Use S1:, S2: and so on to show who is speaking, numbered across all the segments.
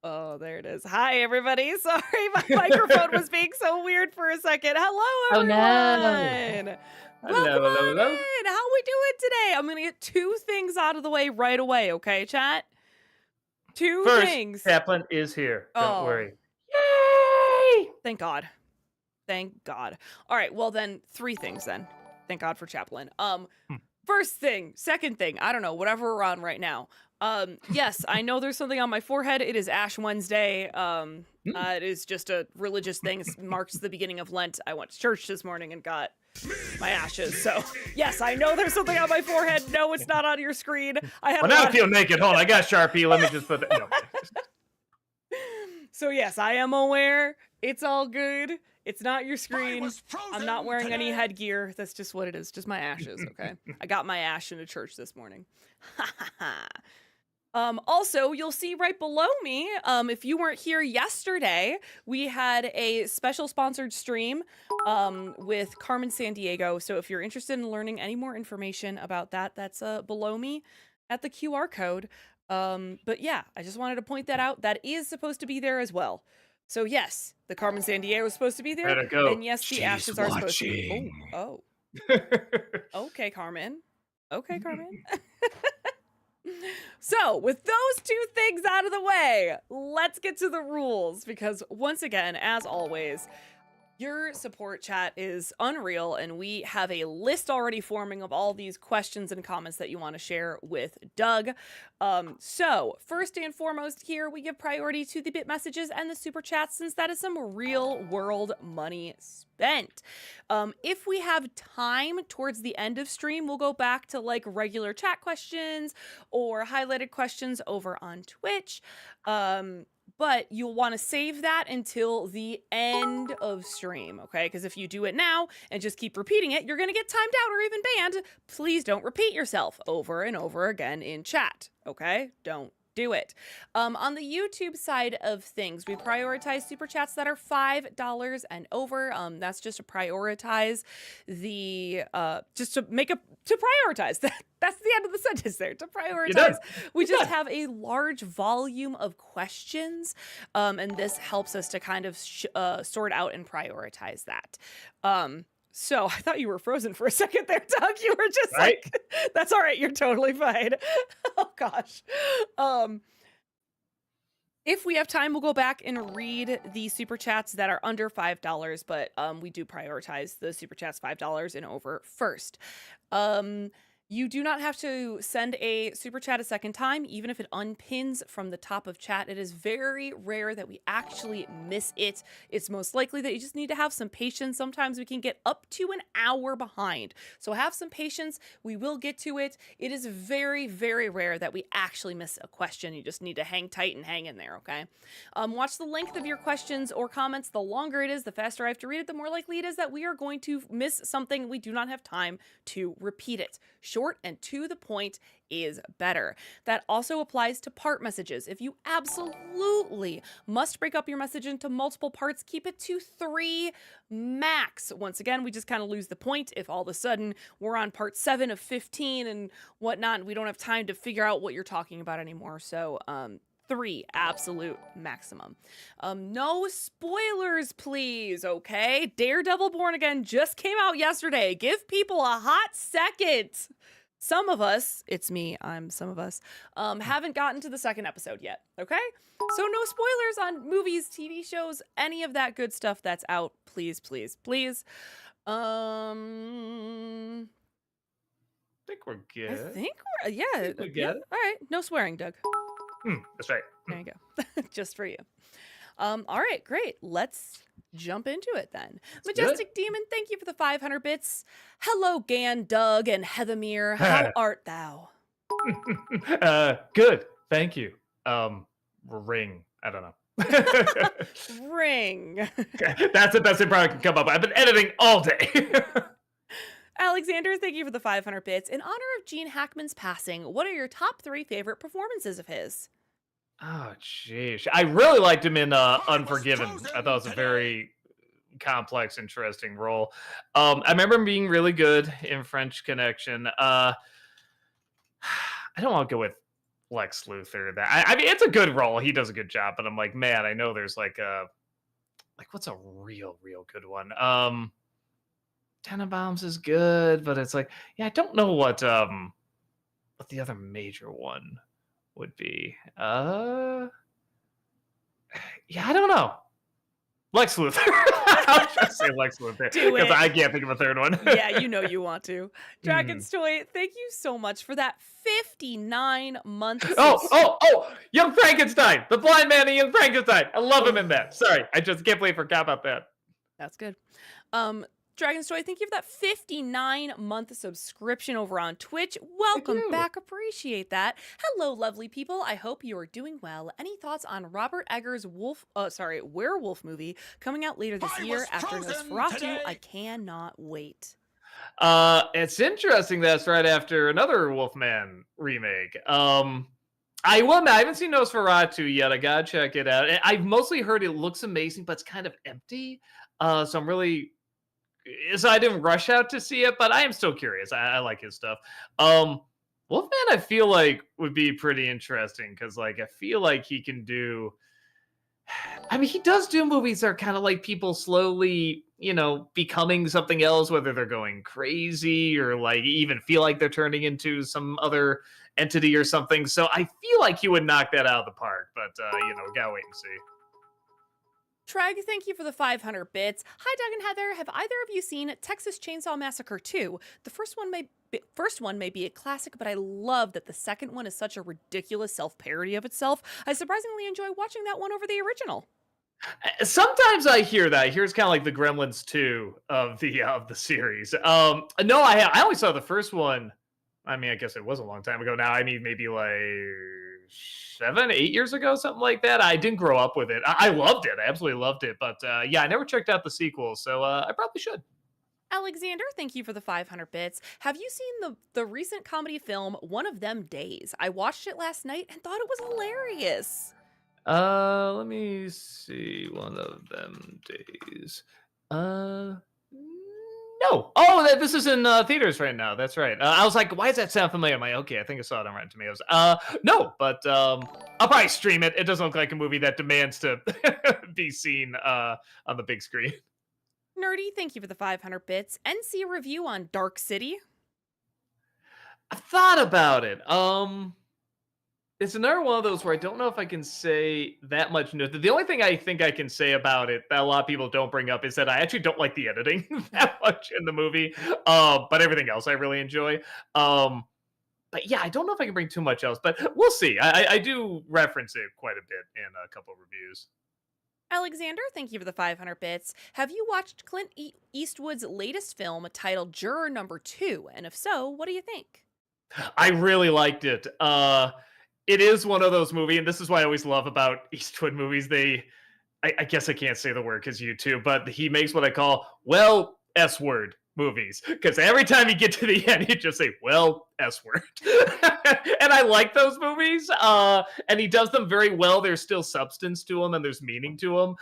S1: Oh, there it is. Hi, everybody. Sorry, my microphone was being so weird for a second. Hello,
S2: Oh, no.
S1: everyone.
S3: Hello,
S1: Welcome
S3: hello,
S1: on
S3: hello.
S1: in. How we doing today? I'm going to get two things out of the way right away, okay, chat? Two
S3: First,
S1: things.
S3: Chaplin is here. Don't
S1: Oh,
S3: worry. Yay!
S1: thank God. Thank God. All right, well then, three things then. Thank God for Chaplin.
S3: Hmm.
S1: First thing, second thing, I don't know, whatever we're on right now. Yes, I know there's something on my forehead. It is Ash Wednesday. It is just a religious thing. It marks the beginning of Lent. I went to church this morning and got my ashes. So, yes, I know there's something on my forehead. No, it's not on your screen. I have
S3: Well, now I feel naked. Hold on, I got Sharpie. Let me just put that. No.
S1: So, yes, I am aware. It's all good. It's not your screen. I'm not wearing any headgear. That's just what it is. Just my ashes, okay? I got my ash into church this morning. Also, you'll see right below me, if you weren't here yesterday, we had a special sponsored stream with Carmen Sandiego. So if you're interested in learning any more information about that, that's below me at the QR code. But yeah, I just wanted to point that out. That is supposed to be there as well. So yes, the Carmen Sandiego is supposed to be there.
S3: Better go.
S1: And yes, the ashes are supposed to be. Oh, okay, Carmen. Okay, Carmen. So, with those two things out of the way, let's get to the rules because once again, as always, your support chat is unreal, and we have a list already forming of all these questions and comments that you want to share with Doug. So, first and foremost here, we give priority to the bit messages and the super chats since that is some real world money spent. If we have time towards the end of stream, we'll go back to like regular chat questions or highlighted questions over on Twitch. But you'll want to save that until the end of stream, okay? Because if you do it now and just keep repeating it, you're going to get timed out or even banned. Please don't repeat yourself over and over again in chat, okay? Don't do it. On the YouTube side of things, we prioritize super chats that are $5 and over. That's just to prioritize the, to prioritize that. That's the end of the sentence there. To prioritize, we just have a large volume of questions, and this helps us to kind of sort out and prioritize that. So I thought you were frozen for a second there, Doug. You were just like, that's all right. You're totally fine. Oh, gosh. If we have time, we'll go back and read the super chats that are under $5, but we do prioritize the super chats $5 and over first. You do not have to send a super chat a second time, even if it unpins from the top of chat. It is very rare that we actually miss it. It's most likely that you just need to have some patience. Sometimes we can get up to an hour behind. So have some patience. We will get to it. It is very, very rare that we actually miss a question. You just need to hang tight and hang in there, okay? Watch the length of your questions or comments. The longer it is, the faster I have to read it, the more likely it is that we are going to miss something. We do not have time to repeat it. Short and to the point is better. That also applies to part messages. If you absolutely must break up your message into multiple parts, keep it to 3 max. Once again, we just kind of lose the point if all of a sudden we're on part 7 of 15 and whatnot, and we don't have time to figure out what you're talking about anymore. So, 3 absolute maximum. No spoilers, please, okay? Daredevil Born Again just came out yesterday. Give people a hot second. Some of us, it's me, I'm some of us, haven't gotten to the second episode yet, okay? So no spoilers on movies, TV shows, any of that good stuff that's out. Please, please, please.
S3: I think we're good.
S1: I think we're, yeah.
S3: We're good.
S1: All right, no swearing, Doug.
S3: That's right.
S1: There you go. Just for you. All right, great. Let's jump into it then. Majestic Demon, thank you for the 500 bits. Hello, Gan, Doug, and Heathermere. How art thou?
S3: Good. Thank you. Ring. I don't know.
S1: Ring.
S3: That's the best improv I can come up with. I've been editing all day.
S1: Alexander, thank you for the 500 bits. In honor of Gene Hackman's passing, what are your top 3 favorite performances of his?
S3: Oh, jeez. I really liked him in Unforgiven. I thought it was a very complex, interesting role. I remember him being really good in French Connection. I don't want to go with Lex Luthor. I mean, it's a good role. He does a good job, but I'm like, man, I know there's like a what's a real good one? Tenenbaums is good, but it's like, yeah, I don't know what the other major one would be. Yeah, I don't know. Lex Luthor. I was just say Lex Luthor
S1: Do
S3: because
S1: it.
S3: I can't think of a third one.
S1: Yeah, you know you want to.
S3: Mhm.
S1: Dragon's Toy, thank you so much for that 59-month
S3: Young Frankenstein, the blind man in Young Frankenstein. I love him
S1: Oh,
S3: in that. Sorry, I just can't believe I forgot about that.
S1: that's good. Um, Dragon's Toy, thank you for that 59-month subscription over on Twitch.
S3: Thank
S1: Welcome
S3: you.
S1: back. Appreciate that. Hello, lovely people. I hope you are doing well. Any thoughts on Robert Eggers' werewolf movie coming out later this year after Nosferatu? I cannot wait.
S3: It's interesting that's right after another Wolfman remake. I will admit, I haven't seen Nosferatu yet. I gotta check it out. I've mostly heard it looks amazing, but it's kind of empty. So I'm really so I didn't rush out to see it, but I am still curious. I like his stuff. Um, Wolfman, I feel like would be pretty interesting because, like, I feel like he can do. I mean, he does do movies that are kind of like people slowly, becoming something else, whether they're going crazy or like even feel like they're turning into some other entity or something. So I feel like he would knock that out of the park, but gotta wait and see.
S1: Treg, thank you for the 500 bits. Hi, Doug and Heather. Have either of you seen Texas Chainsaw Massacre 2? The first one may be a classic, but I love that the second one is such a ridiculous self-parody of itself. I surprisingly enjoy watching that one over the original.
S3: Sometimes I hear that. I hear it's kind of like the Gremlins 2 of the series. No, I only saw the first one. I mean, I guess it was a long time ago now. I mean, maybe like 7, 8 years ago, something like that. I didn't grow up with it. I loved it. I absolutely loved it. But yeah, I never checked out the sequel, so I probably should.
S1: Alexander, thank you for the 500 bits. Have you seen the recent comedy film One of Them Days? I watched it last night and thought it was hilarious.
S3: Let me see. One of them days. No. Oh, this is in theaters right now. That's right. I was like, why does that sound familiar? I'm like, okay, I think I saw it on Rotten Tomatoes. No, but I'll probably stream it. It doesn't look like a movie that demands to be seen on the big screen.
S1: Nerdy, thank you for the 500 bits. NC review on Dark City.
S3: I thought about it. It's another one of those where I don't know if I can say that much. The only thing I think I can say about it that a lot of people don't bring up is that I actually don't like the editing that much in the movie. But everything else I really enjoy. But yeah, I don't know if I can bring too much else, but we'll see. I do reference it quite a bit in a couple of reviews.
S1: Alexander, thank you for the 500 bits. Have you watched Clint Eastwood's latest film titled Juror Number 2? And if so, what do you think?
S3: I really liked it. It is one of those movies, and this is why I always love about Eastwood movies. I guess I can't say the word because YouTube, but he makes what I call, S word movies. Because every time you get to the end, you just say, S word. And I like those movies. And he does them very well. There's still substance to them and there's meaning to them.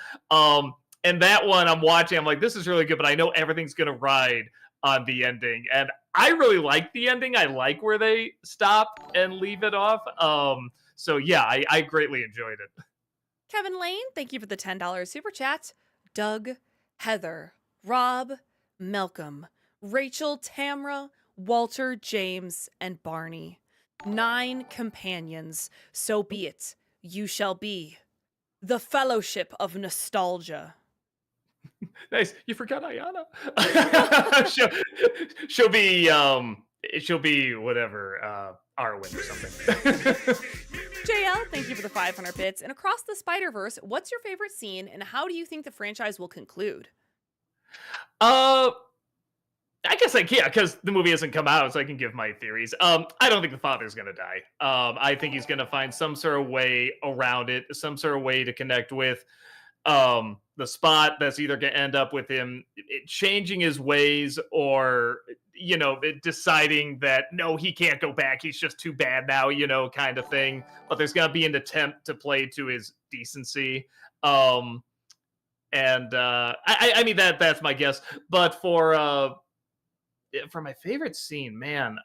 S3: And that one I'm watching, I'm like, this is really good, but I know everything's going to ride on the ending. And I really like the ending. I like where they stop and leave it off. So yeah, I greatly enjoyed it.
S1: Kevin Lane, thank you for the $10 super chat. Doug, Heather, Rob, Malcolm, Rachel, Tamra, Walter, James, and Barney. 9 companions, so be it. You shall be. The Fellowship of Nostalgia.
S3: Nice. You forgot Ayana. she'll be whatever, Arwen or something.
S1: JL, thank you for the 500 bits. And across the Spider-Verse, what's your favorite scene and how do you think the franchise will conclude?
S3: I guess because the movie hasn't come out, so I can give my theories. I don't think the father's gonna die. I think he's gonna find some sort of way around it, some sort of way to connect with the Spot that's either gonna end up with him changing his ways or deciding that no, he can't go back. He's just too bad now, kind of thing. But there's gonna be an attempt to play to his decency. And I mean that's my guess. But for my favorite scene, man,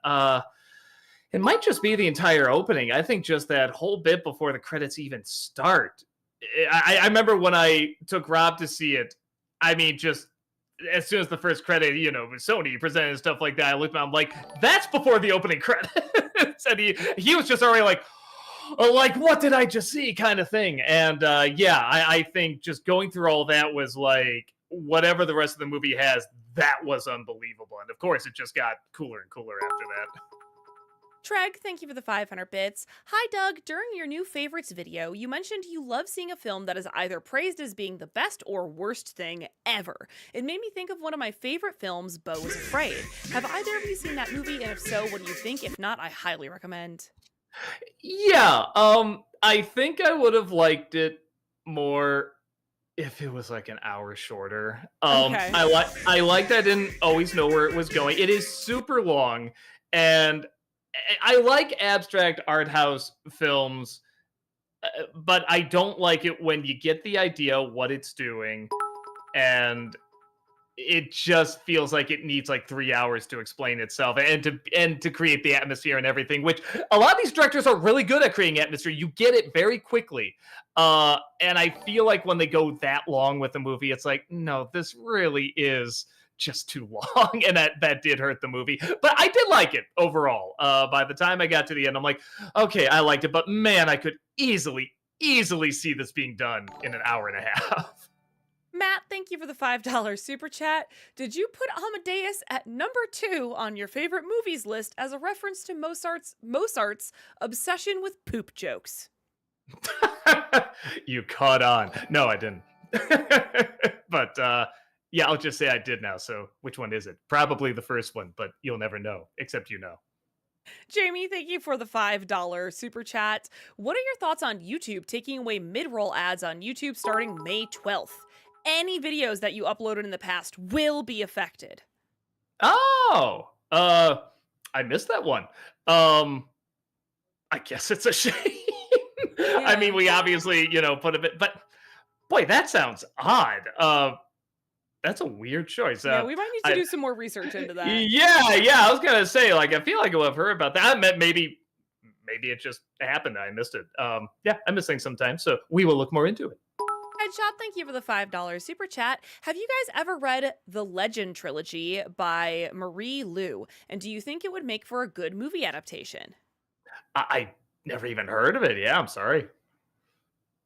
S3: It might just be the entire opening. I think just that whole bit before the credits even start. I remember when I took Rob to see it. I mean, just as soon as the first credit, Sony presented and stuff like that, I looked at him, I'm like, that's before the opening credits. And he was just already like, oh, like, what did I just see kind of thing. And yeah, I think just going through all that was like, whatever the rest of the movie has, that was unbelievable. And of course, it just got cooler and cooler after that.
S1: Treg, thank you for the 500 bits. Hi, Doug. During your new favorites video, you mentioned you love seeing a film that is either praised as being the best or worst thing ever. It made me think of one of my favorite films, Beau is Afraid. Have either of you seen that movie? And if so, what do you think? If not, I highly recommend.
S3: Yeah, I think I would have liked it more if it was like an hour shorter.
S1: Okay.
S3: I liked I didn't always know where it was going. It is super long, and I like abstract art house films, but I don't like it when you get the idea what it's doing, and it just feels like it needs like 3 hours to explain itself and to create the atmosphere and everything. Which a lot of these directors are really good at creating atmosphere. You get it very quickly, and I feel like when they go that long with the movie, it's like, no, this really is just too long, and that did hurt the movie. But I did like it overall. By the time I got to the end, I'm like, okay, I liked it, but man, I could easily see this being done in an hour and a half.
S1: Matt, thank you for the $5 super chat. Did you put Amadeus at number 2 on your favorite movies list as a reference to Mozart's obsession with poop jokes?
S3: You caught on. No, I didn't. But yeah, I'll just say I did now. So which one is it? Probably the first one, but you'll never know, except you know.
S1: Jamie, thank you for the $5 super chat. What are your thoughts on YouTube taking away mid-roll ads on YouTube starting May 12th? Any videos that you uploaded in the past will be affected.
S3: Oh, I missed that one. I guess it's a shame. I
S1: Yeah.
S3: mean, we obviously, put a bit, but boy, that sounds odd. That's a weird choice.
S1: Yeah, we might need to
S3: I,
S1: do some more research into that.
S3: yeah, I was gonna say, like, I feel like I'll have heard about that. I meant maybe it just happened. I missed it. Yeah, I miss things sometimes, so we will look more into it.
S1: Headshot, thank you for the $5 super chat. Have you guys ever read The Legend Trilogy by Marie Lu? And do you think it would make for a good movie adaptation?
S3: I never even heard of it. Yeah, I'm sorry.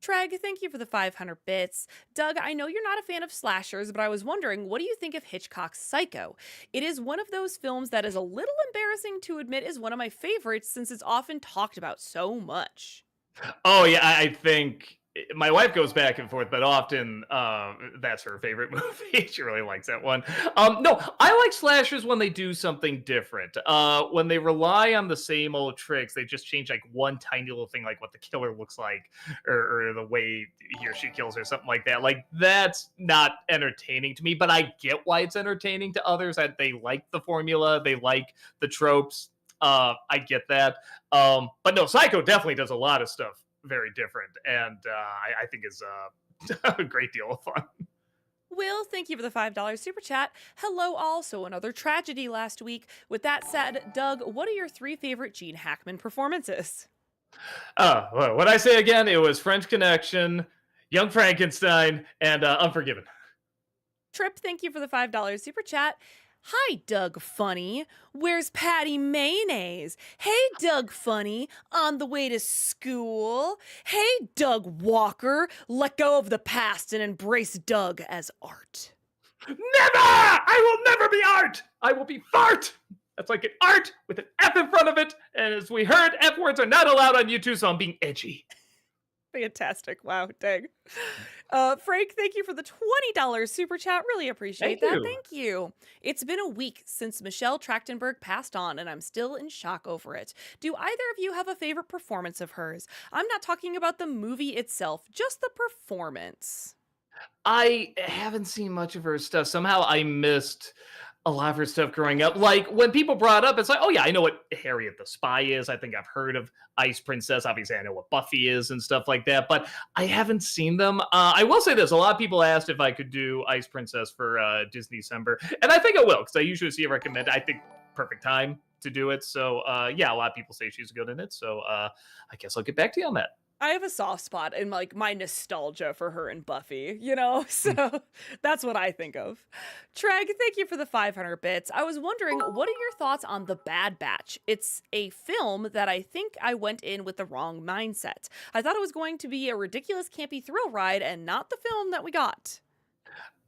S1: Treg, thank you for the 500 bits. Doug, I know you're not a fan of slashers, but I was wondering, what do you think of Hitchcock's Psycho? It is one of those films that is a little embarrassing to admit is one of my favorites since it's often talked about so much.
S3: Oh yeah, I think my wife goes back and forth, but often that's her favorite movie. She really likes that one. No, I like slashers when they do something different. When they rely on the same old tricks, they just change like one tiny little thing, like what the killer looks like, or the way he or she kills, or something like that. Like that's not entertaining to me, but I get why it's entertaining to others. That they like the formula, they like the tropes. I get that. But no, Psycho definitely does a lot of stuff very different, and I think is a great deal of fun.
S1: Will, thank you for the $5 super chat. Hello, also another tragedy last week. With that said, Doug, what are your 3 favorite Gene Hackman performances?
S3: Well, what I say again, it was French Connection, Young Frankenstein, and Unforgiven.
S1: Trip, thank you for the $5 super chat. Hi, Doug Funny. Where's Patty Mayonnaise? Hey, Doug Funny. On the way to school? Hey, Doug Walker. Let go of the past and embrace Doug as art.
S3: Never! I will never be art! I will be fart! That's like an art with an F in front of it, and as we heard, F words are not allowed on YouTube, so I'm being edgy.
S1: Fantastic. Wow, dang. Frank, thank you for the $20 super chat. Really appreciate
S3: Thank
S1: that.
S3: you.
S1: Thank you. It's been a week since Michelle Trachtenberg passed on, and I'm still in shock over it. Do either of you have a favorite performance of hers? I'm not talking about the movie itself, just the performance.
S3: I haven't seen much of her stuff. Somehow I missed a lot of her stuff growing up. Like when people brought up, it's like, oh yeah, I know what Harriet the Spy is. I think I've heard of Ice Princess. Obviously, I know what Buffy is and stuff like that, but I haven't seen them. I will say this: a lot of people asked if I could do Ice Princess for Disney December, and I think I will because I usually see it recommended. I think perfect time to do it. So yeah, a lot of people say she's good in it. So I guess I'll get back to you on that.
S1: I have a soft spot in like my nostalgia for her and Buffy, you know?
S3: Mm.
S1: So that's what I think of. Treg, thank you for the 500 bits. I was wondering, what are your thoughts on The Bad Batch? It's a film that I think I went in with the wrong mindset. I thought it was going to be a ridiculous, campy thrill ride and not the film that we got.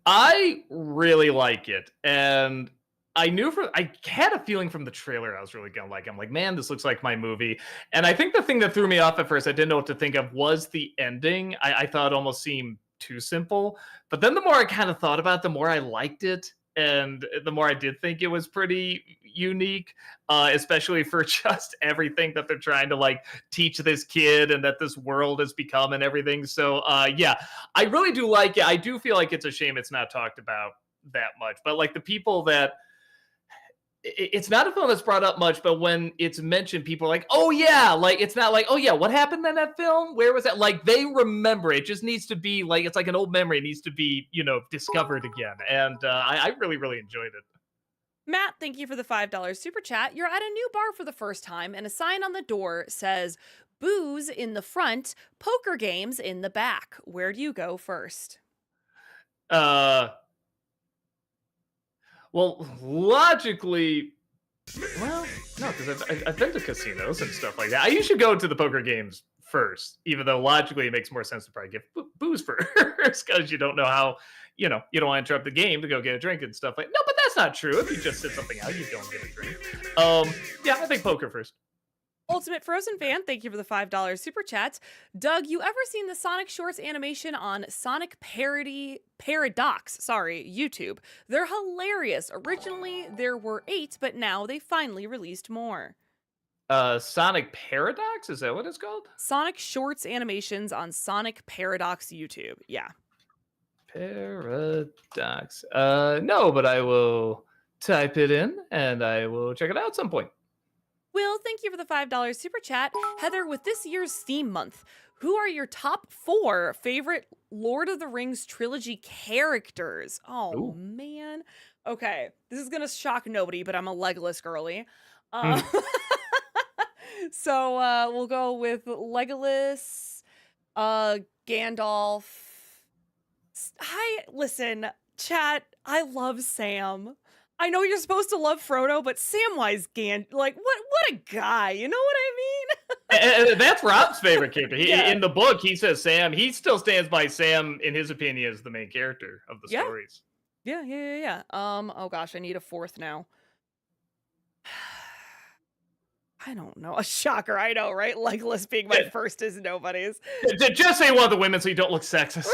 S3: I really like it, and I had a feeling from the trailer I was really gonna like it. I'm like, man, this looks like my movie. And I think the thing that threw me off at first, I didn't know what to think of, was the ending. I thought it almost seemed too simple. But then the more I kind of thought about it, the more I liked it. And the more I did think it was pretty unique, especially for just everything that they're trying to like teach this kid and that this world has become and everything. So yeah, I really do like it. I do feel like it's a shame it's not talked about that much. But like the people that it's not a film that's brought up much, but when it's mentioned, people are like, "Oh yeah!" Like it's not like, "Oh yeah, what happened in that film? Where was that?" Like they remember it. It just needs to be like it's like an old memory. It needs to be discovered again. And I really really enjoyed it.
S1: Matt, thank you for the $5 super chat. You're at a new bar for the first time, and a sign on the door says, booze in the front, poker games in the back. Where do you go first?
S3: Uh, well, logically, well, no, because I've been to casinos and stuff like that. I usually go to the poker games first, even though logically it makes more sense to probably get booze first because you don't know how, you don't want to interrupt the game to go get a drink and stuff like. No, but that's not true. If you just sit something out, you don't get a drink. Yeah, I think poker first.
S1: Ultimate Frozen fan, thank you for the $5 super chat. Doug, you ever seen the Sonic Shorts animation on Sonic Paradox, YouTube? They're hilarious. Originally, there were 8, but now they finally released more.
S3: Sonic Paradox, is that what it's called?
S1: Sonic Shorts animations on Sonic Paradox YouTube. Yeah.
S3: Paradox. No, but I will type it in and I will check it out at some point.
S1: Will, thank you for the $5 super chat. Heather, with this year's theme month, who are your top 4 favorite Lord of the Rings trilogy characters? Oh,
S3: Ooh.
S1: man. Okay, this is going to shock nobody, but I'm a Legolas girly.
S3: Mm.
S1: So we'll go with Legolas, Gandalf. Hi, listen, chat, I love Sam. I know you're supposed to love Frodo, but Samwise like what a guy, you know what I mean?
S3: And that's Rob's favorite character.
S1: Yeah.
S3: In the book, he says Sam. He still stands by Sam, in his opinion, as the main character of the
S1: Yeah.
S3: stories.
S1: Yeah. Oh gosh, I need a 4th now. I don't know. A shocker, I know, right? Legolas being my first is nobody's.
S3: Just say one of the women so you don't look sexist.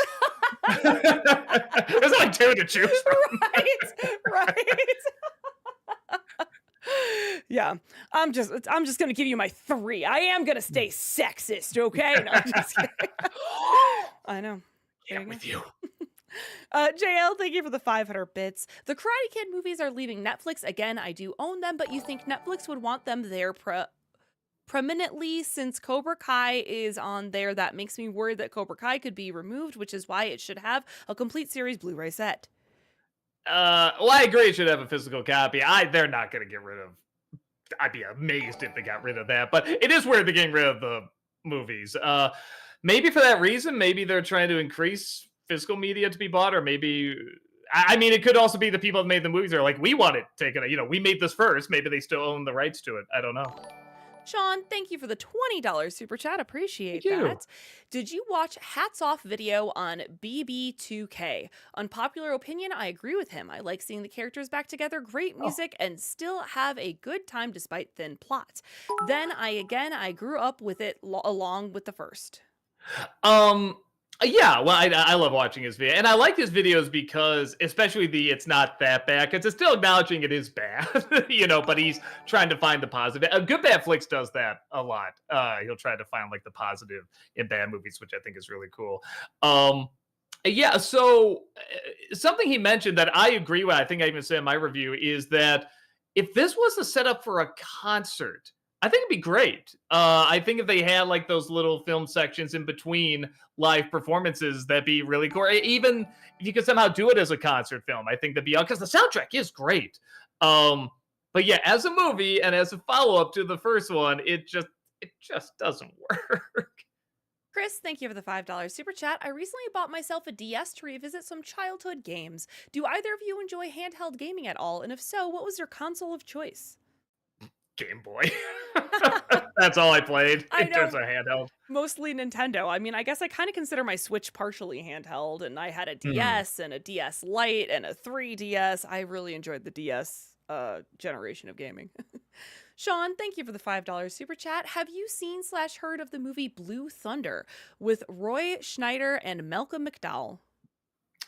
S3: There's only 2 to choose from.
S1: Right. Yeah, I'm just gonna give you my 3. I am gonna stay sexist, okay? No, I'm just kidding. I know.
S3: Yeah, with you.
S1: JL, thank you for the 500 bits. The Karate Kid movies are leaving Netflix again. I do own them, but you think Netflix would want them there prominently since Cobra Kai is on there? That makes me worried that Cobra Kai could be removed, which is why it should have a complete series Blu-ray set.
S3: Well, I agree it should have a physical copy. They're not going to get rid of. I'd be amazed if they got rid of that, but it is weird they're getting rid of the movies. Maybe for that reason, maybe they're trying to increase physical media to be bought, or maybe. I mean, it could also be the people that made the movies are like, we want it taken. We made this first. Maybe they still own the rights to it. I don't know.
S1: Sean, thank you for the $20 super chat. Appreciate
S3: Thank you.
S1: that. Did you watch Hats Off video on BB2K? Unpopular opinion, I agree with him. I like seeing the characters back together, great music, and still have a good time despite thin plot. Then I grew up with it along with the first.
S3: Yeah, well, I love watching his video, and I like his videos because, especially it's not that bad, because it's still acknowledging it is bad, but he's trying to find the positive. A Good Bad Flicks does that a lot. He'll try to find like the positive in bad movies, which I think is really cool. Yeah, so something he mentioned that I agree with, I think I even said in my review, is that if this was a setup for a concert, I think it'd be great. I think if they had like those little film sections in between live performances, that'd be really cool. Even if you could somehow do it as a concert film, I think that'd be because the soundtrack is great. But yeah, as a movie and as a follow-up to the first one, it just doesn't work.
S1: Chris, thank you for the $5 super chat. I recently bought myself a DS to revisit some childhood games. Do either of you enjoy handheld gaming at all? And if so, what was your console of choice?
S3: Game Boy. That's all I played
S1: I
S3: in terms
S1: know,
S3: of handheld.
S1: mostly Nintendo. I mean, I guess I kind of consider my Switch partially handheld, and I had a
S3: Mhm.
S1: DS and a DS Lite and a 3DS. I really enjoyed the DS generation of gaming. Sean, thank you for the $5 super chat. Have you seen slash heard of the movie Blue Thunder with Roy Schneider and Malcolm McDowell?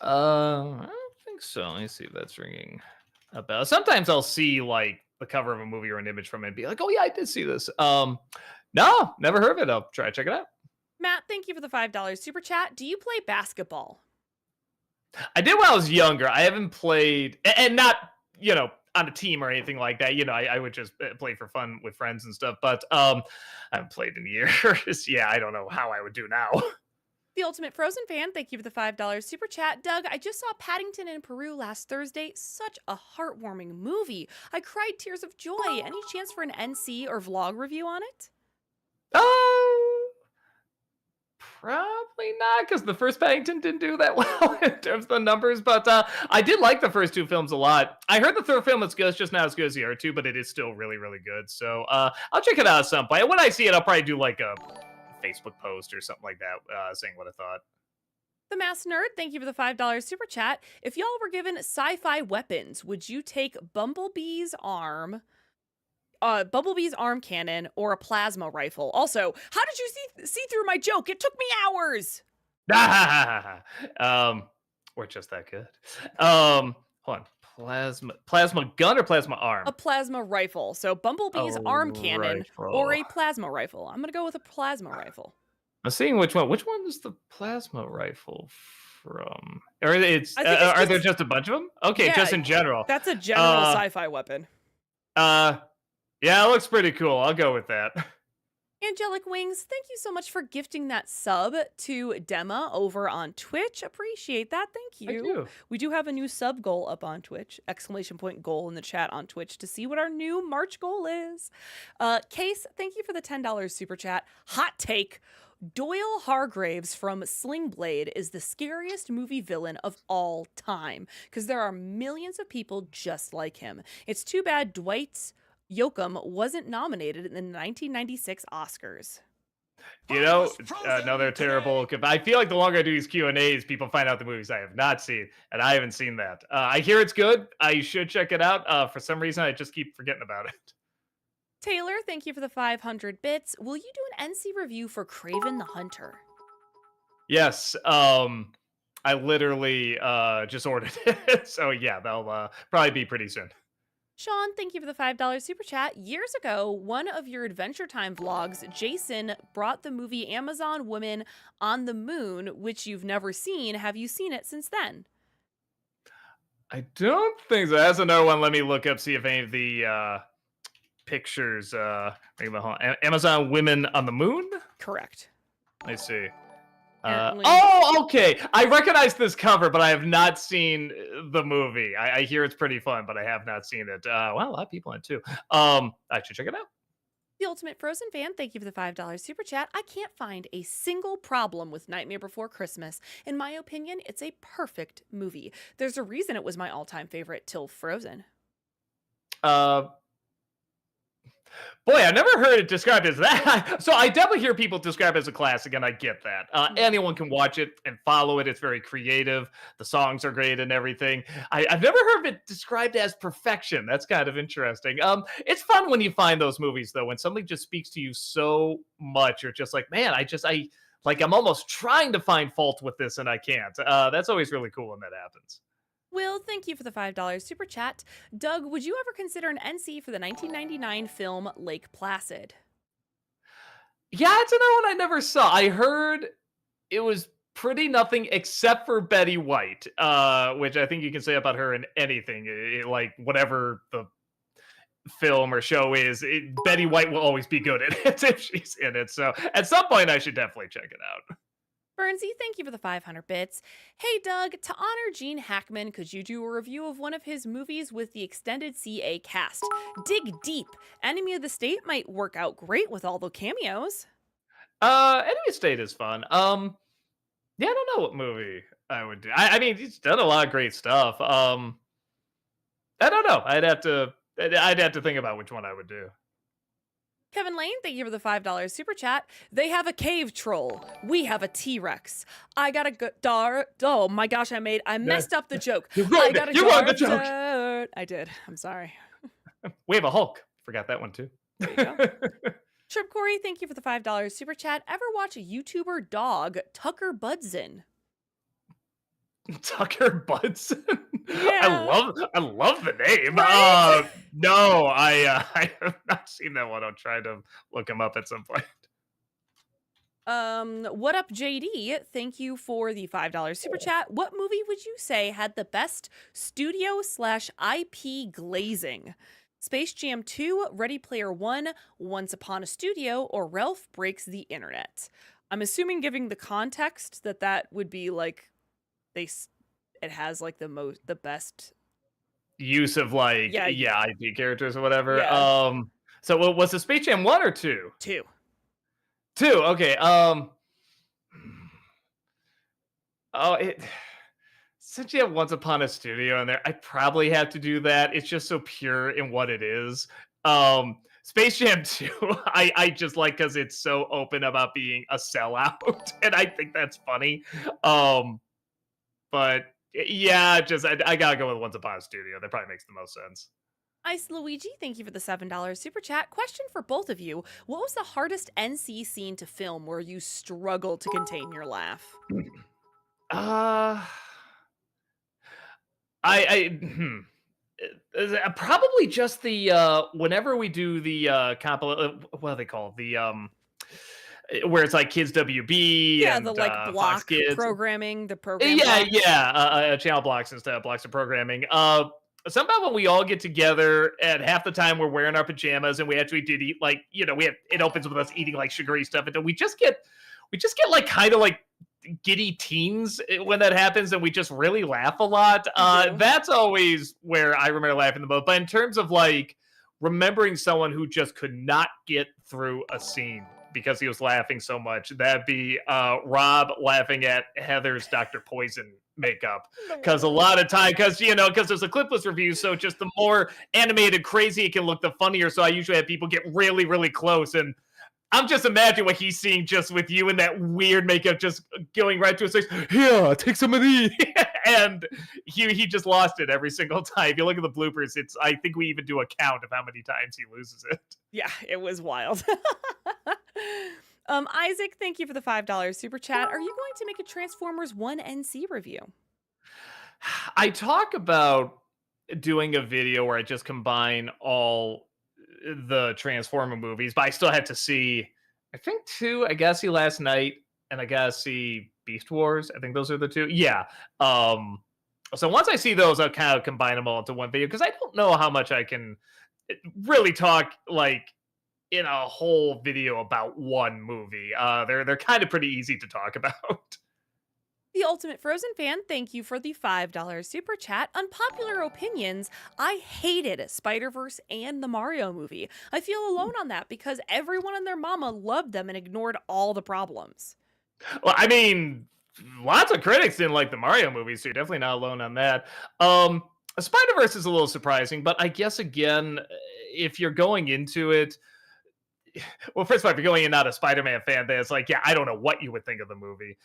S3: I don't think so. Let me see if that's ringing a bell. Sometimes I'll see like the cover of a movie or an image from it and be like, "Oh yeah, I did see this." No, never heard of it. I'll try to check it out.
S1: Matt, thank you for the $5 super chat. Do you play basketball?
S3: I did when I was younger. I haven't played, and not on a team or anything like that. I would just play for fun with friends and stuff. But I haven't played in years. Yeah, I don't know how I would do now.
S1: The Ultimate Frozen Fan, thank you for the $5 super chat. Doug, I just saw Paddington in Peru last Thursday. Such a heartwarming movie. I cried tears of joy. Any chance for an NC or vlog review on it?
S3: Oh, probably not, because the first Paddington didn't do that well in terms of the numbers. But I did like the first two films a lot. I heard the third film is good, it's just not as good as the other two, but it is still really, really good. So I'll check it out at some point. When I see it, I'll probably do like a Facebook post or something like that, saying what I thought.
S1: The Mass Nerd, thank you for the $5 super chat. If y'all were given sci-fi weapons, would you take Bumblebee's arm cannon, or a plasma rifle? Also, how did you see through my joke? It took me hours.
S3: um, we're just that good. Hold on. Plasma gun or plasma
S1: A
S3: arm?
S1: plasma rifle. So Bumblebee's
S3: Oh,
S1: arm cannon or
S3: rifle.
S1: a plasma rifle. I'm gonna go with a plasma rifle.
S3: I'm seeing which one. Which one is the plasma rifle from? Or it's
S1: I think it's
S3: are there
S1: just
S3: just a bunch of them? Okay,
S1: yeah.
S3: just in general.
S1: That's a general
S3: Uh,
S1: sci-fi weapon.
S3: uh, yeah, it looks pretty cool. I'll go with that.
S1: Angelic Wings, thank you so much for gifting that sub to Dema over on Twitch. Appreciate that. Thank
S3: Thank
S1: you.
S3: you.
S1: We do have a new sub goal up on Twitch. Exclamation point goal in the chat on Twitch to see what our new March goal is. Case, thank you for the $10 super chat. Hot take. Doyle Hargraves from Sling Blade is the scariest movie villain of all time because there are millions of people just like him. It's too bad Dwight Yoakam wasn't nominated in the 1996 Oscars.
S3: Another terrible. I feel like the longer I do these Q&As, people find out the movies I have not seen, and I haven't seen that. I hear it's good. I should check it out. For some reason, I just keep forgetting about it.
S1: Taylor, thank you for the 500 bits. Will you do an NC review for Craven the Hunter?
S3: Yes. I literally just ordered it, so yeah, that'll probably be pretty soon.
S1: Sean, thank you for the $5 super chat. Years ago, one of your Adventure Time vlogs, Jason brought the movie Amazon Women on the Moon, which you've never seen. Have you seen it since then?
S3: I don't think so. That's another one. Let me look up, see if any of the pictures. Amazon Women on the Moon.
S1: Correct.
S3: Let's see.
S1: Apparently-
S3: Okay. I recognize this cover, but I have not seen the movie. I hear it's pretty fun, but I have not seen it. Well, a lot of people in it too. I should check it out.
S1: The Ultimate Frozen Fan, thank you for the $5 super chat. I can't find a single problem with Nightmare Before Christmas. In my opinion, it's a perfect movie. There's a reason it was my all-time favorite till Frozen.
S3: Boy, I never heard it described as that. So I definitely hear people describe it as a classic, and I get that. Anyone can watch it and follow it. It's very creative. The songs are great and everything. I've never heard of it described as perfection. That's kind of interesting. It's fun when you find those movies, though, when something just speaks to you so much. You're just like, man, I'm almost trying to find fault with this, and I can't. That's always really cool when that happens.
S1: Will, thank you for the $5 super chat. Doug, would you ever consider an NC for the 1999 film Lake Placid?
S3: Yeah, it's another one I never saw. I heard it was pretty nothing except for Betty White, which I think you can say about her in anything. Like whatever the film or show is, Betty White will always be good at it if she's in it. So at some point, I should definitely check it out.
S1: Bernsey, thank you for the 500 bits. Hey, Doug, to honor Gene Hackman, could you do a review of one of his movies with the extended CA cast? Dig deep. Enemy of the State might work out great with all the cameos.
S3: Enemy State is fun. Yeah, I don't know what movie I would do. I mean, he's done a lot of great stuff. I don't know. I'd have to think about which one I would do.
S1: Kevin Lane, thank you for the $5 super chat. They have a cave troll. We have a T-Rex. I got a oh my gosh, I messed up the joke.
S3: You
S1: I
S3: ruined
S1: got
S3: it.
S1: a
S3: You ruined the joke.
S1: dart. I did. I'm sorry.
S3: We have a Hulk. Forgot that one too.
S1: There you go. Trip Corey, thank you for the $5 super chat. Ever watch a YouTuber dog, Tucker Budson?
S3: Tucker Budson.
S1: Yeah.
S3: I love the name.
S1: Right?
S3: No, I have not seen that one. I'll try to look him up at some point.
S1: What up, JD? Thank you for the $5 super chat. What movie would you say had the best studio/IP glazing? Space Jam 2, Ready Player One, Once Upon a Studio, or Ralph Breaks the Internet? I'm assuming, giving the context, that would be like it has like the best
S3: Use of like
S1: yeah
S3: IP characters or whatever.
S1: yeah
S3: So was the Space Jam 1 or 2?
S1: 2.
S3: 2. Okay. Oh, since you have Once Upon a Studio in there, I probably have to do that. It's just so pure in what it is. Space Jam 2, I just like because it's so open about being a sellout, and I think that's funny. But yeah, just I gotta go with Once Upon a Studio. That probably makes the most sense.
S1: Ice Luigi, thank you for the $7 super chat. Question for both of you. What was the hardest NC scene to film where you struggled to contain your laugh?
S3: Uh, probably just the whenever we do the what do they call it? The where it's like Kids WB
S1: Yeah,
S3: and
S1: the like
S3: Fox
S1: block
S3: Kids.
S1: programming, the program
S3: Yeah,
S1: blocks.
S3: yeah, channel blocks instead of blocks of programming. Somehow when we all get together, and half the time we're wearing our pajamas, and we actually did eat like we have it opens with us eating like sugary stuff, and then we just get like kind of like giddy teens when that happens, and we just really laugh a lot. That's always where I remember laughing the most. But in terms of like remembering someone who just could not get through a scene because he was laughing so much, that'd be Rob laughing at Heather's Dr. Poison makeup. Because a lot of time, because there's a clipless review, so just the more animated, crazy it can look, the funnier. So I usually have people get really, really close, and I'm just imagining what he's seeing just with you in that weird makeup, just going right to his face. Yeah, take some of these. And he just lost it every single time. If you look at the bloopers, I think we even do a count of how many times he loses it.
S1: Yeah, it was wild. Isaac, thank you for the $5 super chat. Are you going to make a Transformers 1 NC review?
S3: I talk about doing a video where I just combine all the Transformer movies, but I still had to see, I think 2. I gotta see Last Night, and I gotta see Beast Wars. I think those are the 2. Yeah. So once I see those, I'll kind of combine them all into one video, because I don't know how much I can really talk like in a whole video about one movie. They're kind of pretty easy to talk about.
S1: The Ultimate Frozen Fan, thank you for the $5 super chat. Unpopular opinions, I hated Spider-Verse and the Mario movie. I feel alone on that because everyone and their mama loved them and ignored all the problems.
S3: Well, I mean, lots of critics didn't like the Mario movies, so you're definitely not alone on that. Spider-Verse is a little surprising, but I guess, again, if you're going into it, well, first of all, if you're going in not a Spider-Man fan, then it's like, yeah, I don't know what you would think of the movie.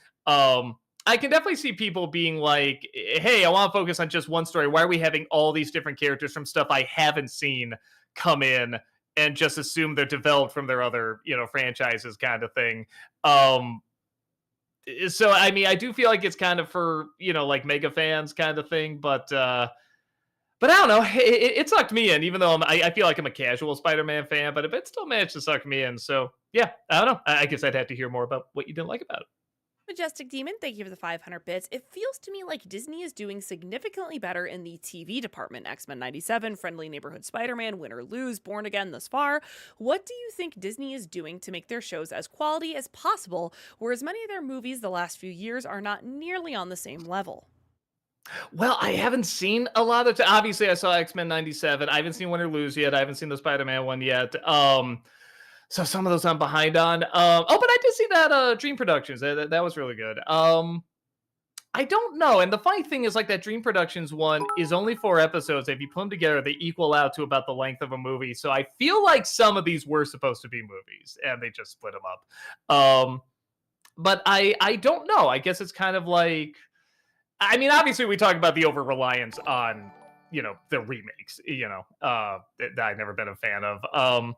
S3: I can definitely see people being like, hey, I want to focus on just one story. Why are we having all these different characters from stuff I haven't seen come in and just assume they're developed from their other, franchises kind of thing? So, I mean, I do feel like it's kind of for, like mega fans kind of thing, but I don't know. It sucked me in, even though I feel like I'm a casual Spider-Man fan, but it still managed to suck me in. So, yeah, I don't know. I guess I'd have to hear more about what you didn't like about it.
S1: Majestic Demon, thank you for the 500 bits. It feels to me like Disney is doing significantly better in the TV department. X-Men 97, Friendly Neighborhood Spider-Man, Win or Lose, Born Again thus far. What do you think Disney is doing to make their shows as quality as possible, whereas many of their movies the last few years are not nearly on the same level?
S3: Well, I haven't seen a lot of obviously, I saw X-Men 97. I haven't seen Win or Lose yet. I haven't seen the Spider-Man one yet. So some of those I'm behind on. Oh, but I did see that Dream Productions. That was really good. I don't know. And the funny thing is, like, that Dream Productions one is only 4 episodes. If you put them together, they equal out to about the length of a movie. So I feel like some of these were supposed to be movies, and they just split them up. But I don't know. I guess it's kind of like, I mean, obviously we talk about the over reliance on, the remakes, that I've never been a fan of.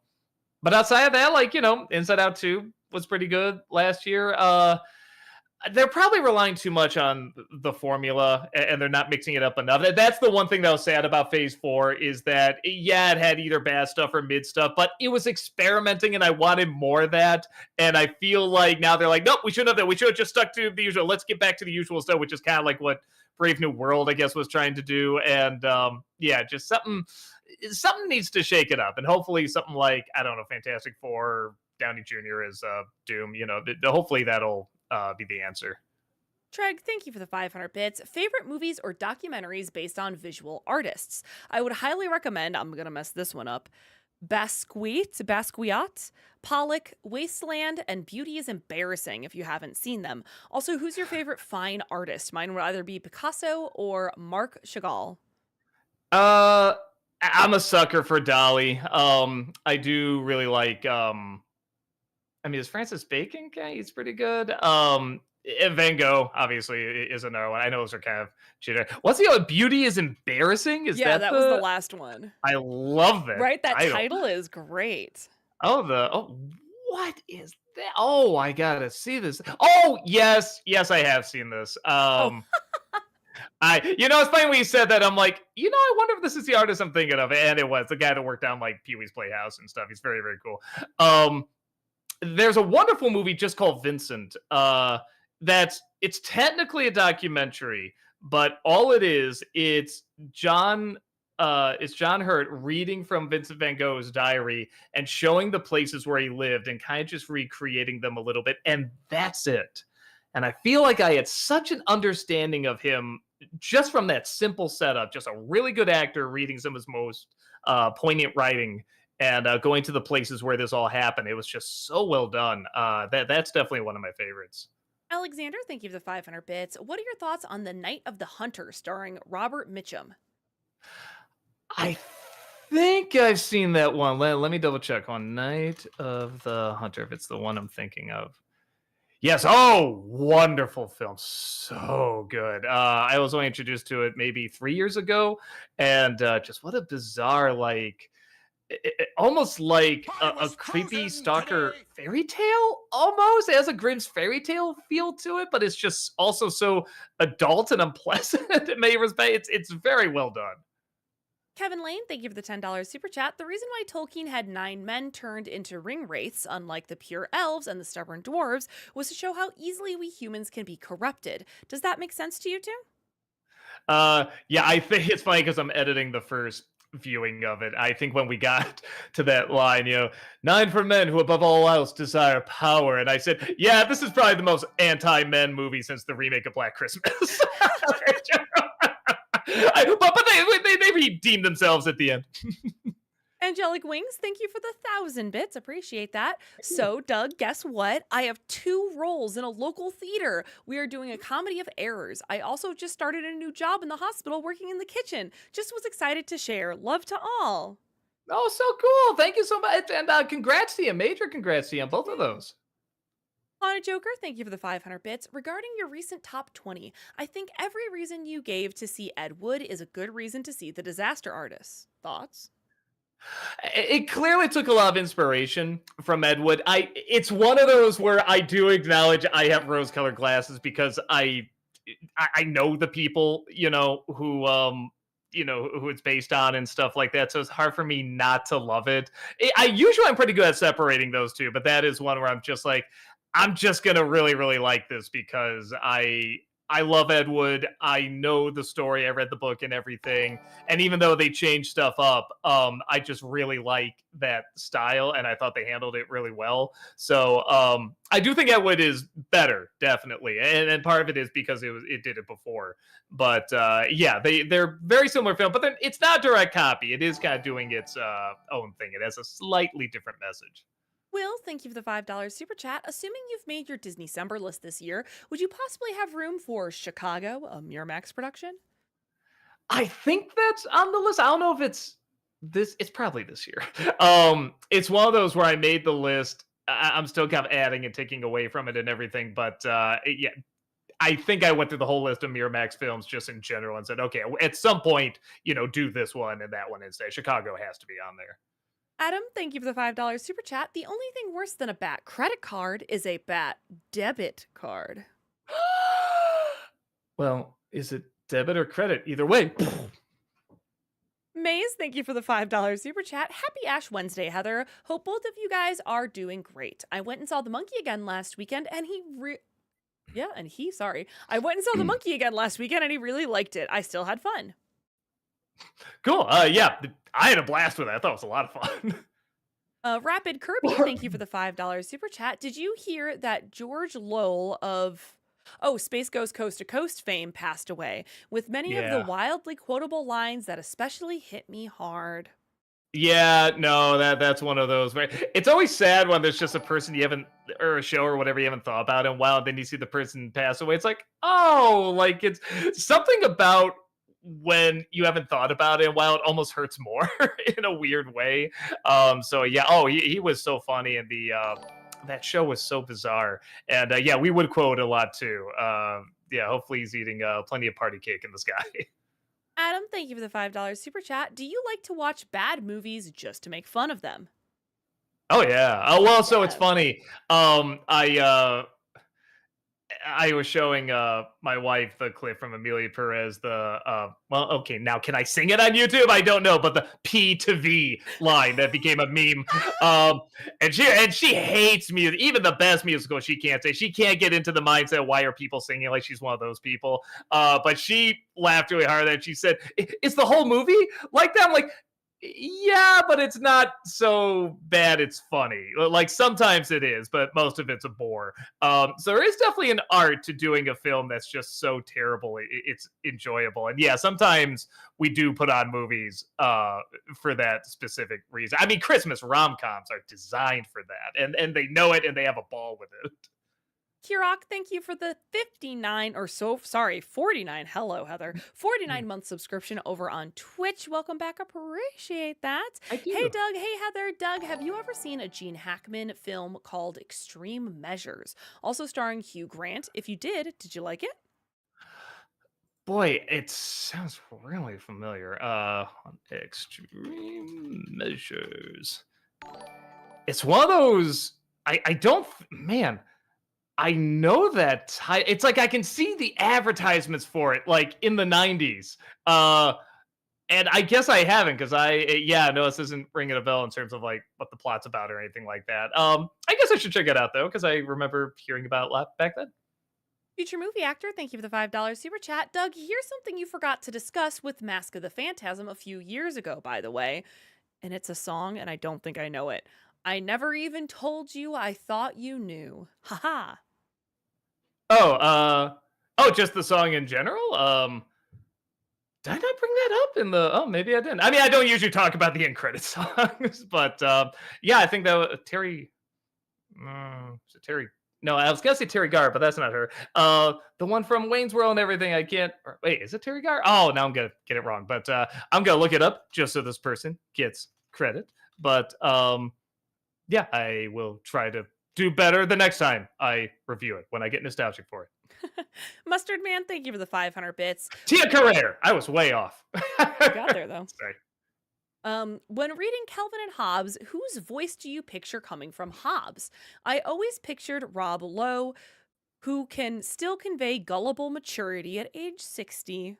S3: But outside of that, like, Inside Out 2 was pretty good last year. They're probably relying too much on the formula, and they're not mixing it up enough. That's the one thing that was sad about Phase 4 is that, yeah, it had either bad stuff or mid stuff, but it was experimenting, and I wanted more of that. And I feel like now they're like, nope, we shouldn't have that. We should have just stuck to the usual. Let's get back to the usual stuff, which is kind of like what Brave New World, I guess, was trying to do. And yeah, just something needs to shake it up, and hopefully something like, I don't know, Fantastic Four or Downey Jr. as Doom. Hopefully that'll be the answer.
S1: Treg, thank you for the 500 bits. Favorite movies or documentaries based on visual artists? I would highly recommend, I'm going to mess this one up, Basquiat, Pollock, Wasteland, and Beauty is Embarrassing if you haven't seen them. Also, who's your favorite fine artist? Mine would either be Picasso or Marc Chagall.
S3: I'm a sucker for Dolly. I do really like I mean, is Francis Bacon guy? He's pretty good. Van Gogh obviously is another one. I know those are kind of generic. What's the other? Beauty is Embarrassing. Is
S1: Yeah,
S3: that
S1: that was the last one.
S3: I love that.
S1: Right? That title is great.
S3: What is that? Oh, I gotta see this. Oh, yes, I have seen this.
S1: Oh,
S3: It's funny when you said that. I'm like, I wonder if this is the artist I'm thinking of, and it was the guy that worked on like Pee Wee's Playhouse and stuff. He's very, very cool. There's a wonderful movie just called Vincent. It's technically a documentary, but all it is, it's John Hurt reading from Vincent van Gogh's diary and showing the places where he lived and kind of just recreating them a little bit, and that's it. And I feel like I had such an understanding of him just from that simple setup, just a really good actor reading some of his most poignant writing and going to the places where this all happened. It was just so well done. That's definitely one of my favorites.
S1: Alexander, thank you for the 500 bits. What are your thoughts on The Night of the Hunter starring Robert Mitchum?
S3: I think I've seen that one. Let me double check on Night of the Hunter, if it's the one I'm thinking of. Yes. Oh, wonderful film. So good. I was only introduced to it maybe 3 years ago. And just what a bizarre, like, almost like a creepy stalker fairy tale almost. It has a Grimm's fairy tale feel to it, but it's just also so adult and unpleasant in many respects. It's very well done.
S1: Kevin Lane, thank you for the $10 super chat. The reason why Tolkien had 9 men turned into ring wraiths, unlike the pure elves and the stubborn dwarves, was to show how easily we humans can be corrupted. Does that make sense to you too?
S3: Yeah, I think it's funny because I'm editing the first viewing of it. I think when we got to that line, 9 for men who above all else desire power. And I said, yeah, this is probably the most anti-men movie since the remake of Black Christmas. But they redeemed themselves at the end.
S1: Angelic Wings, thank you for the 1,000 bits. Appreciate that. So, Doug, guess what? I have 2 roles in a local theater. We are doing a comedy of errors. I also just started a new job in the hospital working in the kitchen. Just was excited to share. Love to all.
S3: Oh, so cool. Thank you so much. And congrats to you. Major congrats to you on both of those.
S1: Haunted Joker, thank you for the 500 bits. Regarding your recent top 20, I think every reason you gave to see Ed Wood is a good reason to see The Disaster Artist. Thoughts?
S3: It clearly took a lot of inspiration from Ed Wood. It's one of those where I do acknowledge I have rose-colored glasses because I know the people, who who it's based on and stuff like that. So it's hard for me not to love it. I'm pretty good at separating those two, but that is one where I'm just like, I'm just gonna really, really like this because I love Ed Wood. I know the story. I read the book and everything. And even though they changed stuff up, I just really like that style, and I thought they handled it really well. So I do think Ed Wood is better, definitely, and part of it is because it did it before. But yeah, they're very similar film, but then it's not a direct copy. It is kind of doing its own thing. It has a slightly different message.
S1: Will, thank you for the $5 super chat. Assuming you've made your Disney December list this year, would you possibly have room for Chicago, a Miramax production?
S3: I think that's on the list. I don't know if it's this. It's probably this year. It's one of those where I made the list. I'm still kind of adding and taking away from it and everything, but yeah, I think I went through the whole list of Miramax films just in general and said, okay, at some point, do this one and that one instead. Chicago has to be on there.
S1: Adam, thank you for the $5 super chat. The only thing worse than a bat credit card is a bat debit card.
S3: Well, is it debit or credit? Either way.
S1: Maze, thank you for the $5 super chat. Happy Ash Wednesday, Heather. Hope both of you guys are doing great. I went and saw the monkey again last weekend and sorry. I went and saw the monkey again last weekend and he really liked it. I still had fun.
S3: Cool. Yeah, I had a blast with it. I thought it was a lot of fun.
S1: Rapid Kirby, thank you for the $5 super chat. Did you hear that George Lowell of Space Ghost Coast to Coast fame passed away, with many of the
S3: Yeah.
S1: wildly quotable lines that especially hit me hard?
S3: Yeah, no, that's one of those. It's always sad when there's just a person you haven't, or a show or whatever you haven't thought about in a while, and then you see the person pass away. It's like, oh, like it's something about when you haven't thought about it in a while. It almost hurts more in a weird way. So yeah, oh, he was so funny, and the that show was so bizarre, and yeah, we would quote a lot too. Yeah, hopefully he's eating plenty of party cake in the sky.
S1: Adam, thank you for the $5 super chat. Do you like to watch bad movies just to make fun of them?
S3: Oh yeah. Oh well, so it's
S1: Yeah.
S3: funny. I was showing my wife the clip from Amelia Perez. Well, okay, now can I sing it on YouTube? I don't know, but the P to V line that became a meme. And she hates music. Even the best musical, she can't say. She can't get into the mindset. Why are people singing like she's one of those people? But she laughed really hard and she said, "Is the whole movie like that?" I'm like, yeah, but it's not so bad. It's funny. Like sometimes it is, but most of it's a bore. So there is definitely an art to doing a film that's just so terrible it's enjoyable. And yeah, sometimes we do put on movies for that specific reason. I mean, Christmas rom coms are designed for that, and they know it, and they have a ball with it.
S1: Kirok, thank you for the 49. Hello, Heather. 49-month subscription over on Twitch. Welcome back. Appreciate that.
S3: I
S1: Hey,
S3: do.
S1: Doug. Hey, Heather. Doug, have you ever seen a Gene Hackman film called Extreme Measures? Also starring Hugh Grant. If you did you like it?
S3: Boy, it sounds really familiar. Extreme measures. It's one of those. I don't. Man, I know that. It's like I can see the advertisements for it, like in the '90s. And I guess I haven't because yeah, no, this isn't ringing a bell in terms of like what the plot's about or anything like that. I guess I should check it out though because I remember hearing about it a lot back then.
S1: Future movie actor, thank you for the $5 super chat. Doug, here's something you forgot to discuss with Mask of the Phantasm a few years ago, by the way. And it's a song, and I don't think I know it. I never even told you I thought you knew. Haha.
S3: Oh, just the song in general. Did I not bring that up in the? Oh, maybe I didn't. I mean, I don't usually talk about the end credit songs, but yeah, I think that Terry. Is it Terry? No, I was gonna say Terry Garr, but that's not her. The one from Wayne's World and everything. I can't. Wait, is it Terry Garr? Oh, now I'm gonna get it wrong. But I'm gonna look it up just so this person gets credit. But yeah, I will try to do better the next time I review it when I get nostalgic for it.
S1: Mustard Man, thank you for the 500 bits.
S3: Tia Carrere. I was way off.
S1: You got there, though.
S3: Sorry.
S1: When reading Calvin and Hobbes, whose voice do you picture coming from Hobbes? I always pictured Rob Lowe, who can still convey gullible maturity at age 60.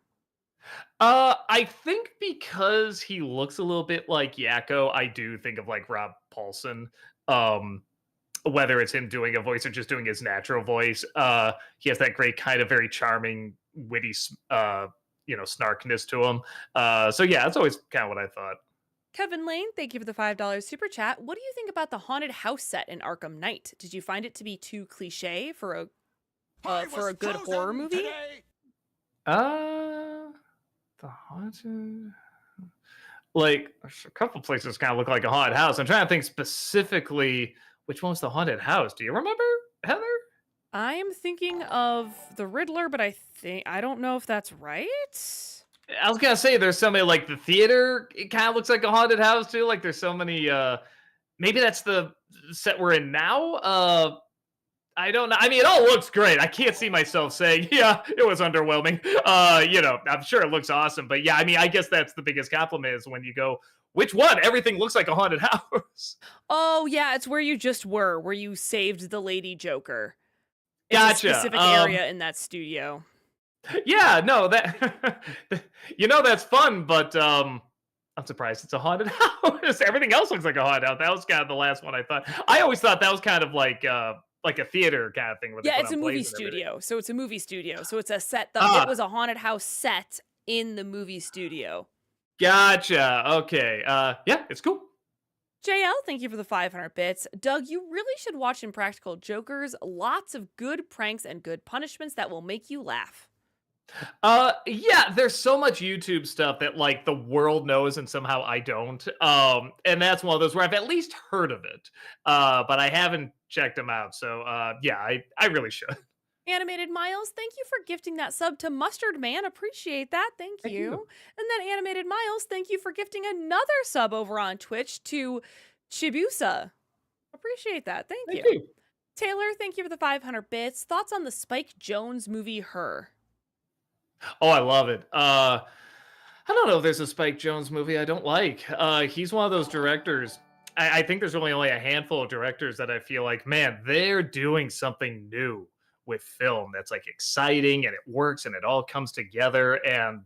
S3: I think because he looks a little bit like Yakko, I do think of like Rob Paulson. Um, whether it's him doing a voice or just doing his natural voice. He has that great kind of very charming, witty, snarkness to him. So yeah, that's always kind of what I thought.
S1: Kevin Lane, thank you for the $5 super chat. What do you think about the haunted house set in Arkham Knight? Did you find it to be too cliche for a good horror movie?
S3: Uh, the haunted. Like a couple places kind of look like a haunted house. I'm trying to think specifically which one was the haunted house. Do you remember, Heather?
S1: I am thinking of the Riddler, but I don't know if that's right.
S3: I was gonna say there's so many like the theater. It kind of looks like a haunted house too. Like there's so many. Maybe that's the set we're in now. I don't know. I mean, it all looks great. I can't see myself saying, yeah, it was underwhelming. I'm sure it looks awesome, but yeah, I mean, I guess that's the biggest compliment is when you go, which one? Everything looks like a haunted house.
S1: Oh yeah, it's where you just were, where you saved the Lady Joker. It's a
S3: Gotcha.
S1: specific area in that studio.
S3: Yeah, no, that that's fun, but I'm surprised it's a haunted house. Everything else looks like a haunted house. That was kind of the last one I thought. I always thought that was kind of like a theater kind of thing where they
S1: Yeah,
S3: put
S1: it's
S3: on
S1: a movie
S3: plays and everything.
S1: studio. So it's a movie studio. So it's a set that it
S3: Ah,
S1: was a haunted house set in the movie studio.
S3: gotcha. Okay. Yeah, it's cool.
S1: JL, thank you for the 500 bits. Doug, you really should watch Impractical Jokers. Lots of good pranks and good punishments that will make you laugh.
S3: Yeah, there's so much YouTube stuff that like the world knows and somehow I don't. And that's one of those where I've at least heard of it. But I haven't checked them out. So yeah, I really should.
S1: Animated Miles, thank you for gifting that sub to Mustard Man. Appreciate that. Thank
S3: Thank
S1: you.
S3: you.
S1: And then Animated Miles, thank you for gifting another sub over on Twitch to Chibusa. Appreciate that. Thank
S3: Thank
S1: you.
S3: you.
S1: Taylor, thank you for the 500 bits. Thoughts on the Spike Jones movie Her?
S3: Oh, I love it. I don't know if there's a Spike Jones movie I don't like. He's one of those directors. I think there's really only a handful of directors that I feel like, man, they're doing something new with film that's like exciting and it works and it all comes together. And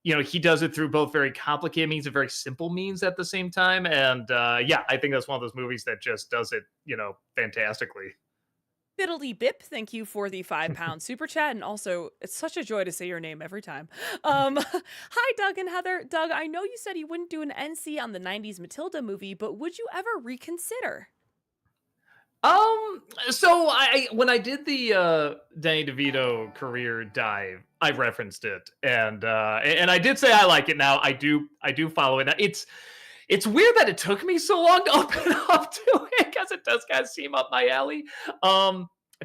S3: he does it through both very complicated means and very simple means at the same time. And yeah, I think that's one of those movies that just does it, fantastically.
S1: Fiddly Bip, thank you for the £5 super chat. And also, it's such a joy to say your name every time. Hi, Doug and Heather. Doug, I know you said you wouldn't do an NC on the 90s Matilda movie, but would you ever reconsider?
S3: So when I did the Danny DeVito career dive, I referenced it, and I did say I like it now. I do follow it. It's weird that it took me so long to open up to it because it does kind of seem up my alley.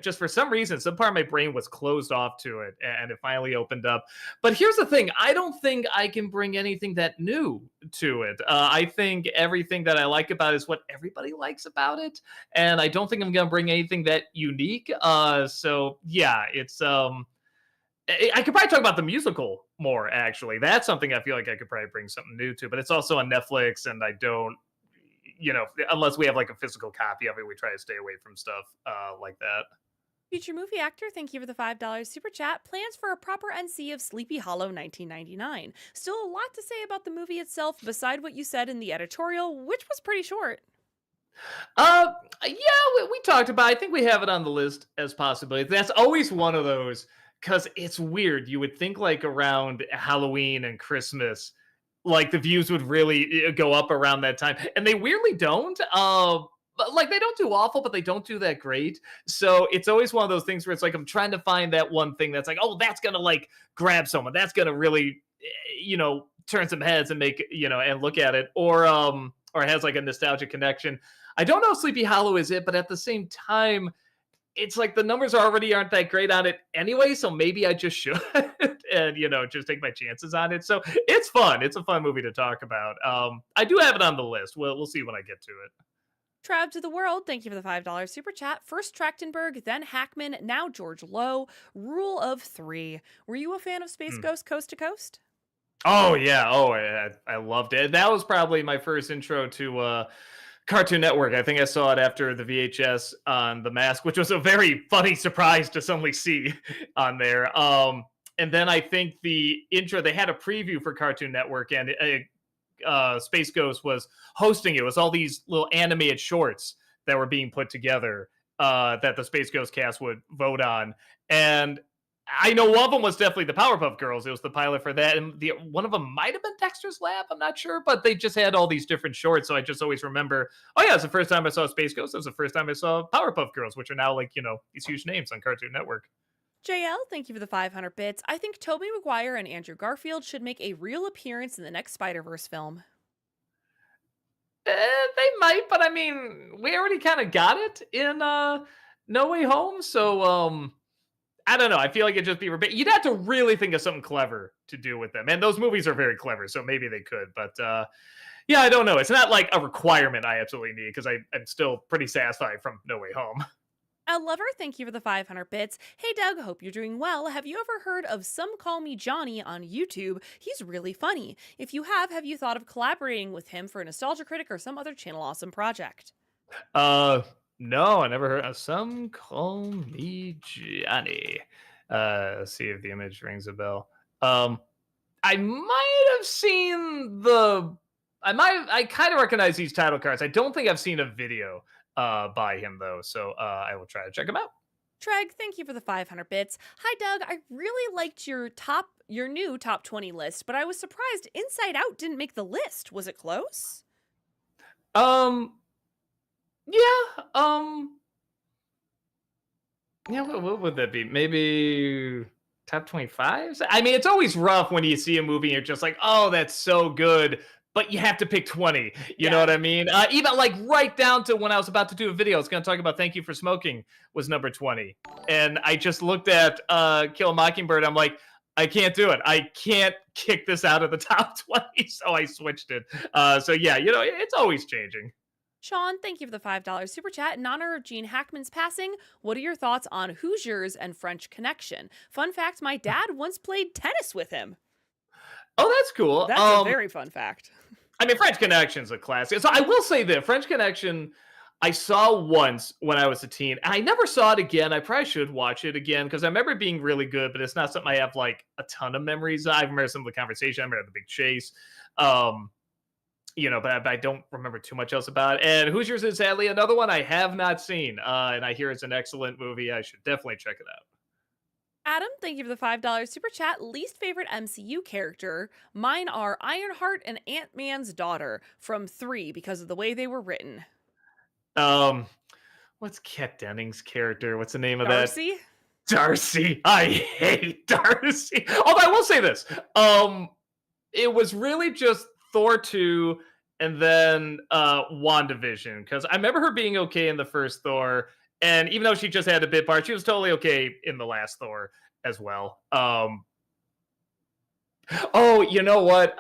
S3: Just for some reason, some part of my brain was closed off to it, and it finally opened up. But here's the thing: I don't think I can bring anything that new to it. I think everything that I like about it is what everybody likes about it, and I don't think I'm going to bring anything that unique. So yeah, it's I could probably talk about the musical more, actually. That's something I feel like I could probably bring something new to, but it's also on Netflix, and I don't, unless we have like a physical copy of it, we try to stay away from stuff like that.
S1: Future movie actor, thank you for the $5 super chat. Plans for a proper NC of Sleepy Hollow 1999. Still a lot to say about the movie itself, beside what you said in the editorial, which was pretty short.
S3: Yeah, we talked about. I think we have it on the list as possibility. That's always one of those because it's weird. You would think like around Halloween and Christmas, like the views would really go up around that time, and they weirdly don't. But like they don't do awful, but they don't do that great. So it's always one of those things where it's like I'm trying to find that one thing that's like, oh, that's gonna like grab someone. That's gonna really, turn some heads and make and look at it, or it has like a nostalgic connection. I don't know if Sleepy Hollow is it, but at the same time, it's like the numbers already aren't that great on it anyway, so maybe I just should and just take my chances on it. So it's fun. It's a fun movie to talk about. I do have it on the list. We'll see when I get to it.
S1: Trav to the World, thank you for the $5 super chat. First Trachtenberg, then Hackman, now George Lowe. Rule of 3. Were you a fan of Space Ghost Coast to Coast?
S3: Oh yeah. Oh, I loved it. That was probably my first intro to Cartoon Network. I think I saw it after the VHS on The Mask, which was a very funny surprise to suddenly see on there. And then I think the intro, they had a preview for Cartoon Network, and Space Ghost was hosting it. It was all these little animated shorts that were being put together that the Space Ghost cast would vote on. And I know one of them was definitely the Powerpuff Girls. It was the pilot for that, and the one of them might have been Dexter's Lab. I'm not sure, but they just had all these different shorts. So I just always remember, oh yeah, it's the first time I saw Space Ghost. It was the first time I saw Powerpuff Girls, which are now like these huge names on Cartoon Network.
S1: JL, thank you for the 500 bits. I think Tobey Maguire and Andrew Garfield should make a real appearance in the next Spider-Verse film.
S3: They might, but I mean, we already kind of got it in No Way Home, so I don't know. I feel like it'd just be you'd have to really think of something clever to do with them, and those movies are very clever, so maybe they could. But yeah, I don't know. It's not like a requirement I absolutely need because I'm still pretty satisfied from No Way Home.
S1: Lover, thank you for the 500 bits. Hey Doug, hope you're doing well. Have you ever heard of Some Call Me Johnny on YouTube? He's really funny. If you have you thought of collaborating with him for a Nostalgia Critic or some other channel awesome project?
S3: Uh, no, I never heard. Some call me Johnny. Let's see if the image rings a bell. I might have seen the. I kind of recognize these title cards. I don't think I've seen a video by him though, so I will try to check him out.
S1: Treg, thank you for the 500 bits. Hi Doug, I really liked your new top 20 list, but I was surprised Inside Out didn't make the list. Was it close?
S3: Um, yeah, yeah. What would that be? Maybe top 25. I mean, it's always rough when you see a movie and you're just like, oh, that's so good. But you have to pick 20. You know
S1: Yeah.
S3: what I mean? Even like right down to when I was about to do a video, I was going to talk about Thank You for Smoking was number 20. And I just looked at Kill a Mockingbird. I'm like, I can't do it. I can't kick this out of the top 20. So I switched it. So yeah, it's always changing.
S1: Sean, thank you for the $5 super chat. In honor of Gene Hackman's passing, what are your thoughts on Hoosiers and French Connection? Fun fact, my dad once played tennis with him.
S3: Oh, that's cool.
S1: That's a very fun fact.
S3: I mean, French Connection's a classic. So I will say that French Connection, I saw once when I was a teen, and I never saw it again. I probably should watch it again because I remember it being really good, but it's not something I have like a ton of memories. I remember some of the conversation. I remember the big chase. Um, but I don't remember too much else about it. And Hoosiers is sadly another one I have not seen, and I hear it's an excellent movie. I should definitely check it out.
S1: Adam, thank you for the $5 super chat. Least favorite MCU character? Mine are Ironheart and Ant-Man's daughter from 3 because of the way they were written.
S3: Um, what's Kat Dennings' character? What's the name of that?
S1: Darcy?
S3: Darcy. I hate Darcy. Although I will say this. It was really just Thor 2 and then WandaVision. Because I remember her being okay in the first Thor. And even though she just had a bit part, she was totally okay in the last Thor as well. Oh, you know what?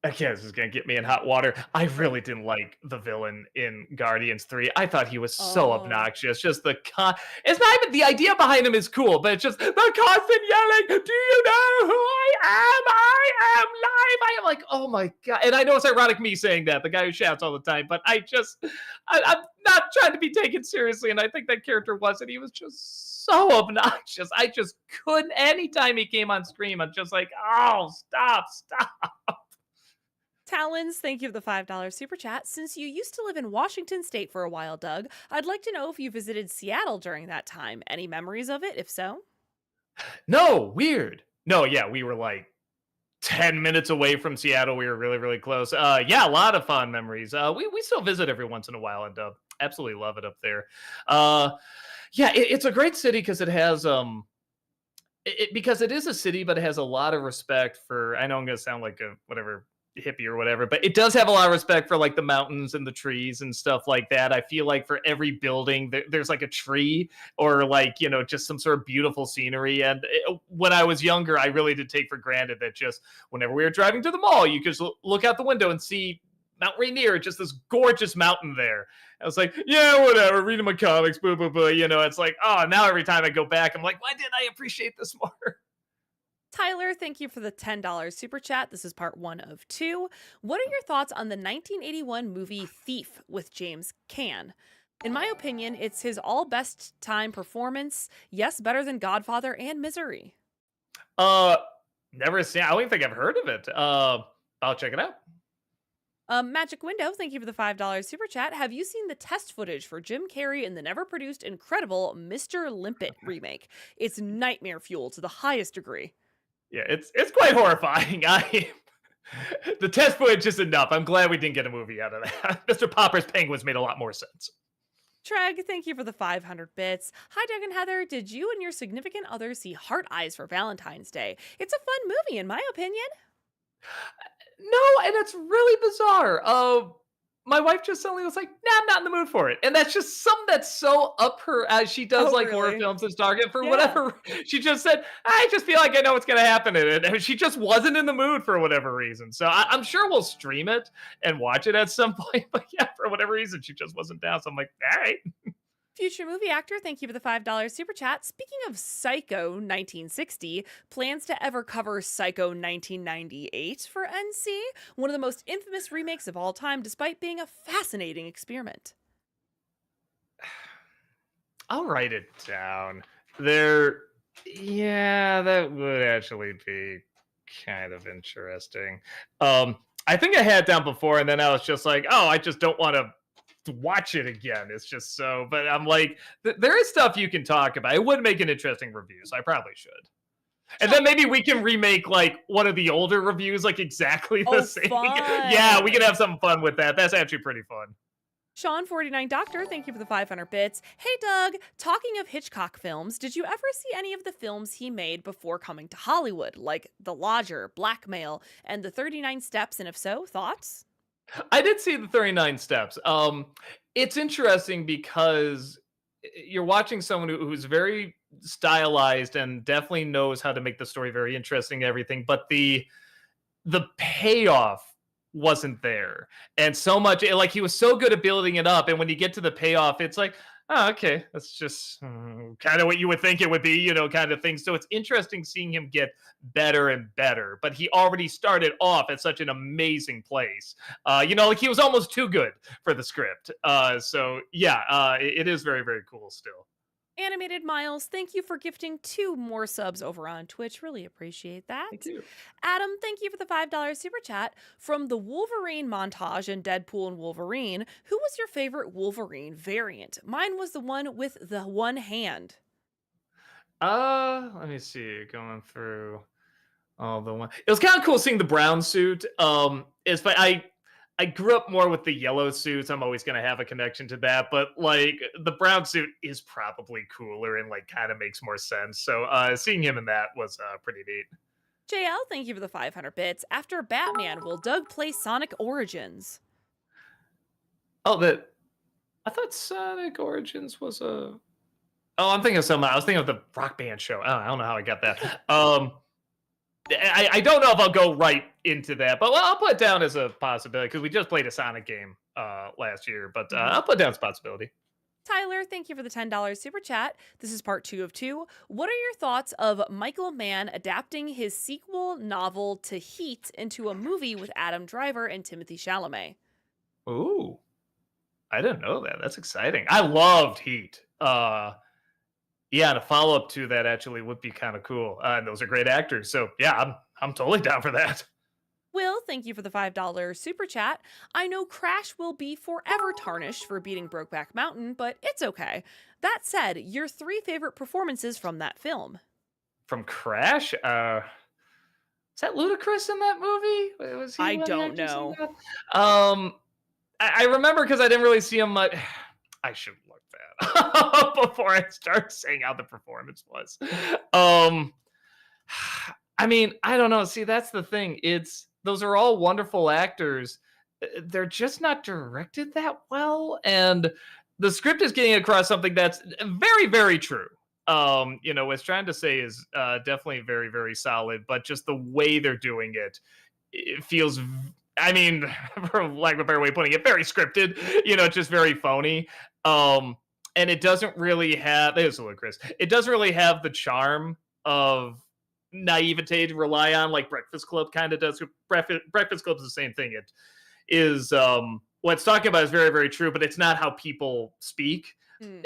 S3: Again, this is gonna get me in hot water. I really didn't like the villain in Guardians 3. I thought he was so
S1: Oh.
S3: obnoxious. Just it's not even the idea behind him is cool, but it's just the constant yelling, do you know who I am? I am live. I am like, oh my god. And I know it's ironic me saying that, the guy who shouts all the time, but I'm not trying to be taken seriously, and I think that character wasn't. He was just so obnoxious. I just couldn't anytime he came on screen, I'm just like, oh, stop.
S1: Talons, thank you for the $5 super chat. Since you used to live in Washington State for a while, Doug, I'd like to know if you visited Seattle during that time. Any memories of it, if so?
S3: No, weird. No, yeah, we were like 10 minutes away from Seattle. We were really, really close. Yeah, a lot of fond memories. We still visit every once in a while and absolutely love it up there. Uh, yeah, it's a great city because it has because it is a city, but it has a lot of respect for. I know I'm gonna sound like a whatever hippie or whatever, but it does have a lot of respect for like the mountains and the trees and stuff like that. I feel like for every building, there's like a tree or like just some sort of beautiful scenery. And when I was younger, I really did take for granted that just whenever we were driving to the mall, you could look out the window and see Mount Rainier, just this gorgeous mountain there. I was like, yeah, whatever, reading my comics, boo, boo, boo. It's like, oh, now every time I go back, I'm like, why didn't I appreciate this more?
S1: Tyler, thank you for the $10 super chat. This is part 1 of 2. What are your thoughts on the 1981 movie Thief with James Caan? In my opinion, it's his all best time performance. Yes, better than Godfather and Misery.
S3: Uh, Never seen. I don't even think I've heard of it. I'll check it out.
S1: Magic Window, thank you for the $5 super chat. Have you seen the test footage for Jim Carrey in the never produced incredible Mr. Limpet remake? It's nightmare fuel to the highest degree.
S3: Yeah, it's quite horrifying. I the test footage is enough. I'm glad we didn't get a movie out of that. Mr. Popper's Penguins made a lot more sense.
S1: Treg, thank you for the 500 bits. Hi, Doug and Heather. Did you and your significant other see Heart Eyes for Valentine's Day? It's a fun movie, in my opinion.
S3: No, and it's really bizarre. My wife just suddenly was like, "Nah, I'm not in the mood for it," and that's just something that's so up her as she does
S1: Oh,
S3: like horror
S1: really?
S3: films as target for
S1: Yeah.
S3: whatever. She just said, "I just feel like I know what's going to happen in it," and she just wasn't in the mood for whatever reason. So I'm sure we'll stream it and watch it at some point. But yeah, for whatever reason, she just wasn't down. So I'm like, all right.
S1: Future movie actor, thank you for the $5 super chat. Speaking of Psycho 1960, plans to ever cover Psycho 1998 for NC? One of the most infamous remakes of all time, despite being a fascinating experiment.
S3: I'll write it down. There, yeah, that would actually be kind of interesting. I think I had it down before, and then I was just like, oh, I just don't want to watch it again. It's just so, but I'm like, there is stuff you can talk about. It would make an interesting review, so I probably should. And then maybe we can remake like one of the older reviews, like exactly the
S1: Oh,
S3: same. Yeah, we can
S1: fun!
S3: have some fun with that. That's actually pretty fun.
S1: Sean49 Doctor, thank you for the 500 bits. Hey Doug, talking of Hitchcock films, did you ever see any of the films he made before coming to Hollywood, like The Lodger, Blackmail, and The 39 Steps, and if so, thoughts?
S3: I did see the 39 steps. It's interesting because you're watching someone who's very stylized and definitely knows how to make the story very interesting and everything, but the payoff wasn't there. And so much like he was so good at building it up, and when you get to the payoff, it's like, oh, okay, that's just kind of what you would think it would be, kind of thing. So it's interesting seeing him get better and better, but he already started off at such an amazing place. Like he was almost too good for the script. So yeah, it is very, very cool still.
S1: Animated Miles, thank you for gifting 2 more subs over on Twitch. Really appreciate
S3: Thank
S1: that.
S3: you.
S1: Adam, thank you for the $5 super chat. From the Wolverine montage in Deadpool and Wolverine, who was your favorite Wolverine variant? Mine was the one with the one hand.
S3: Let me see. Going through all the one. It was kind of cool seeing the brown suit. It's but I grew up more with the yellow suits. I'm always gonna have a connection to that, but like the brown suit is probably cooler and like kind of makes more sense. So seeing him in that was pretty neat.
S1: JL, thank you for the 500 bits. After Batman, will Doug play Sonic Origins?
S3: Oh, that I thought Sonic Origins was a. Oh, I'm thinking of something. I was thinking of the Rock Band show. I don't know how I got that. I don't know if I'll go right into that, but I'll put it down as a possibility because we just played a Sonic game last year. But I'll put down as a possibility.
S1: Tyler, thank you for the $10 super chat. This is part 2 of 2. What are your thoughts of Michael Mann adapting his sequel novel to Heat into a movie with Adam Driver and Timothy Chalamet?
S3: Ooh, I didn't know that. That's exciting. I loved Heat. Yeah, and a follow up to that actually would be kind of cool. And those are great actors. So yeah, I'm totally down for that.
S1: Will, thank you for the $5 super chat. I know Crash will be forever tarnished for beating Brokeback Mountain, but it's okay. That said, your 3 favorite performances from that film.
S3: From Crash, is that Ludacris in that movie? Was he
S1: I
S3: one of the
S1: don't
S3: actors in
S1: know.
S3: that? I remember because I didn't really see him much. I should look that up before I start saying how the performance was. Um, I mean, I don't know. See, that's the thing. Those are all wonderful actors. They're just not directed that well, and the script is getting across something that's very, very true. What's trying to say is definitely very, very solid, but just the way they're doing it, it feels. I mean, for lack of a better way of putting it, very scripted. Just very phony. And it doesn't really have. There's Chris. It doesn't really have the charm of naivete to rely on like Breakfast Club kind of does. Breakfast Club is the same thing. It is what it's talking about is very, very true, but it's not how people speak.
S1: Hmm.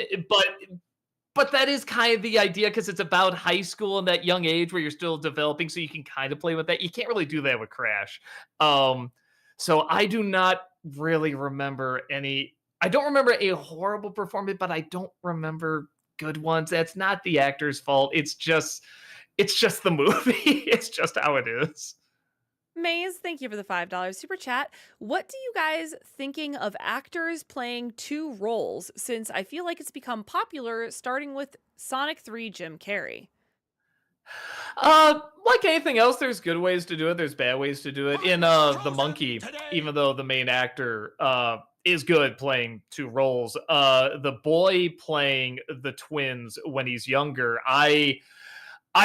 S3: But that is kind of the idea because it's about high school and that young age where you're still developing, so you can kind of play with that. You can't really do that with Crash. So I do not really remember any. I don't remember a horrible performance, but I don't remember good ones. That's not the actor's fault. It's just the movie. It's just how it is.
S1: Maze, thank you for the $5 super chat. What do you guys thinking of actors playing two roles since I feel like it's become popular starting with Sonic 3 Jim Carrey?
S3: Like anything else, there's good ways to do it. There's bad ways to do it. In the Monkey, even though the main actor is good playing two roles, the boy playing the twins when he's younger, I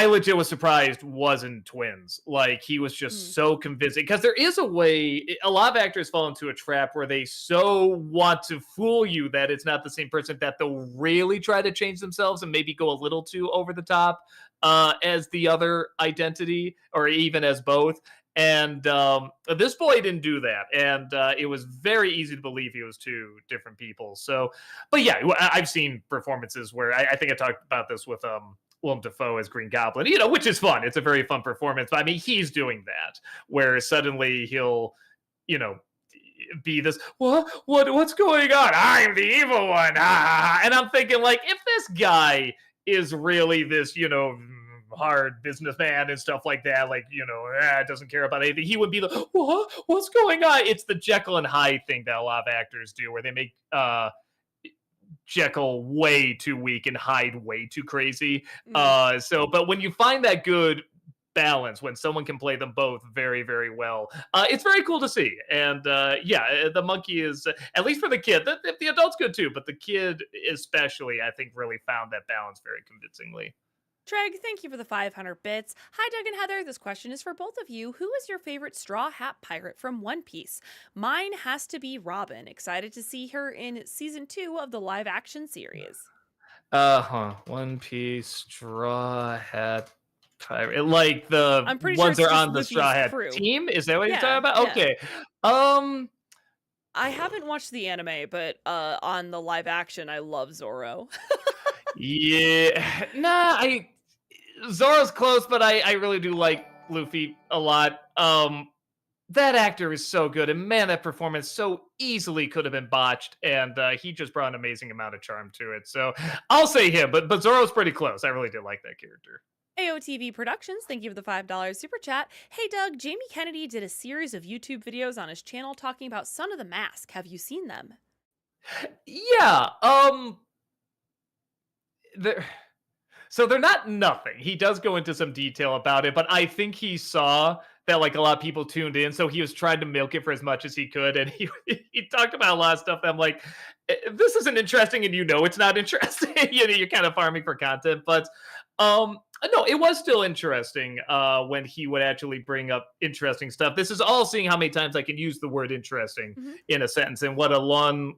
S3: legit was surprised wasn't twins. Like he was
S1: Mm,
S3: just so convincing because there is a way. A lot of actors fall into a trap where they so want to fool you that it's not the same person that they'll really try to change themselves and maybe go a little too over the top as the other identity or even as both. And this boy didn't do that, and it was very easy to believe he was two different people. So, but yeah, I've seen performances where I think I talked about this with Willem Dafoe as Green Goblin, which is fun. It's a very fun performance. But I mean, he's doing that where suddenly he'll, you know, be this what's going on? I'm the evil one. Ah. And I'm thinking like, if this guy is really this, hard businessman and stuff like that, like doesn't care about anything, he would be the what's going on? It's the Jekyll and Hyde thing that a lot of actors do, where they make Jekyll way too weak and Hyde way too crazy.
S1: mm.
S3: But when you find that good balance, when someone can play them both very, very well, it's very cool to see. And yeah, the monkey is at least for the kid. The adult's good too, but the kid especially, I think, really found that balance very convincingly.
S1: Treg, thank you for the 500 bits. Hi, Doug and Heather. This question is for both of you. Who is your favorite Straw Hat Pirate from One Piece? Mine has to be Robin. Excited to see her in season 2 of the live action series.
S3: One Piece, Straw Hat Pirate. Like the
S1: I'm pretty sure
S3: ones
S1: it's
S3: that are
S1: just
S3: on the Straw
S1: Luffy's
S3: Hat
S1: crew.
S3: team. Is that what you're talking
S1: Yeah,
S3: about?
S1: yeah.
S3: Okay. Um,
S1: I haven't watched the anime, but on the live action, I love Zoro.
S3: yeah. Nah, Zoro's close, but I really do like Luffy a lot. That actor is so good, and man, that performance so easily could have been botched, and he just brought an amazing amount of charm to it. So I'll say him, but Zoro's pretty close. I really did like that character.
S1: AOTV Productions, thank you for the $5 super chat. Hey Doug, Jamie Kennedy did a series of YouTube videos on his channel talking about Son of the Mask. Have you seen them?
S3: Yeah. There. So they're not nothing. He does go into some detail about it, but I think he saw that like a lot of people tuned in, so he was trying to milk it for as much as he could, and he he talked about a lot of stuff that I'm like, this isn't interesting, and it's not interesting. You're kind of farming for content, but no, it was still interesting when he would actually bring up interesting stuff. This is all seeing how many times I can use the word interesting
S1: Mm-hmm.
S3: in a sentence and what a long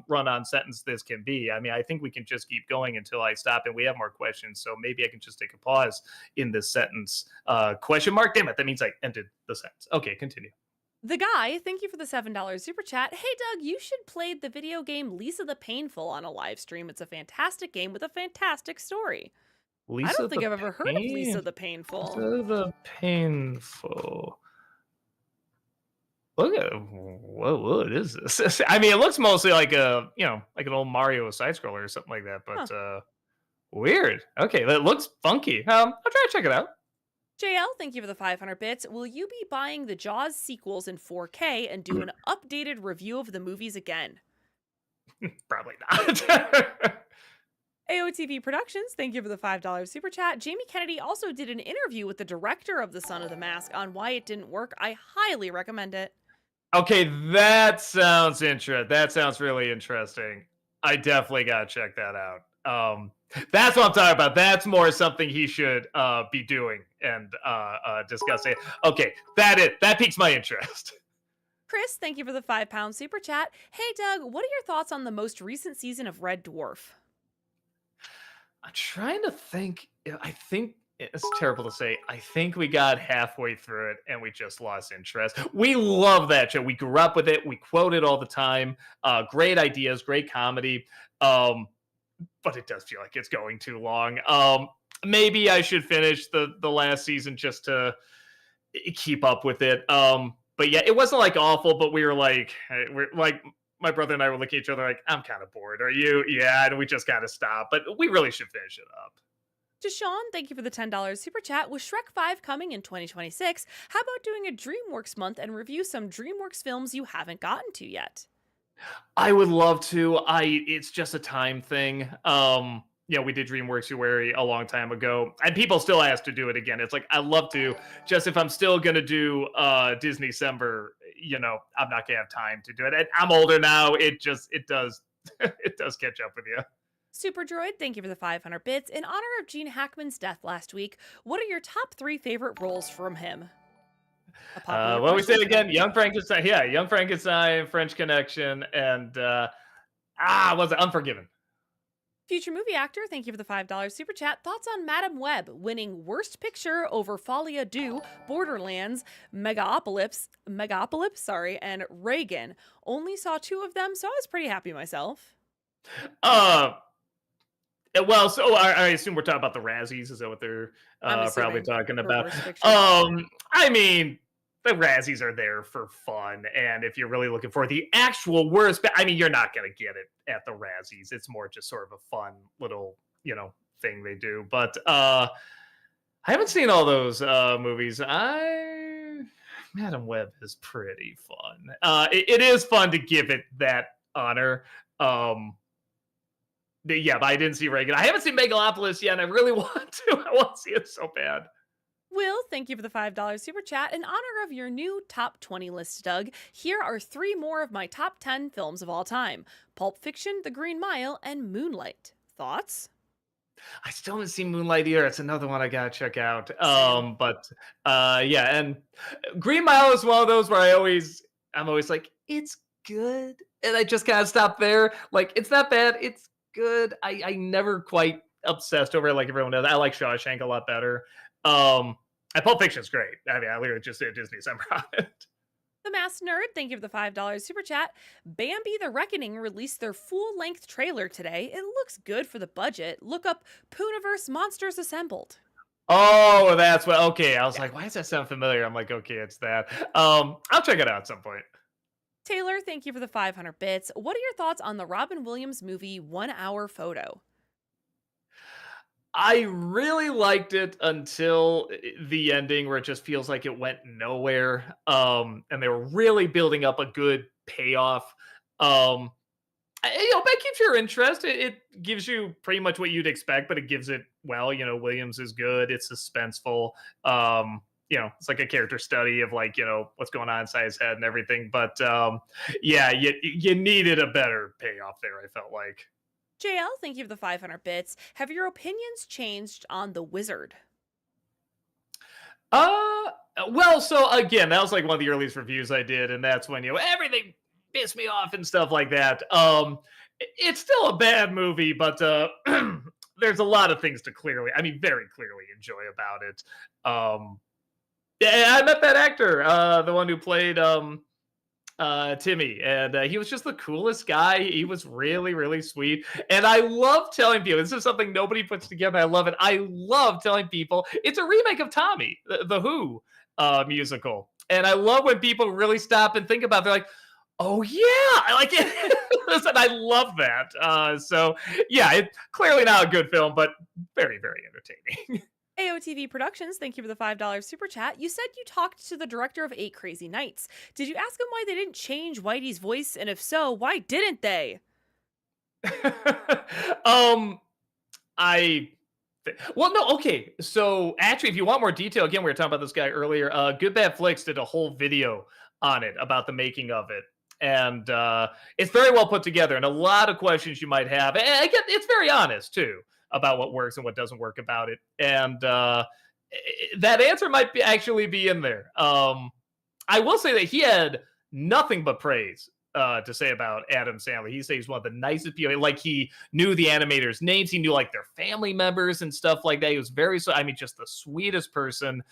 S3: run-on sentence this can be. I mean, I think we can just keep going until I stop and we have more questions. So maybe I can just take a pause in this sentence. Question mark? Damn it, that means I ended the sentence. Okay, continue.
S1: The Guy, thank you for the $7 super chat. Hey Doug, you should play the video game Lisa the Painful on a live stream. It's a fantastic game with a fantastic story. I
S3: Lisa
S1: don't
S3: the
S1: think I've ever heard of Lisa the Painful.
S3: Lisa the Painful. Look at what is this? I mean, it looks mostly like like an old Mario side scroller or something like that,
S1: Huh.
S3: but weird. Okay, that looks funky. I'll try to check it out.
S1: JL, thank you for the 500 bits. Will you be buying the Jaws sequels in 4K and do an updated review of the movies again?
S3: Probably not.
S1: AOTV Productions, thank you for the $5 super chat. Jamie Kennedy also did an interview with the director of The Son of the Mask on why it didn't work. I highly recommend it.
S3: Okay, that sounds interesting. That sounds really interesting. I definitely gotta check that out. That's what I'm talking about. That's more something he should be doing and discussing. Okay, that piques my interest.
S1: Chris, thank you for the £5 super chat. Hey Doug, what are your thoughts on the most recent season of Red Dwarf?
S3: I'm trying to think. I think it's terrible to say. I think we got halfway through it and we just lost interest. We love that show. We grew up with it. We quote it all the time. Great ideas, great comedy. But it does feel like it's going too long. Maybe I should finish the last season just to keep up with it. but yeah, it wasn't like awful, but we were like, we're like, my brother and I were looking at each other like, I'm kind of bored. Are you? Yeah, and we just got to stop. But we really should finish it up.
S1: Deshaun, thank you for the $10 super chat. With Shrek 5 coming in 2026, how about doing a DreamWorks month and review some DreamWorks films you haven't gotten to yet?
S3: I would love to. It's just a time thing. We did DreamWorks a long time ago, and people still ask to do it again. It's like I love to. Just if I'm still gonna do Disney December, I'm not gonna have time to do it. And I'm older now. It does it does catch up with you.
S1: Super Droid, thank you for the 500 bits. In honor of Gene Hackman's death last week, what are your top 3 favorite roles from him? A popular
S3: What we
S1: question
S3: said
S1: today.
S3: again? Young Frankenstein. Yeah, Young Frankenstein, French Connection, and was it Unforgiven?
S1: Future movie actor, thank you for the $5 super chat. Thoughts on Madam Web winning Worst Picture over Folia Do, Borderlands, Megapolis, and Reagan. Only saw 2 of them, so I was pretty happy myself.
S3: Uh, well, so I assume we're talking about the Razzies. Is that what they're
S1: I'm
S3: probably
S1: assuming
S3: talking
S1: for
S3: about?
S1: Worst Picture.
S3: I mean, the Razzies are there for fun, and if you're really looking for the actual worst, I mean, you're not going to get it at the Razzies. It's more just sort of a fun little, thing they do. But I haven't seen all those movies. Madam Web is pretty fun. It is fun to give it that honor. But I didn't see Reagan. I haven't seen Megalopolis yet, and I really want to. I want to see it so bad.
S1: Will, thank you for the $5 super chat. In honor of your new top 20 list, Doug, here are 3 more of my top 10 films of all time: Pulp Fiction, The Green Mile, and Moonlight. Thoughts?
S3: I still haven't seen Moonlight either. It's another one I gotta check out.
S1: Same.
S3: Yeah, and Green Mile is one of those where I'm always like, it's good, and I just gotta stop there. Like, it's not bad. It's good. I never quite obsessed over it like everyone does. I like Shawshank a lot better. And Pulp Fiction's great. I mean, I literally just did Disney December on it.
S1: The Masked Nerd, thank you for the $5 super chat. Bambi the Reckoning released their full length trailer today. It looks good for the budget. Look up Pooniverse Monsters Assembled.
S3: Oh, that's what. Okay, I was
S1: Yeah.
S3: like, why does that sound familiar? I'm like, okay, it's that. I'll check it out at some point.
S1: Taylor, thank you for the 500 bits. What are your thoughts on the Robin Williams movie 1 Hour Photo?
S3: I really liked it until the ending where it just feels like it went nowhere. And they were really building up a good payoff. That keeps your interest. It gives you pretty much what you'd expect, but it gives it well. Williams is good. It's suspenseful. It's like a character study of what's going on inside his head and everything. But yeah, you needed a better payoff there. I felt like.
S1: JL, thank you for the 500 bits. Have your opinions changed on The Wizard?
S3: Uh, well, so again, that was like one of the earliest reviews I did, and that's when everything pissed me off and stuff like that. It's still a bad movie, but there's a lot of things to very clearly enjoy about it. Yeah, I met that actor, the one who played Timmy, and he was just the coolest guy. He was really, really sweet, and I love telling people this is something nobody puts together. I love it. I love telling people it's a remake of Tommy, the Who musical, and I love when people really stop and think about it. They're like, "Oh yeah, I like it," and I love that. So yeah, it's clearly not a good film, but very, very entertaining.
S1: AOTV Productions, thank you for the $5 super chat. You said you talked to the director of 8 Crazy Nights. Did you ask him why they didn't change Whitey's voice? And if so, why didn't they?
S3: um, I well, no, okay. So actually, if you want more detail, again, we were talking about this guy earlier. Good Bad Flicks did a whole video on it about the making of it, and it's very well put together, and a lot of questions you might have. And again, it's very honest too about what works and what doesn't work about it, and that answer might actually be in there. I will say that he had nothing but praise to say about Adam Sandler. He says he's one of the nicest people. Like, he knew the animators' names, he knew like their family members and stuff like that. He was just the sweetest person.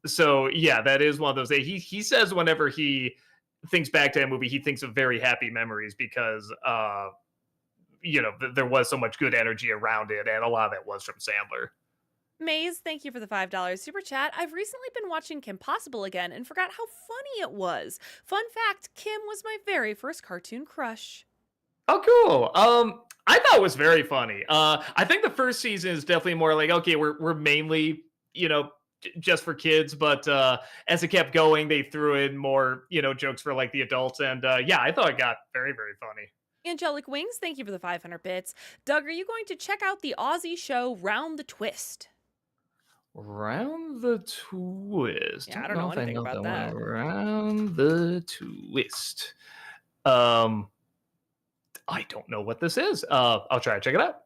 S3: So yeah, that is one of those. He says whenever he thinks back to that movie, he thinks of very happy memories because there was so much good energy around it, and a lot of that was from Sandler.
S1: Maze, thank you for the $5 super chat. I've recently been watching Kim Possible again and forgot how funny it was. Fun fact, Kim was my very first cartoon crush.
S3: Oh, cool. I thought it was very funny. I think the first season is definitely more like, okay, we're mainly, just for kids, but as it kept going, they threw in more, jokes for like the adults, and yeah, I thought it got very, very funny.
S1: Angelic Wings, thank you for the 500 bits. Doug, are you going to check out the Aussie show Round the Twist?
S3: Round the twist.
S1: Yeah, I
S3: Don't
S1: don't
S3: know
S1: know
S3: if I
S1: anything
S3: know
S1: about
S3: that one.
S1: that.
S3: Around the twist. Um, I don't know what this is. I'll try to check it out.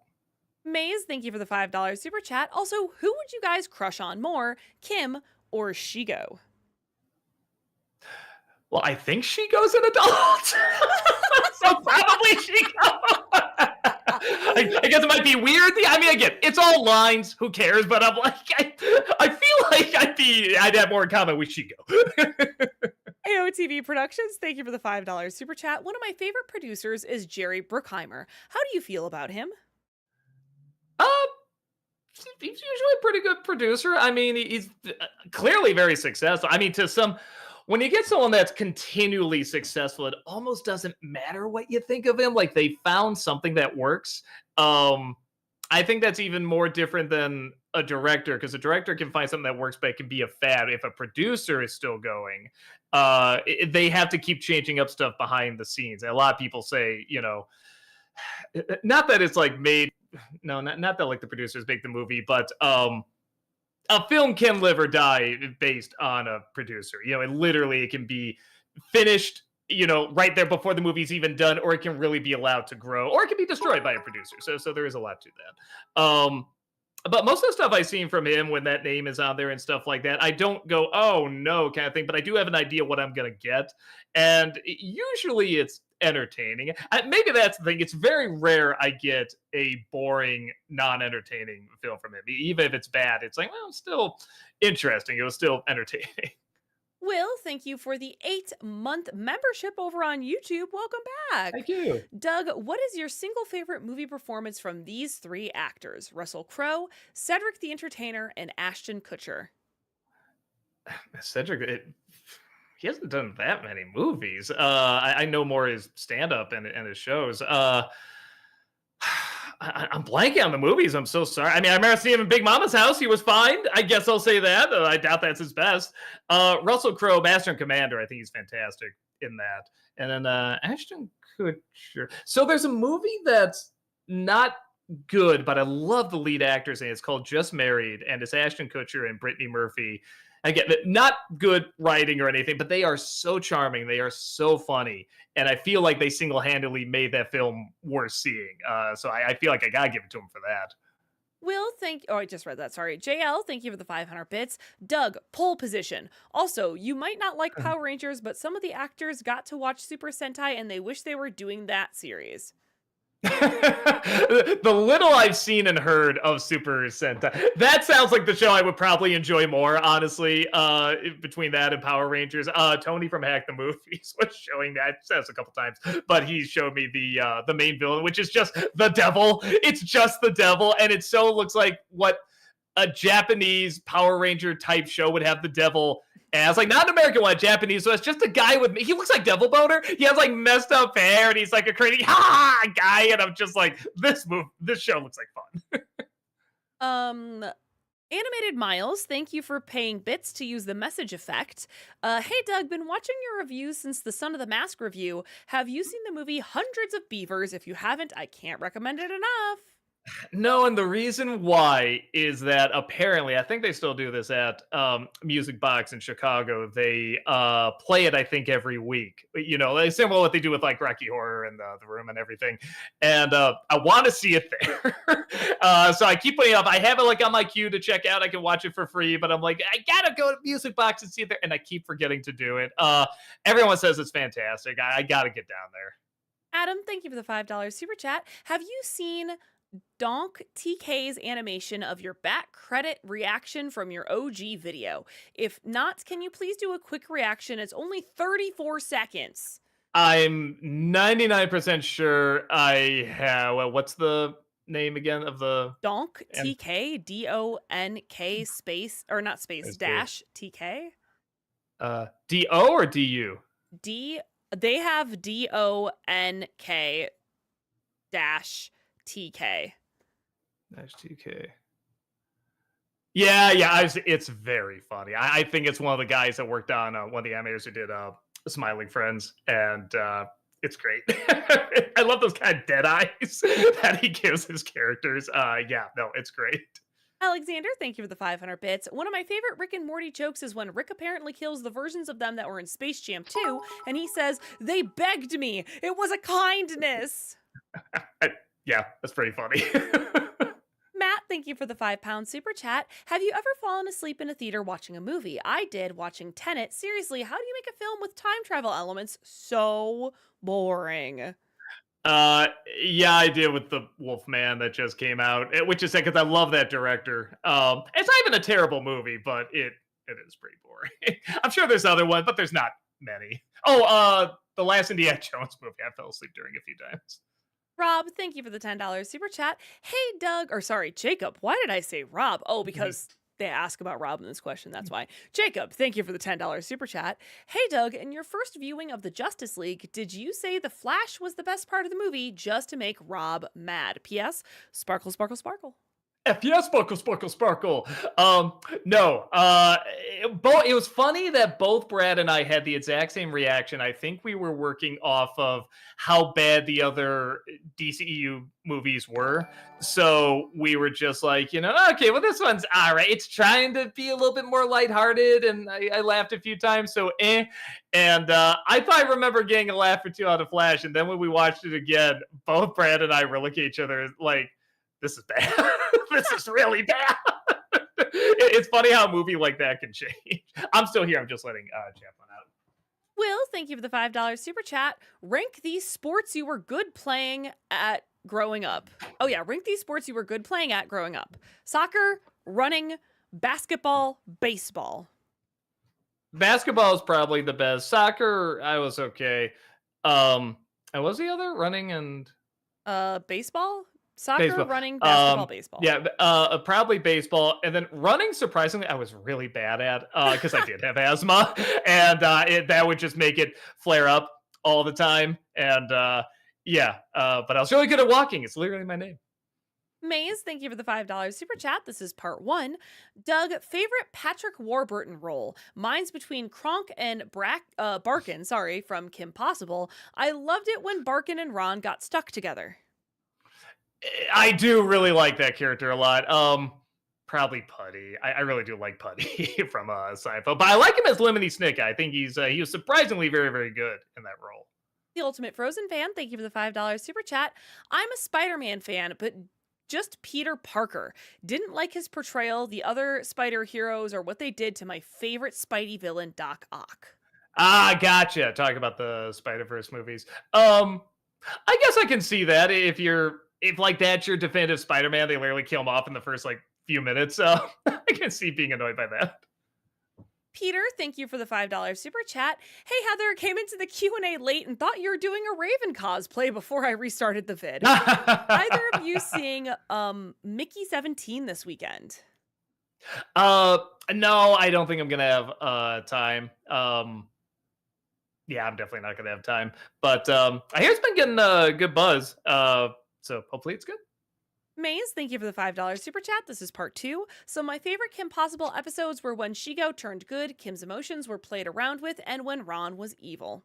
S1: Maze, thank you for the $5 super chat. Also, who would you guys crush on more, Kim or Shigo?
S3: Well, I think she goes an adult. So probably she goes. I guess it might be weird. I mean, again, it's all lines. Who cares? But I'm like, I feel like I'd have more in common with Shigo.
S1: AOTV Productions, thank you for the $5 super chat. One of my favorite producers is Jerry Bruckheimer. How do you feel about him?
S3: um, he's usually a pretty good producer. I mean, he's clearly very successful. I mean, when you get someone that's continually successful, it almost doesn't matter what you think of him. Like they found something that works. Um, I think that's even more different than a director because a director can find something that works, but it can be a fad. If a producer is still going, they have to keep changing up stuff behind the scenes. And a lot of people say, not that it's like made no, not that like the producers make the movie, but a film can live or die based on a producer. It can be finished, right there before the movie's even done, or it can really be allowed to grow, or it can be destroyed by a producer. So there is a lot to that. But most of the stuff I've seen from him when that name is on there and stuff like that, I don't go, oh no, kind of thing, but I do have an idea what I'm going to get. And usually it's entertaining. Maybe that's the thing. It's very rare I get a boring, non entertaining film from him. Even if it's bad, it's like, well, it's still interesting. It was still entertaining.
S1: Will, thank you for the 8-month membership over on YouTube. Welcome back.
S3: Thank you.
S1: Doug, what is your single favorite movie performance from these three actors? Russell Crowe, Cedric the Entertainer, and Ashton Kutcher.
S3: Cedric, he hasn't done that many movies. I know more his stand up and his shows. I'm blanking on the movies. I'm so sorry. I mean, I remember seeing him in Big Mama's House. He was fine. I guess I'll say that. I doubt that's his best. Russell Crowe, Master and Commander. I think he's fantastic in that. And then Ashton Kutcher. So there's a movie that's not good, but I love the lead actors in it. It's called Just Married, and it's Ashton Kutcher and Brittany Murphy. Again, not good writing or anything, but they are so charming. They are so funny. And I feel like they single handedly made that film worth seeing. So I feel like I got to give it to them for that.
S1: Will, I just read that. Sorry. JL, thank you for the 500 bits. Doug, pole position. Also, you might not like Power Rangers, but some of the actors got to watch Super Sentai and they wish they were doing that series.
S3: The little I've seen and heard of Super Sentai, that sounds like the show I would probably enjoy more, honestly. Between that and Power Rangers, Tony from Hack the Movies was showing me. I've said this a couple times, but he showed me the main villain, which is just the devil. It's just the devil, and it so looks like what a Japanese Power Ranger type show would have the devil. And I was like, not an American one, Japanese. So it's just a guy with me. He looks like Devil Boner. He has like messed up hair, and he's like a crazy guy. And I'm just like, this show looks like fun.
S1: Animated Miles, thank you for paying bits to use the message effect. Hey Doug, been watching your reviews since the Son of the Mask review. Have you seen the movie Hundreds of Beavers? If you haven't, I can't recommend it enough.
S3: No, and the reason why is that apparently, I think they still do this at Music Box in Chicago. They play it, I think, every week. They similar to what they do with like Rocky Horror and the Room and everything. And I want to see it there, so I keep putting it up. I have it like on my queue to check out. I can watch it for free, but I'm like, I gotta go to Music Box and see it there, and I keep forgetting to do it. Everyone says it's fantastic. I gotta get down there.
S1: Adam, thank you for the $5 super chat. Have you seen Donk TK's animation of your back credit reaction from your OG video? If not, can you please do a quick reaction? It's only 34 seconds.
S3: I'm 99% sure I have. What's the name again of the
S1: Donk,
S3: and
S1: TK, DONK space, or not space,
S3: space?
S1: dash TK.
S3: D-O or D-U?
S1: D, they have DONK dash TK.
S3: Dash TK. Yeah, yeah, it's very funny. I think it's one of the guys that worked on one of the animators who did Smiling Friends, and it's great. I love those kind of dead eyes that he gives his characters. Yeah, no, it's great.
S1: Alexander, thank you for the 500 bits. One of my favorite Rick and Morty jokes is when Rick apparently kills the versions of them that were in Space Jam 2, and he says, "They begged me. It was a kindness."
S3: I, yeah, that's pretty funny.
S1: Matt, thank you for the £5 super chat. Have you ever fallen asleep in a theater watching a movie? I did watching Tenet. Seriously, how do you make a film with time travel elements so boring?
S3: Uh, yeah, I did with the Wolfman that just came out, which is sad because I love that director. It's not even a terrible movie, but it is pretty boring. I'm sure there's other ones, but there's not many. Oh, the last Indiana Jones movie, I fell asleep during a few times.
S1: Rob, thank you for the $10 super chat. Hey, Doug, or sorry, Jacob. Why did I say Rob? Oh, because they ask about Rob in this question. That's why. Jacob, thank you for the $10 super chat. Hey, Doug, in your first viewing of the Justice League, did you say the Flash was the best part of the movie just to make Rob mad? P.S. Sparkle, sparkle, sparkle.
S3: FPS sparkle sparkle sparkle. No. It was funny that both Brad and I had the exact same reaction. I think we were working off of how bad the other DCEU movies were. So we were just like, okay, well, this one's all right. It's trying to be a little bit more lighthearted, and I laughed a few times, so eh. And I thought I remember getting a laugh or two out of Flash, and then when we watched it again, both Brad and I were looking at each other like, this is bad. This is really bad. It's funny how a movie like that can change. I'm still here. I'm just letting Chaplin out.
S1: Will, thank you for the $5 super chat. Rank these sports you were good playing at growing up. Oh, yeah. Rank these sports you were good playing at growing up: soccer, running, basketball, baseball.
S3: Basketball is probably the best. Soccer, I was okay. And was the other running and
S1: Baseball? Soccer,
S3: baseball?
S1: running, basketball, baseball.
S3: Yeah, probably baseball, and then running. Surprisingly, I was really bad at because I did have asthma, and that would just make it flare up all the time. And yeah, but I was really good at walking. It's literally my name.
S1: Maze, thank you for the $5 super chat. This is part one. Doug, favorite Patrick Warburton role? Mine's between Kronk and Barkin, from Kim Possible. I loved it when Barkin and Ron got stuck together.
S3: I do really like that character a lot. Probably Putty. I really do like Putty from Seinfeld, but I like him as Lemony Snicket. I think he was surprisingly very, very good in that role.
S1: The Ultimate Frozen fan, thank you for the $5 super chat. I'm a Spider-Man fan, but just Peter Parker. Didn't like his portrayal, the other Spider heroes, or what they did to my favorite Spidey villain, Doc Ock.
S3: Ah, gotcha. Talk about the Spider-Verse movies. I guess I can see that if like that's your definitive Spider-Man, they literally kill him off in the first like few minutes. So I can see being annoyed by that.
S1: Peter, thank you for the $5 super chat. Hey, Heather, came into the Q&A late and thought you were doing a Raven cosplay before I restarted the vid. Either of you seeing Mickey 17 this weekend?
S3: No, I don't think I'm gonna have time. Yeah, I'm definitely not gonna have time. But I hear it's been getting a good buzz. So hopefully it's good.
S1: Maze, thank you for the $5 super chat. This is part two. So my favorite Kim Possible episodes were when Shigo turned good, Kim's emotions were played around with, and when Ron was evil.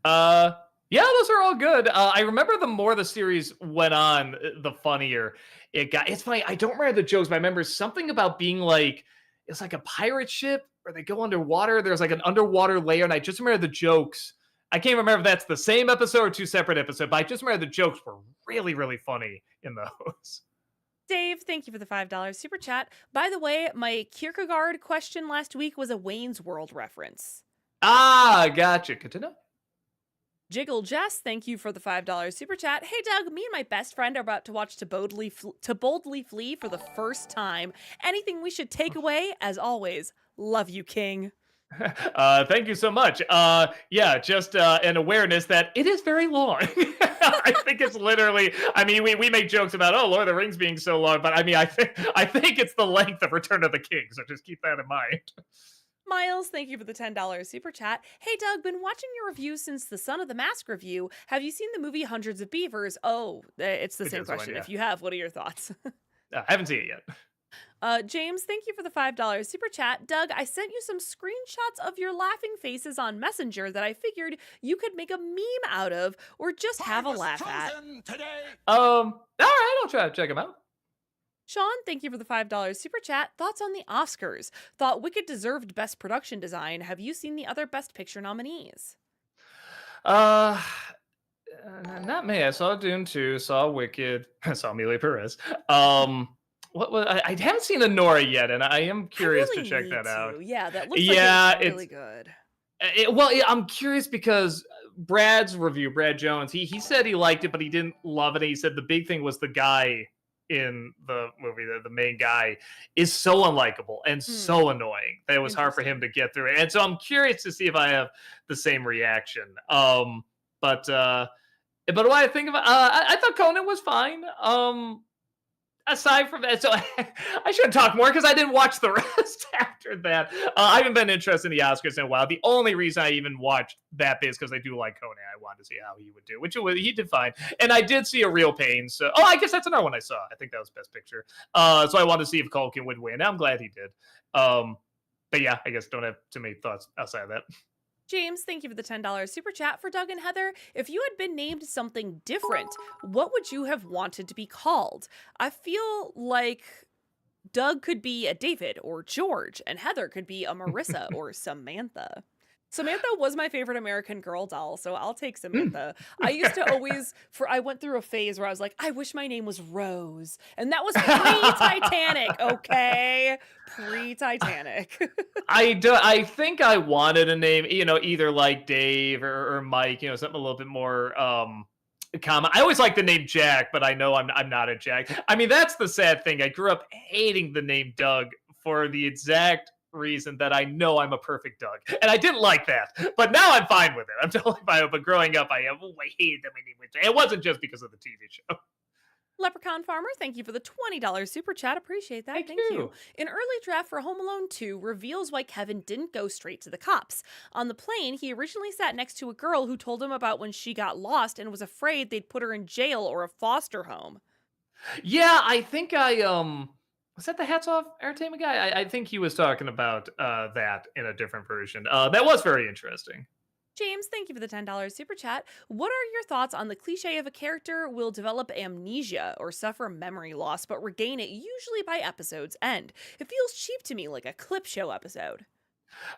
S3: Yeah, those are all good. I remember the more the series went on, the funnier it got. It's funny. I don't remember the jokes, but I remember something about being like, it's like a pirate ship where they go underwater. There's like an underwater layer, and I just remember the jokes. I can't remember if that's the same episode or two separate episodes, but I just remember the jokes were really, really funny in those.
S1: Dave, thank you for the $5 super chat. By the way, my Kierkegaard question last week was a Wayne's World reference.
S3: Ah, gotcha. Good to know.
S1: Jiggle Jess, thank you for the $5 super chat. Hey Doug, me and my best friend are about to watch To Boldly Flee for the first time. Anything we should take away? As always, love you, King.
S3: Thank you so much. Yeah, just an awareness that it is very long. I think it's literally. I mean, we make jokes about Lord of the Rings being so long, but I mean, I think it's the length of Return of the King. So just keep that in mind.
S1: Miles, thank you for the $10 super chat. Hey Doug, been watching your reviews since the Son of the Mask review. Have you seen the movie Hundreds of Beavers? Oh, it's the
S3: Which
S1: same
S3: is the one,
S1: question.
S3: yeah.
S1: If you have, what are your thoughts?
S3: I haven't seen it yet.
S1: James, thank you for the $5 super chat. Doug, I sent you some screenshots of your laughing faces on Messenger that I figured you could make a meme out of or just have a laugh at.
S2: Today.
S3: All right, I'll try to check them out.
S1: Sean, thank you for the $5 super chat. Thoughts on the Oscars? Thought Wicked deserved Best Production Design. Have you seen the other Best Picture nominees?
S3: Uh, Not me. I saw Dune 2, saw Wicked, I saw Amelia Perez. What was I haven't seen Nora yet, and I am
S1: I
S3: curious to
S1: really
S3: check
S1: need
S3: that out.
S1: to. Yeah, that looks like
S3: Yeah,
S1: it's really good.
S3: well, yeah, I'm curious because Brad's review, Brad Jones, he said he liked it, but he didn't love it. He said the big thing was the guy in the movie, the main guy, is so unlikable and
S1: Hmm.
S3: so annoying that it was hard for him to
S1: Interesting.
S3: get through it. And so I'm curious to see if I have the same reaction. But but what I think about, I thought Conan was fine. Aside from that, so I should talk more because I didn't watch the rest after that. I haven't been interested in the Oscars in a while. The only reason I even watched that bit is because I do like Conan. I wanted to see how he would do, he did fine. And I did see A Real Pain. So, I guess that's another one I saw. I think that was Best Picture. So I wanted to see if Culkin would win. I'm glad he did. But yeah, I guess don't have too many thoughts outside of that.
S1: James, thank you for the $10 super chat. For Doug and Heather, if you had been named something different, what would you have wanted to be called? I feel like Doug could be a David or George, and Heather could be a Marissa or Samantha. Samantha was my favorite American Girl doll, so I'll take Samantha. I used to always, I went through a phase where I was like, I wish my name was Rose. And that was pre-Titanic, okay? Pre-Titanic.
S3: I think I wanted a name, either like Dave or Mike, something a little bit more common. I always like the name Jack, but I know I'm not a Jack. I mean, that's the sad thing. I grew up hating the name Doug for the exact reason that I know I'm a perfect Doug, and I didn't like that. But now I'm fine with it. I'm totally fine. But growing up, I hated that my name was Jack. It wasn't just because of the TV show.
S1: Leprechaun Farmer, thank you for the $20 super chat. Appreciate that.
S3: Thank
S1: Thank you.
S3: you.
S1: An early draft for Home Alone 2 reveals why Kevin didn't go straight to the cops. On the plane, he originally sat next to a girl who told him about when she got lost and was afraid they'd put her in jail or a foster home.
S3: Yeah, I think I was that the Hats Off Entertainment guy? I think he was talking about that in a different version. That was very interesting.
S1: James, thank you for the $10 super chat. What are your thoughts on the cliche of a character will develop amnesia or suffer memory loss but regain it usually by episode's end? It feels cheap to me, like a clip show episode.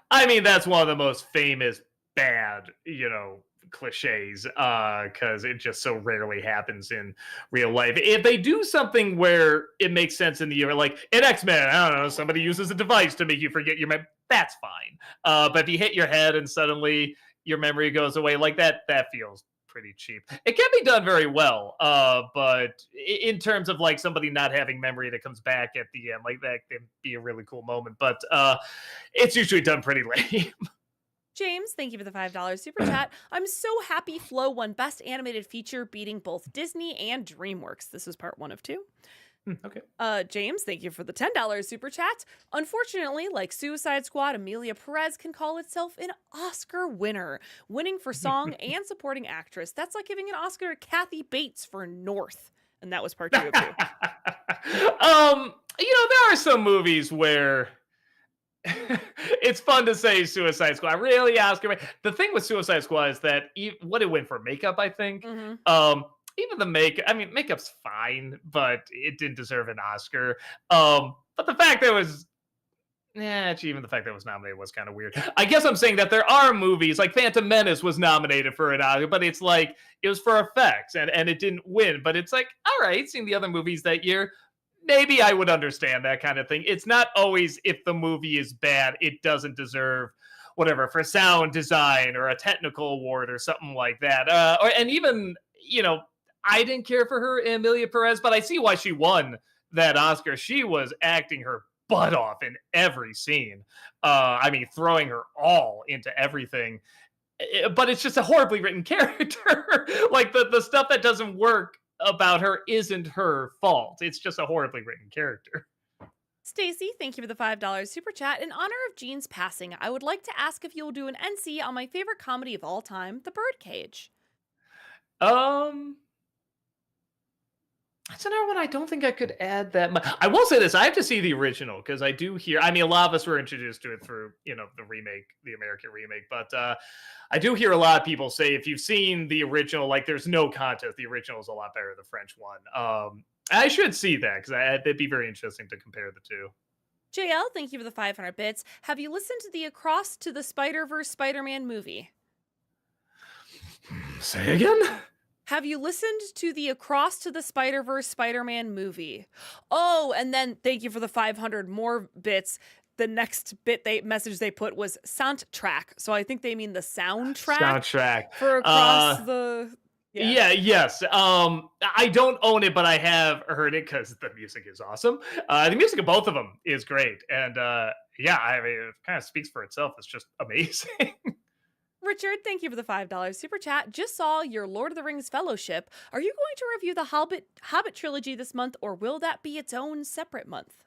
S3: I mean, that's one of the most famous bad, cliches, because it just so rarely happens in real life. If they do something where it makes sense in the year, like in X-Men, I don't know, somebody uses a device to make you forget your memory, that's fine. But if you hit your head and suddenly your memory goes away, like that feels pretty cheap. It can be done very well, but in terms of like somebody not having memory that comes back at the end, like that can be a really cool moment. But it's usually done pretty lame.
S1: James, thank you for the $5 super chat. I'm so happy Flow won Best Animated Feature, beating both Disney and DreamWorks. This is part 1 of 2.
S3: Okay.
S1: James, thank you for the $10 super chat. Unfortunately, like Suicide Squad, Amelia Perez can call itself an Oscar winner, winning for song and supporting actress. That's like giving an Oscar to Kathy Bates for North. And that was part 2 of 2.
S3: There are some movies where it's fun to say Suicide Squad. Really, Oscar? The thing with Suicide Squad is that what it went for makeup, I think.
S1: Mm-hmm.
S3: Even the makeup, I mean, makeup's fine, but it didn't deserve an Oscar. But the fact that it was, actually, even the fact that it was nominated was kind of weird. I guess I'm saying that there are movies like Phantom Menace was nominated for an Oscar, but it's like it was for effects and it didn't win. But it's like, all right, seeing the other movies that year, maybe I would understand that kind of thing. It's not always if the movie is bad, it doesn't deserve whatever for sound design or a technical award or something like that. And even, I didn't care for her, Amelia Perez, but I see why she won that Oscar. She was acting her butt off in every scene. I mean, throwing her all into everything. But it's just a horribly written character. Like the stuff that doesn't work about her isn't her fault. It's just a horribly written character.
S1: Stacy, thank you for the $5 super chat. In honor of Jean's passing, I would like to ask if you will do an NC on my favorite comedy of all time, The Birdcage.
S3: Um, that's another one I don't think I could add that much. I will say this: I have to see the original because I do hear. I mean, a lot of us were introduced to it through the remake, the American remake, but I do hear a lot of people say if you've seen the original, like there's no contest. The original is a lot better than the French one. I should see that because it'd be very interesting to compare the two.
S1: JL, thank you for the 500 bits. Have you listened to the Across to the Spider-Verse Spider-Man movie?
S3: Say again?
S1: Have you listened to the Across to the Spider-Verse Spider-Man movie? Oh, and then thank you for the 500 more bits. The next message they put was soundtrack. So I think they mean the
S3: Soundtrack.
S1: for Across the...
S3: Yeah. Yes. I don't own it, but I have heard it because the music is awesome. The music of both of them is great. And yeah, I mean, it kind of speaks for itself. It's just amazing.
S1: Richard, thank you for the $5 super chat. Just saw your Lord of the Rings Fellowship. Are you going to review the Hobbit trilogy this month, or will that be its own separate month?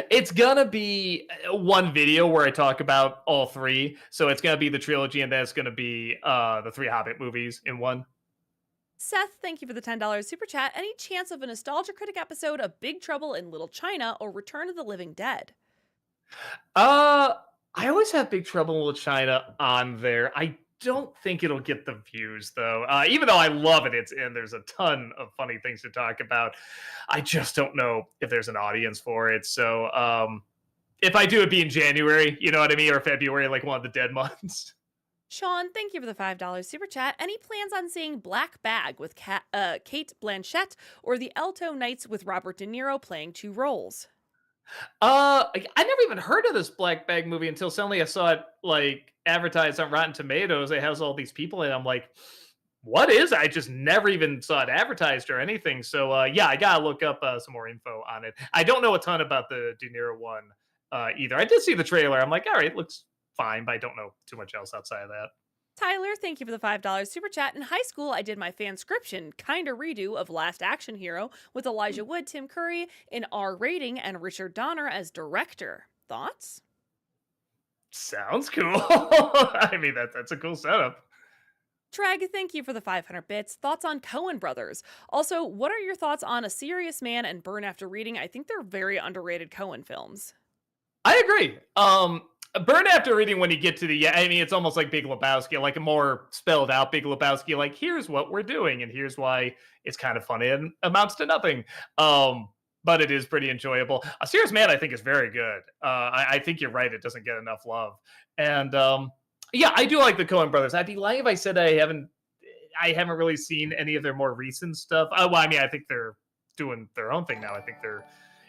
S3: It's gonna be one video where I talk about all three. So it's gonna be the trilogy, and then it's gonna be the three Hobbit movies in one.
S1: Seth, thank you for the $10 super chat. Any chance of a Nostalgia Critic episode of Big Trouble in Little China or Return of the Living Dead?
S3: I always have Big Trouble in Little China on there. I don't think it'll get the views though. Even though I love it, and there's a ton of funny things to talk about. I just don't know if there's an audience for it. So if I do, it'd be in January, you know what I mean, or February, like one of the dead months.
S1: Sean, thank you for the $5 super chat. Any plans on seeing Black Bag with Kate Blanchett or The Alto Knights with Robert De Niro playing two roles?
S3: I never even heard of this Black Bag movie until suddenly I saw it like advertised on Rotten Tomatoes. It has all these people in it. I'm like, what is it? I just never even saw it advertised or anything. So yeah, I gotta look up some more info on it. I don't know a ton about the De Niro one either. I did see the trailer. I'm like, all right, it looks fine, but I don't know too much else outside of that.
S1: Tyler, thank you for the $5 super chat. In high school, I did my fanscription kind of redo of Last Action Hero with Elijah Wood, Tim Curry in R rating, and Richard Donner as director. Thoughts?
S3: Sounds cool. I mean, that's a cool setup.
S1: Treg, thank you for the 500 bits. Thoughts on Coen Brothers? Also, what are your thoughts on A Serious Man and Burn After Reading? I think they're very underrated Coen films.
S3: I agree. Burn After Reading, when you get to I mean, it's almost like Big Lebowski, like a more spelled out Big Lebowski, like here's what we're doing and here's why it's kind of funny and amounts to nothing. But it is pretty enjoyable. A Serious Man, I think, is very good. I think you're right; it doesn't get enough love. And yeah, I do like the Coen Brothers. I'd be lying if I said I haven't really seen any of their more recent stuff. Well, I mean, I think they're doing their own thing now. I think they're.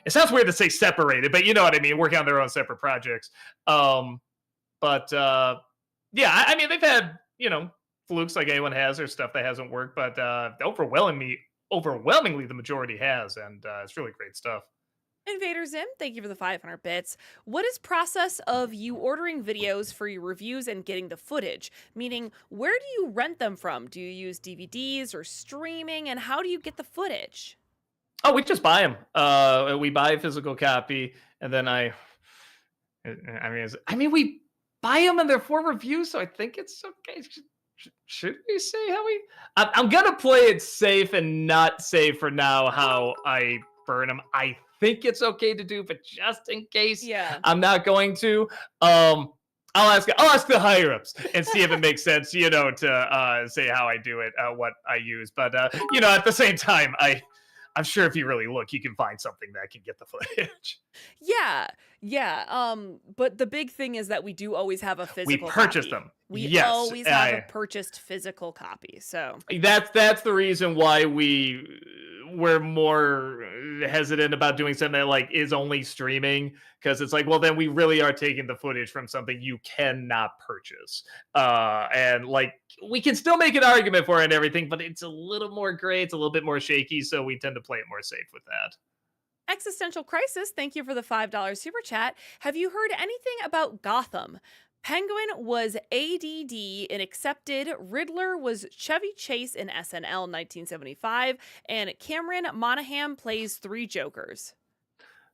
S3: It sounds weird to say separated, but you know what I mean, working on their own separate projects. But yeah, I mean, they've had, flukes like anyone has or stuff that hasn't worked, but overwhelmingly, the majority has, and it's really great stuff.
S1: Invader Zim, thank you for the 500 bits. What is process of you ordering videos for your reviews and getting the footage? Meaning, where do you rent them from? Do you use DVDs or streaming, and how do you get the footage?
S3: Oh, we just buy them. We buy a physical copy, and then we buy them and they're for review, so I think it's okay. Should we say how we? I'm gonna play it safe and not say for now how I burn them. I think it's okay to do, but just in case,
S1: yeah,
S3: I'm not going to. I'll ask the higher ups and see if it makes sense, to say how I do it, what I use. But at the same time, I'm sure if you really look, you can find something that can get the footage.
S1: Yeah. But the big thing is that we do always have a physical.
S3: We purchase
S1: copy.
S3: them.
S1: We always have a purchased physical copy. So
S3: that's the reason why we're more hesitant about doing something that like is only streaming, because it's like, well, then we really are taking the footage from something you cannot purchase, and like we can still make an argument for it and everything, but it's a little more gray, it's a little bit more shaky, so we tend to play it more safe with that.
S1: Existential Crisis, thank you for the $5 super chat. Have you heard anything about Gotham? Penguin was ADD in Accepted, Riddler was Chevy Chase in SNL 1975, and Cameron Monaghan plays three Jokers.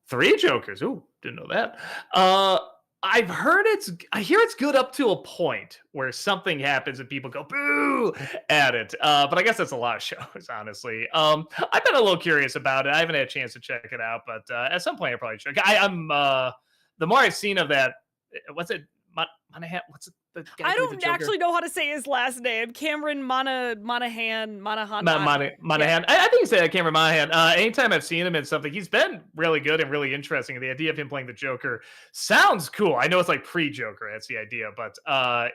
S3: Three Jokers. Ooh, didn't know that. I hear it's good up to a point where something happens and people go boo at it. But I guess that's a lot of shows, honestly. I've been a little curious about it. I haven't had a chance to check it out, but at some point I probably should. I'm the more I've seen of that. What's it? Monahan? What's it? The guy
S1: I
S3: who played the
S1: don't
S3: Joker?
S1: actually know how to say his last name. Cameron Monaghan.
S3: Monahan. I think you say that, Cameron Monahan. Anytime I've seen him in something, he's been really good and really interesting. And the idea of him playing the Joker sounds cool. I know it's like pre-Joker. That's the idea. But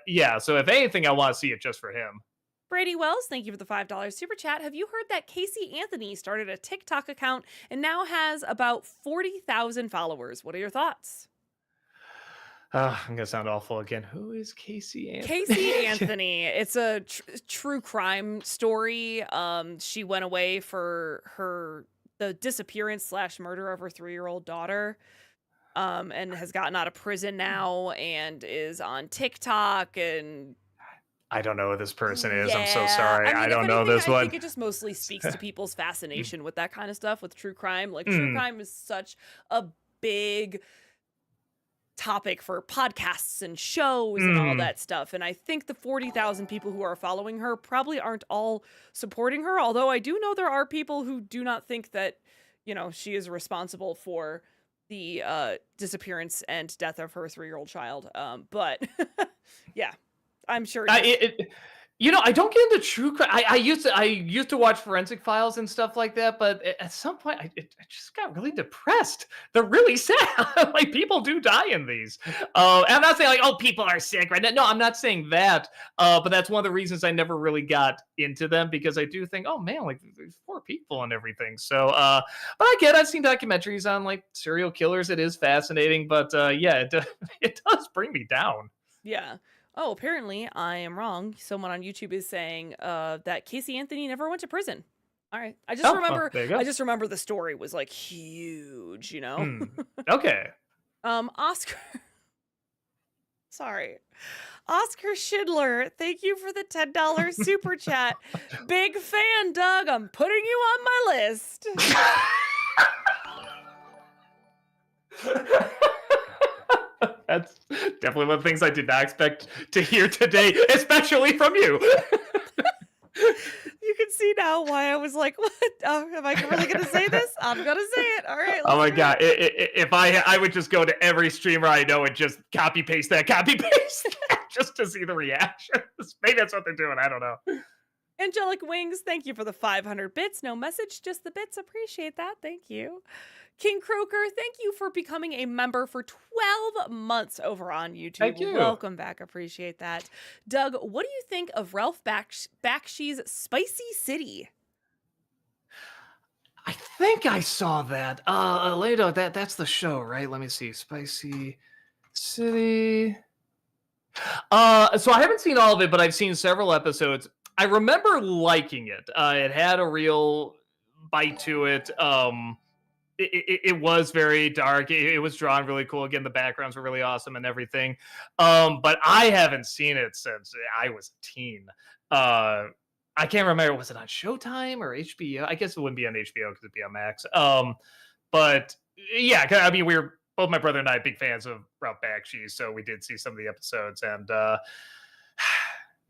S3: yeah, so if anything, I want to see it just for him.
S1: Brady Wells, thank you for the $5 super chat. Have you heard that Casey Anthony started a TikTok account and now has about 40,000 followers? What are your thoughts?
S3: I'm gonna sound awful again. Who is Casey Anthony?
S1: Casey Anthony. It's a true crime story. She went away for the disappearance / murder of her 3-year-old daughter. And has gotten out of prison now and is on TikTok and
S3: I don't know who this person is.
S1: yeah.
S3: I'm so sorry.
S1: I mean,
S3: I don't
S1: if
S3: know
S1: anything,
S3: this
S1: I
S3: one.
S1: think it just mostly speaks to people's fascination with that kind of stuff, with true crime. Like true crime is such a big topic for podcasts and shows and all that stuff. And I think the 40,000 people who are following her probably aren't all supporting her. Although I do know there are people who do not think that, she is responsible for the disappearance and death of her 3-year-old child. But yeah, I'm sure.
S3: I don't get into true crime. I used to watch Forensic Files and stuff like that, but at some point I just got really depressed. They're really sad. Like people do die in these. And I'm not saying like, oh, people are sick right now. No, I'm not saying that. But that's one of the reasons I never really got into them, because I do think, oh man, like there's 4 people and everything. So, but I've seen documentaries on like serial killers. It is fascinating, but yeah, it does bring me down.
S1: Yeah. Oh, apparently I am wrong. Someone on YouTube is saying that Casey Anthony never went to prison. All right. I just remember the story was like huge,
S3: Okay.
S1: Oscar. Sorry. Oscar Schindler, thank you for the $10 super chat. Big fan, Doug. I'm putting you on my list.
S3: That's definitely one of the things I did not expect to hear today, especially from you.
S1: You can see now why I was like, what? Am I really going to say this? I'm going to say it. All right.
S3: Oh my God. If I would just go to every streamer I know and just copy paste that just to see the reactions. Maybe that's what they're doing. I don't know.
S1: Angelic Wings, thank you for the 500 bits. No message, just the bits. Appreciate that. Thank you. King Croker, thank you for becoming a member for 12 months over on YouTube.
S3: Thank you.
S1: Welcome back. Appreciate that. Doug, what do you think of Ralph Bakshi's Spicy City?
S3: I think I saw that. Later, that's the show, right? Let me see. Spicy City. So I haven't seen all of it, but I've seen several episodes. I remember liking it. It had a real bite to it. It was very dark. It was drawn really cool. Again, the backgrounds were really awesome and everything. But I haven't seen it since I was a teen. I can't remember. Was it on Showtime or HBO? I guess it wouldn't be on HBO because it'd be on Max. But yeah, I mean, both my brother and I big fans of Ralph Bakshi, so we did see some of the episodes, and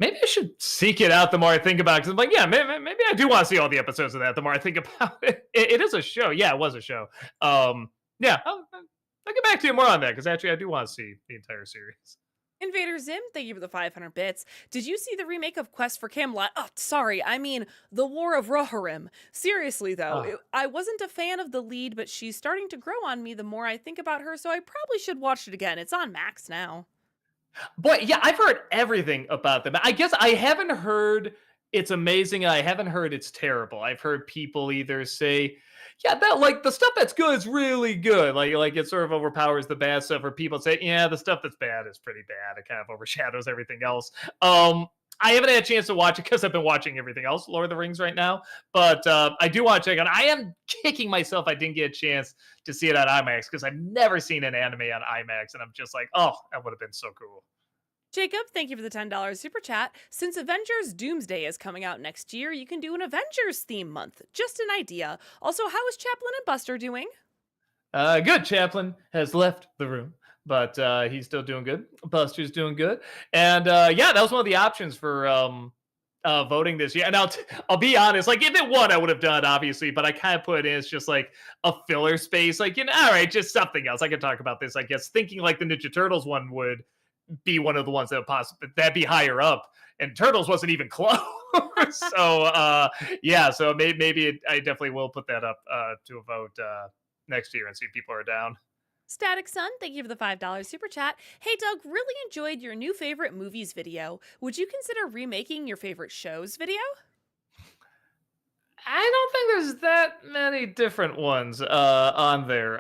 S3: maybe I should seek it out the more I think about it. Because I'm like, yeah, maybe I do want to see all the episodes of that the more I think about it. It is a show. Yeah, it was a show. Yeah, I'll get back to you more on that, because actually I do want to see the entire series.
S1: Invader Zim, thank you for the 500 bits. Did you see the remake of Quest for Camelot? Oh, sorry, I mean The War of Rohirrim. Seriously, though, I wasn't a fan of the lead, but she's starting to grow on me the more I think about her, so I probably should watch it again. It's on Max now.
S3: But yeah, I've heard everything about them. I guess I haven't heard it's amazing. I haven't heard it's terrible. I've heard people either say, yeah, that like the stuff that's good is really good. Like it sort of overpowers the bad stuff, or people say, yeah, the stuff that's bad is pretty bad. It kind of overshadows everything else. I haven't had a chance to watch it because I've been watching everything else, Lord of the Rings right now. But I do want to check it out. I am kicking myself I didn't get a chance to see it on IMAX because I've never seen an anime on IMAX, and I'm just like, oh, that would have been so cool.
S1: Jacob, thank you for the $10 super chat. Since Avengers Doomsday is coming out next year, you can do an Avengers theme month. Just an idea. Also, how is Chaplin and Buster doing?
S3: Good. Chaplin has left the room, but he's still doing good. Buster's doing good, and yeah, that was one of the options for voting this year. And I'll be honest, like if it won, I would have done obviously, but I kind of put it in as just like a filler space, like all right, just something else. I can talk about this, I guess. Thinking like the Ninja Turtles one would be one of the ones that would possibly that'd be higher up, and Turtles wasn't even close. So yeah, so I definitely will put that up to a vote next year and see if people are down.
S1: Static Sun, thank you for the $5 super chat. Hey Doug, really enjoyed your new favorite movies video. Would you consider remaking your favorite shows video?
S3: I don't think there's that many different ones on there.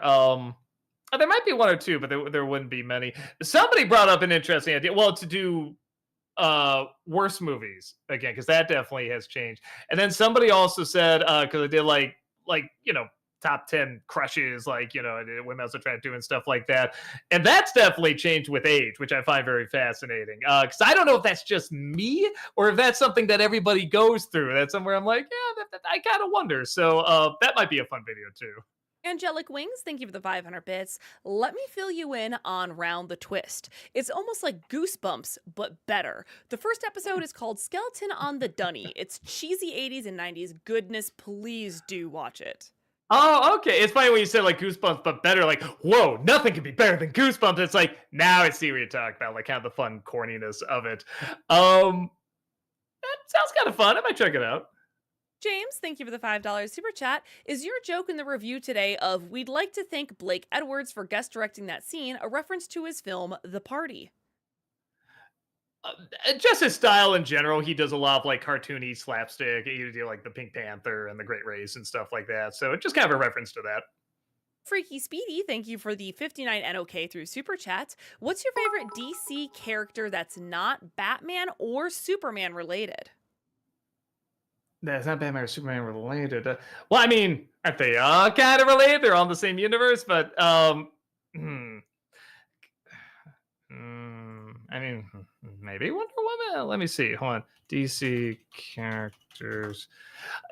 S3: There might be one or two, but there wouldn't be many. Somebody brought up an interesting idea. Well, to do worse movies again, because that definitely has changed. And then somebody also said because I did like top 10 crushes, like women also try to do and stuff like that, and that's definitely changed with age, which I find very fascinating, because I don't know if that's just me or if that's something that everybody goes through. That's somewhere I'm like, yeah, I kind of wonder. So that might be a fun video too.
S1: Angelic Wings, thank you for the 500 bits. Let me fill you in on Round the Twist. It's almost like Goosebumps, but better. The first episode is called Skeleton on the Dunny. It's cheesy 80s and 90s goodness. Please do watch it.
S3: Oh, okay. It's funny when you said like Goosebumps, but better. Like, whoa, nothing can be better than Goosebumps. It's like now I see what you're talking about, like kind of the fun corniness of it. That sounds kind of fun. I might check it out.
S1: James, thank you for the $5 super chat. Is your joke in the review today of "We'd like to thank Blake Edwards for guest directing that scene" a reference to his film The Party?
S3: Just his style in general. He does a lot of like cartoony slapstick. He do like the Pink Panther and the Great Race and stuff like that. So it's just kind of a reference to that.
S1: Freaky Speedy, thank you for the 59 NOK through super chat. What's your favorite DC character that's not Batman or Superman related?
S3: That's not Batman or Superman related. Well, I mean, aren't they kind of related? They're all in the same universe, but hmm. I mean, maybe Wonder Woman. Let me see. Hold on. DC characters.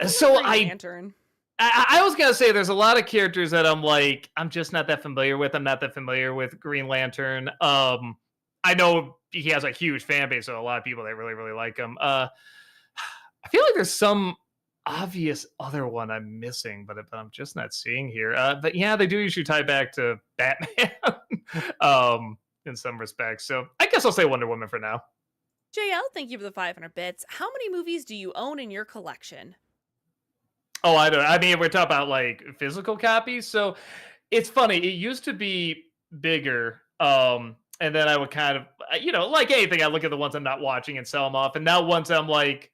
S3: So
S1: Green Lantern.
S3: I was gonna say there's a lot of characters that I'm just not that familiar with. I'm not that familiar with Green Lantern. I know he has a huge fan base, so a lot of people that really really like him. I feel like there's some obvious other one I'm missing, but I'm just not seeing here. But yeah, they do usually tie back to Batman. In some respects. So I guess I'll say Wonder Woman for now.
S1: JL, thank you for the 500 bits. How many movies do you own in your collection?
S3: Oh, I don't. I mean, we're talking about like physical copies. So it's funny. It used to be bigger. And then I would kind of, like anything, I look at the ones I'm not watching and sell them off. And now once I'm like,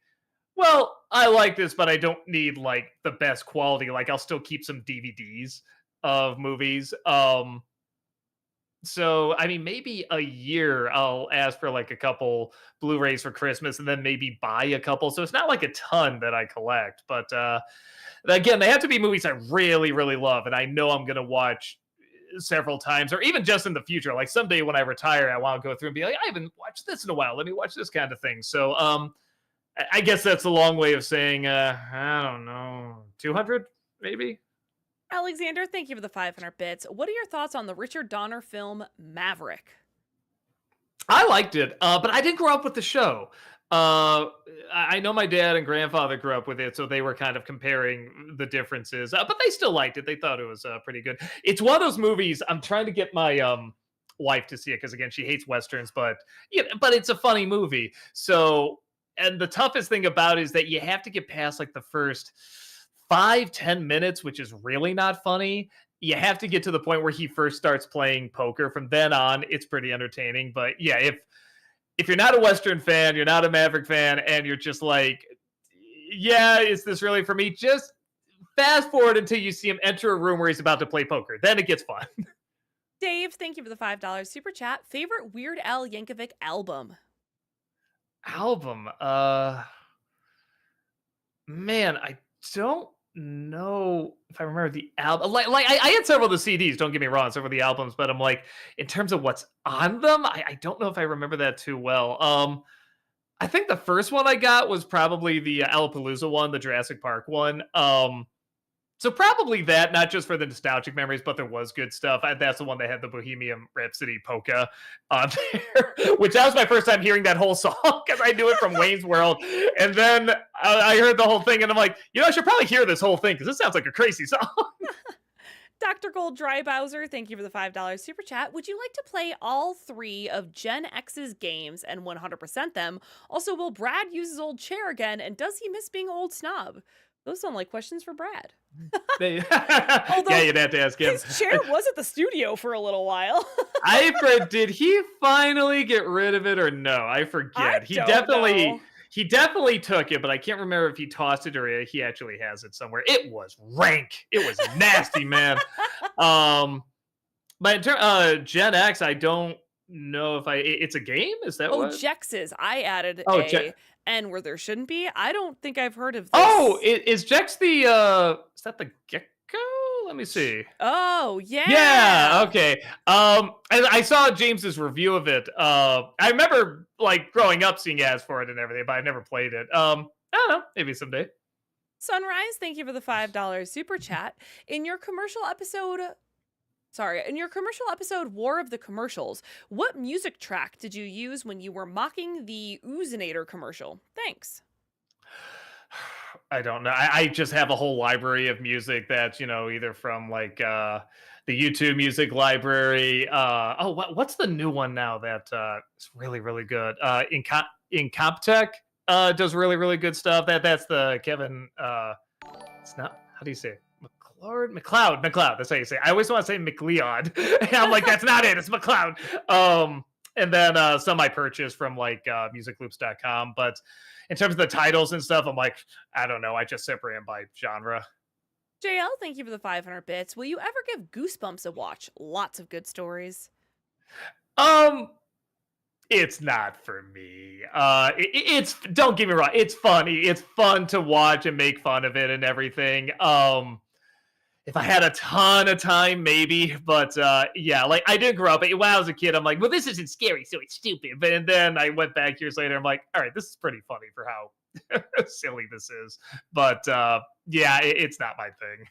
S3: well, I like this, but I don't need like the best quality. Like I'll still keep some DVDs of movies. So I mean, maybe a year I'll ask for like a couple Blu-rays for Christmas, and then maybe buy a couple. So it's not like a ton that I collect, but again, they have to be movies I really, really love, and I know I'm gonna watch several times, or even just in the future. Like someday when I retire, I want to go through and be like, I haven't watched this in a while. Let me watch this kind of thing. So I guess that's a long way of saying I don't know, 200 maybe.
S1: Alexander, thank you for the 500 bits. What are your thoughts on the Richard Donner film Maverick?
S3: I liked it, but I didn't grow up with the show. I know my dad and grandfather grew up with it, so they were kind of comparing the differences. But they still liked it. They thought it was pretty good. It's one of those movies. I'm trying to get my wife to see it because again, she hates westerns, but but it's a funny movie. So, and the toughest thing about it is that you have to get past like the first 5-10 minutes, which is really not funny. You have to get to the point where he first starts playing poker. From then on, it's pretty entertaining. But yeah, if you're not a Western fan, you're not a Maverick fan, and you're just like, yeah, is this really for me? Just fast forward until you see him enter a room where he's about to play poker. Then it gets fun.
S1: Dave, thank you for the $5 super chat. Favorite Weird Al Yankovic album?
S3: album. Man, I don't know if I remember the album. I had several of the CDs. Don't get me wrong, several of the albums, but I'm like, in terms of what's on them, I don't know if I remember that too well. I think the first one I got was probably the Alapalooza one, the Jurassic Park one. So probably that, not just for the nostalgic memories, but there was good stuff. That's the one that had the Bohemian Rhapsody polka on there, which that was my first time hearing that whole song because I knew it from Wayne's World. And then I heard the whole thing, and I'm like, I should probably hear this whole thing because this sounds like a crazy song.
S1: Dr. Gold Dry Bowser, thank you for the $5 super chat. Would you like to play all 3 of Gen X's games and 100% them? Also, will Brad use his old chair again, and does he miss being old snob? Those sound like questions for Brad.
S3: Yeah, you'd have to ask him.
S1: His chair was at the studio for a little while.
S3: Did he finally get rid of it or no? I forget.
S1: I don't know.
S3: He definitely took it, but I can't remember if he tossed it or he actually has it somewhere. It was rank. It was nasty, man. But in Gen X, I don't know if it's a game. Is that what?
S1: Jexes. I added
S3: Oh,
S1: N where there shouldn't be. I don't think I've heard of this.
S3: Oh, is Jex the is that the gecko? Let me see.
S1: Oh, yeah.
S3: Yeah, okay. I saw James's review of it. I remember like growing up seeing ads for it and everything, but I never played it. I don't know, maybe someday.
S1: Sunrise, thank you for the $5 super chat. In your commercial episode War of the Commercials, what music track did you use when you were mocking the Oozinator commercial? Thanks.
S3: I don't know. I just have a whole library of music that's, either from like the YouTube music library. What's the new one now that is really, really good? Incompetech does really, really good stuff. That's the Kevin it's not, how do you say it? McLeod. That's how you say it. I always want to say McLeod. And I'm like, that's not it. It's McLeod. And then some I purchased from like musicloops.com. But in terms of the titles and stuff, I'm like, I don't know. I just separate them by genre.
S1: JL, thank you for the 500 bits. Will you ever give Goosebumps a watch? Lots of good stories.
S3: It's not for me. It's don't get me wrong. It's funny. It's fun to watch and make fun of it and everything. If I had a ton of time, maybe, but yeah, like I did grow up. When I was a kid, I'm like, well, this isn't scary, so it's stupid. And then I went back years later. I'm like, all right, this is pretty funny for how silly this is. But yeah, it's not my thing.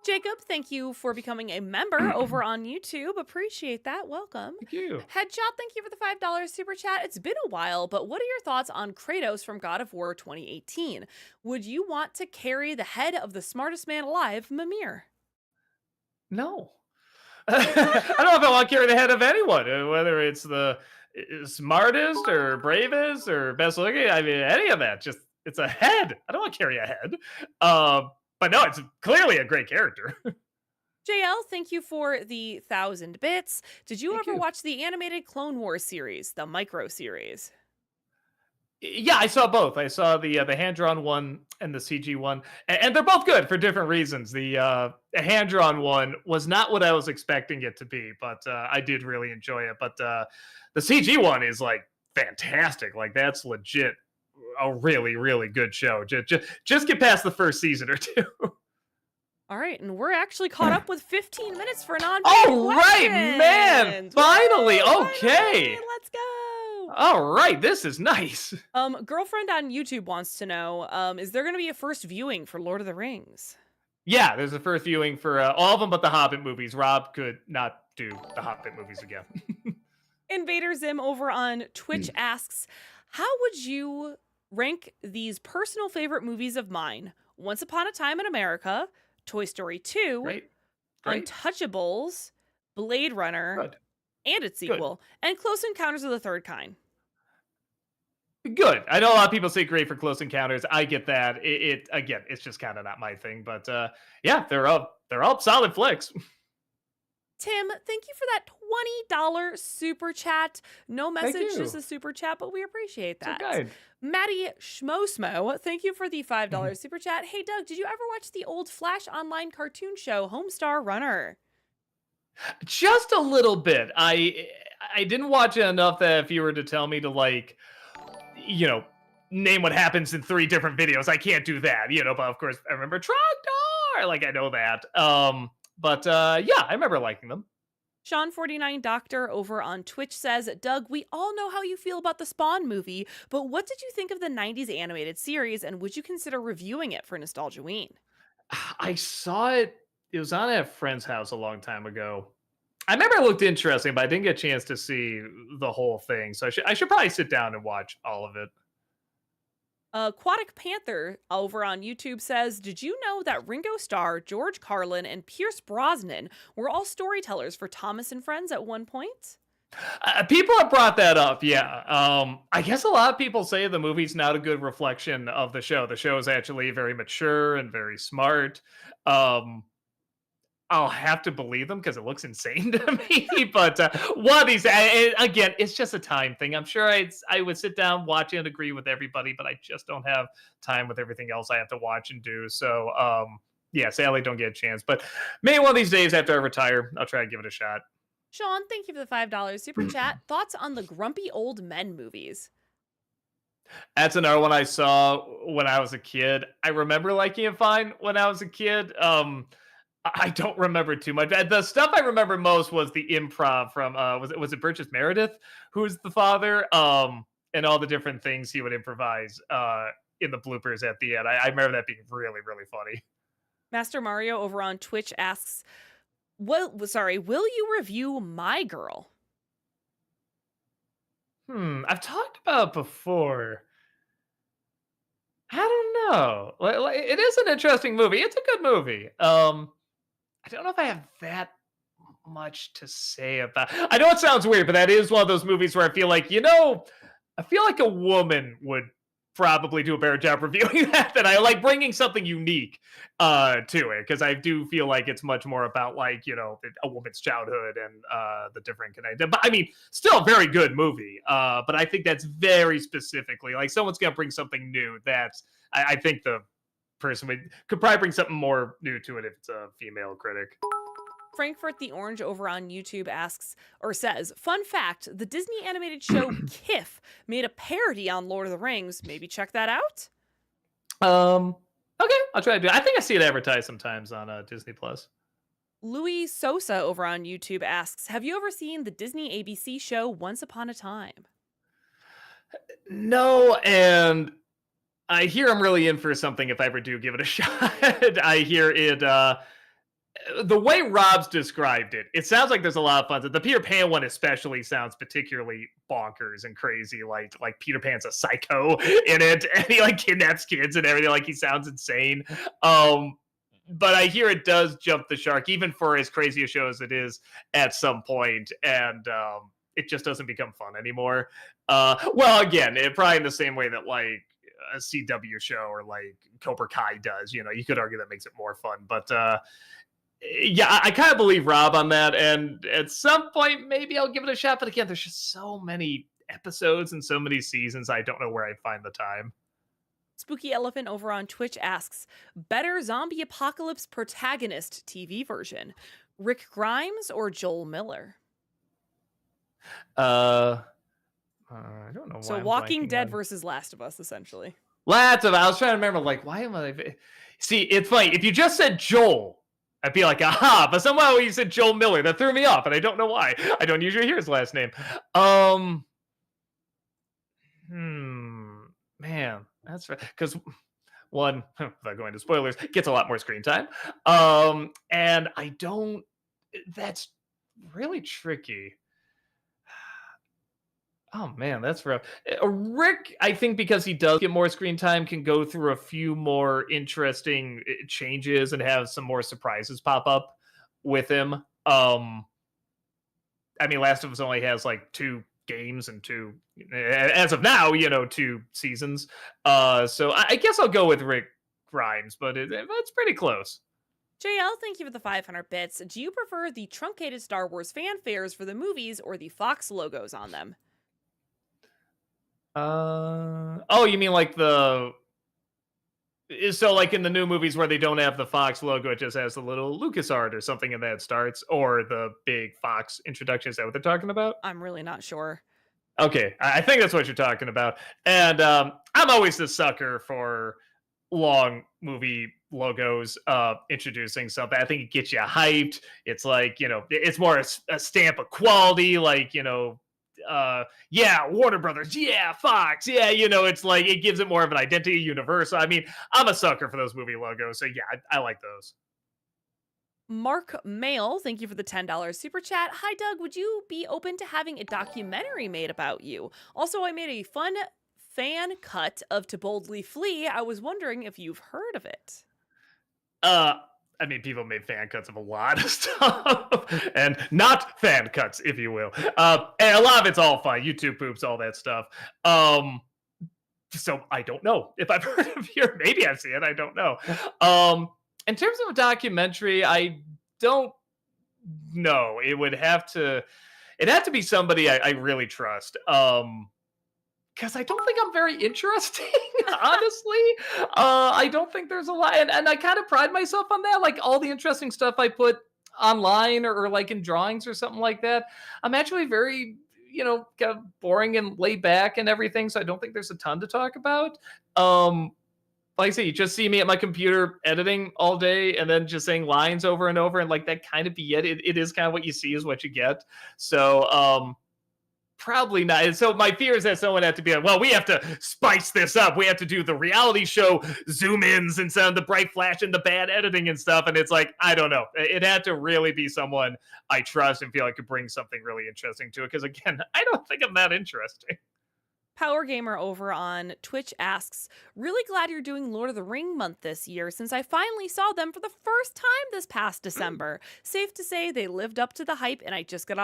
S1: Jacob, thank you for becoming a member over on YouTube. Appreciate that. Welcome.
S3: Thank you.
S1: Headshot, thank you for the $5 super chat. It's been a while, but what are your thoughts on Kratos from God of War 2018? Would you want to carry the head of the smartest man alive, Mimir?
S3: No. I don't know if I want to carry the head of anyone, whether it's the smartest or bravest or best looking. I mean, any of that. Just, it's a head. I don't want to carry a head. But no, it's clearly a great character.
S1: JL, thank you for the 1,000 bits. Did you ever watch the animated Clone Wars series, the micro series?
S3: Yeah, I saw both. I saw the hand-drawn one and the CG one, and they're both good for different reasons. The hand-drawn one was not what I was expecting it to be, but I did really enjoy it. But the CG one is like fantastic. Like that's legit a really, really good show. Just get past the first season or two.
S1: All right, and we're actually caught up with 15 minutes for non.
S3: All right, man! Finally, okay.
S1: Let's go.
S3: All right, this is nice.
S1: Girlfriend on YouTube wants to know, is there going to be a first viewing for Lord of the Rings?
S3: Yeah, there's a first viewing for all of them but the Hobbit movies. Rob could not do the Hobbit movies again.
S1: Invader Zim over on Twitch asks, how would you rank these personal favorite movies of mine? Once Upon a Time in America, Toy Story 2,
S3: Great.
S1: Untouchables, Blade Runner, and its sequel, and Close Encounters of the Third Kind.
S3: Good. I know a lot of people say great for Close Encounters. I get that. It again, it's just kind of not my thing. But yeah, they're all solid flicks.
S1: Tim, thank you for that $20 super chat. No message, just a super chat, but we appreciate that.
S3: Okay.
S1: Maddie Schmosmo, thank you for the $5 super chat. Hey, Doug, did you ever watch the old Flash Online cartoon show, Homestar Runner?
S3: Just a little bit. I didn't watch it enough that if you were to tell me to like, you know, name what happens in 3 different videos. I can't do that, but of course I remember Trogdor, like I know that. But yeah, I remember liking them.
S1: Sean49 Doctor over on Twitch says, Doug, we all know how you feel about the Spawn movie, but what did you think of the 90s animated series, and would you consider reviewing it for Nostalgiaween?
S3: I saw it. It was on at a friend's house a long time ago. I remember it looked interesting, but I didn't get a chance to see the whole thing. So I should probably sit down and watch all of it.
S1: Aquatic Panther over on YouTube says, did you know that Ringo Starr, George Carlin, and Pierce Brosnan were all storytellers for Thomas and Friends at one point?
S3: People have brought that up, yeah. I guess a lot of people say the movie's not a good reflection of the show. The show is actually very mature and very smart. Um, I'll have to believe them because it looks insane to me. But one of these, again, it's just a time thing. I'm sure I would sit down, watch it, and agree with everybody, but I just don't have time with everything else I have to watch and do. So, yeah, sadly, don't get a chance. But maybe one of these days after I retire, I'll try to give it a shot.
S1: Sean, thank you for the $5 super chat. Thoughts on the Grumpy Old Men movies?
S3: That's another one I saw when I was a kid. I remember liking it fine when I was a kid. I don't remember too much. The stuff I remember most was the improv from was it Burgess Meredith, who's the father, and all the different things he would improvise in the bloopers at the end. I remember that being really, really funny.
S1: Master Mario over on Twitch asks, will you review My Girl?
S3: I've talked about it before. I don't know. It is an interesting movie. It's a good movie. I don't know if I have that much to say about. I know it sounds weird, but that is one of those movies where I feel like, I feel like a woman would probably do a better job reviewing that than I like bringing something unique to it, because I do feel like it's much more about like, a woman's childhood and the different connected. But I mean, still a very good movie. But I think that's very specifically like someone's gonna bring something new. I think the person could probably bring something more new to it if it's a female critic.
S1: Frankfurt the Orange over on YouTube asks or says, fun fact, the Disney animated show Kif made a parody on Lord of the Rings. Maybe check that out.
S3: Okay, I'll try to do it. I think I see it advertised sometimes on Disney Plus.
S1: Louis Sosa over on YouTube asks, have you ever seen the Disney ABC show Once Upon a Time?
S3: No, and I hear I'm really in for something if I ever do give it a shot. I hear it the way Rob's described it, it sounds like there's a lot of fun. The Peter Pan one especially sounds particularly bonkers and crazy. Like Peter Pan's a psycho in it, and he like kidnaps kids and everything. Like he sounds insane. But I hear it does jump the shark, even for as crazy a show as it is at some point, and it just doesn't become fun anymore. Well, again, probably in the same way that like a CW show or like Cobra Kai does. You could argue that makes it more fun, but yeah, I kind of believe Rob on that, and at some point maybe I'll give it a shot. But again, there's just so many episodes and so many seasons, I don't know where I'd find the time.
S1: Spooky Elephant over on Twitch asks, better zombie apocalypse protagonist TV version, Rick Grimes or Joel Miller?
S3: I don't know why.
S1: So Walking Dead versus Last of Us, essentially.
S3: Last of Us. I was trying to remember, like, why am I? See, it's funny. If you just said Joel, I'd be like, aha. But somehow you said Joel Miller. That threw me off, and I don't know why. I don't usually hear his last name. Man, that's right. Because one, without going into spoilers, gets a lot more screen time. And I don't. That's really tricky. Oh man, that's rough. Rick, I think because he does get more screen time, can go through a few more interesting changes and have some more surprises pop up with him. I mean, Last of Us only has like 2 games and 2, as of now, 2 seasons. So I guess I'll go with Rick Grimes, but it's pretty close.
S1: JL, thank you for the 500 bits. Do you prefer the truncated Star Wars fanfares for the movies or the Fox logos on them?
S3: Oh, you mean like so like in the new movies where they don't have the Fox logo, it just has the little Lucas art or something and that starts, or the big Fox introduction. Is that what they're talking about?
S1: I'm really not sure.
S3: Okay, I think that's what you're talking about. And I'm always the sucker for long movie logos introducing something. I think it gets you hyped. It's like, it's more a stamp of quality, like, yeah, Warner Brothers, yeah, Fox, yeah, it's like it gives it more of an identity, universal. I mean, I'm a sucker for those movie logos, so yeah, I like those.
S1: Mark Mail, thank you for the $10 super chat. Hi, Doug. Would you be open to having a documentary made about you? Also, I made a fun fan cut of To Boldly Flee. I was wondering if you've heard of it.
S3: Uh, I mean, people made fan cuts of a lot of stuff, and not fan cuts, if you will. And a lot of it's all fine. YouTube poops, all that stuff. So I don't know if I've heard of your. Maybe I've seen it. I don't know. In terms of a documentary, I don't know. It'd have to be somebody I really trust. Because I don't think I'm very interesting, honestly. I don't think there's a lot, and I kind of pride myself on that. Like all the interesting stuff I put online or like in drawings or something like that, I'm actually very, kind of boring and laid back and everything. So I don't think there's a ton to talk about. Like I say, you just see me at my computer editing all day and then just saying lines over and over, and like that kind of be it. It is kind of what you see is what you get. So probably not. And so my fear is that someone had to be like, well, we have to spice this up. We have to do the reality show zoom ins and some of the bright flash and the bad editing and stuff. And it's like, I don't know. It had to really be someone I trust and feel I could bring something really interesting to it. Because again, I don't think I'm that interesting.
S1: Power Gamer over on Twitch asks, really glad you're doing Lord of the Ring month this year since I finally saw them for the first time this past December. Safe to say they lived up to the hype and I just got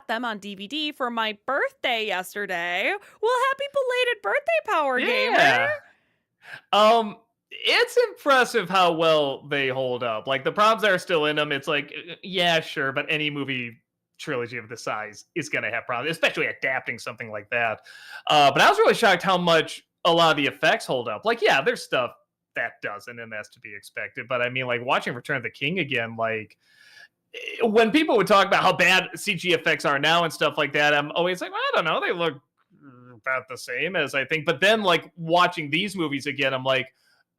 S1: them on DVD for my birthday yesterday. Well, happy belated birthday, Power Gamer!
S3: Yeah. It's impressive how well they hold up. Like the problems that are still in them, it's like, yeah, sure, but any movie trilogy of the size is going to have problems, especially adapting something like that. But I was really shocked how much a lot of the effects hold up. Like, yeah, there's stuff that doesn't, and that's to be expected. But I mean, like watching Return of the King again, like when people would talk about how bad CG effects are now and stuff like that, I'm always like, well, I don't know, they look about the same as I think. But then, like watching these movies again, I'm like,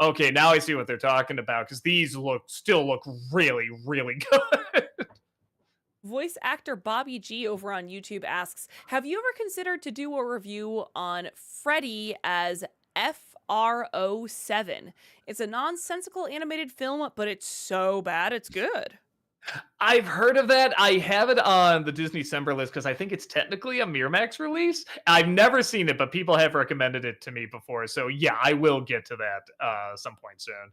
S3: okay, now I see what they're talking about because these still look really, really good.
S1: Voice actor Bobby G over on YouTube asks, have you ever considered to do a review on Freddy as FR07? It's a nonsensical animated film, but it's so bad it's good.
S3: I've heard of that. I have it on the Disney December list because I think it's technically a Miramax release. I've never seen it, but people have recommended it to me before. So yeah, I will get to that some point soon.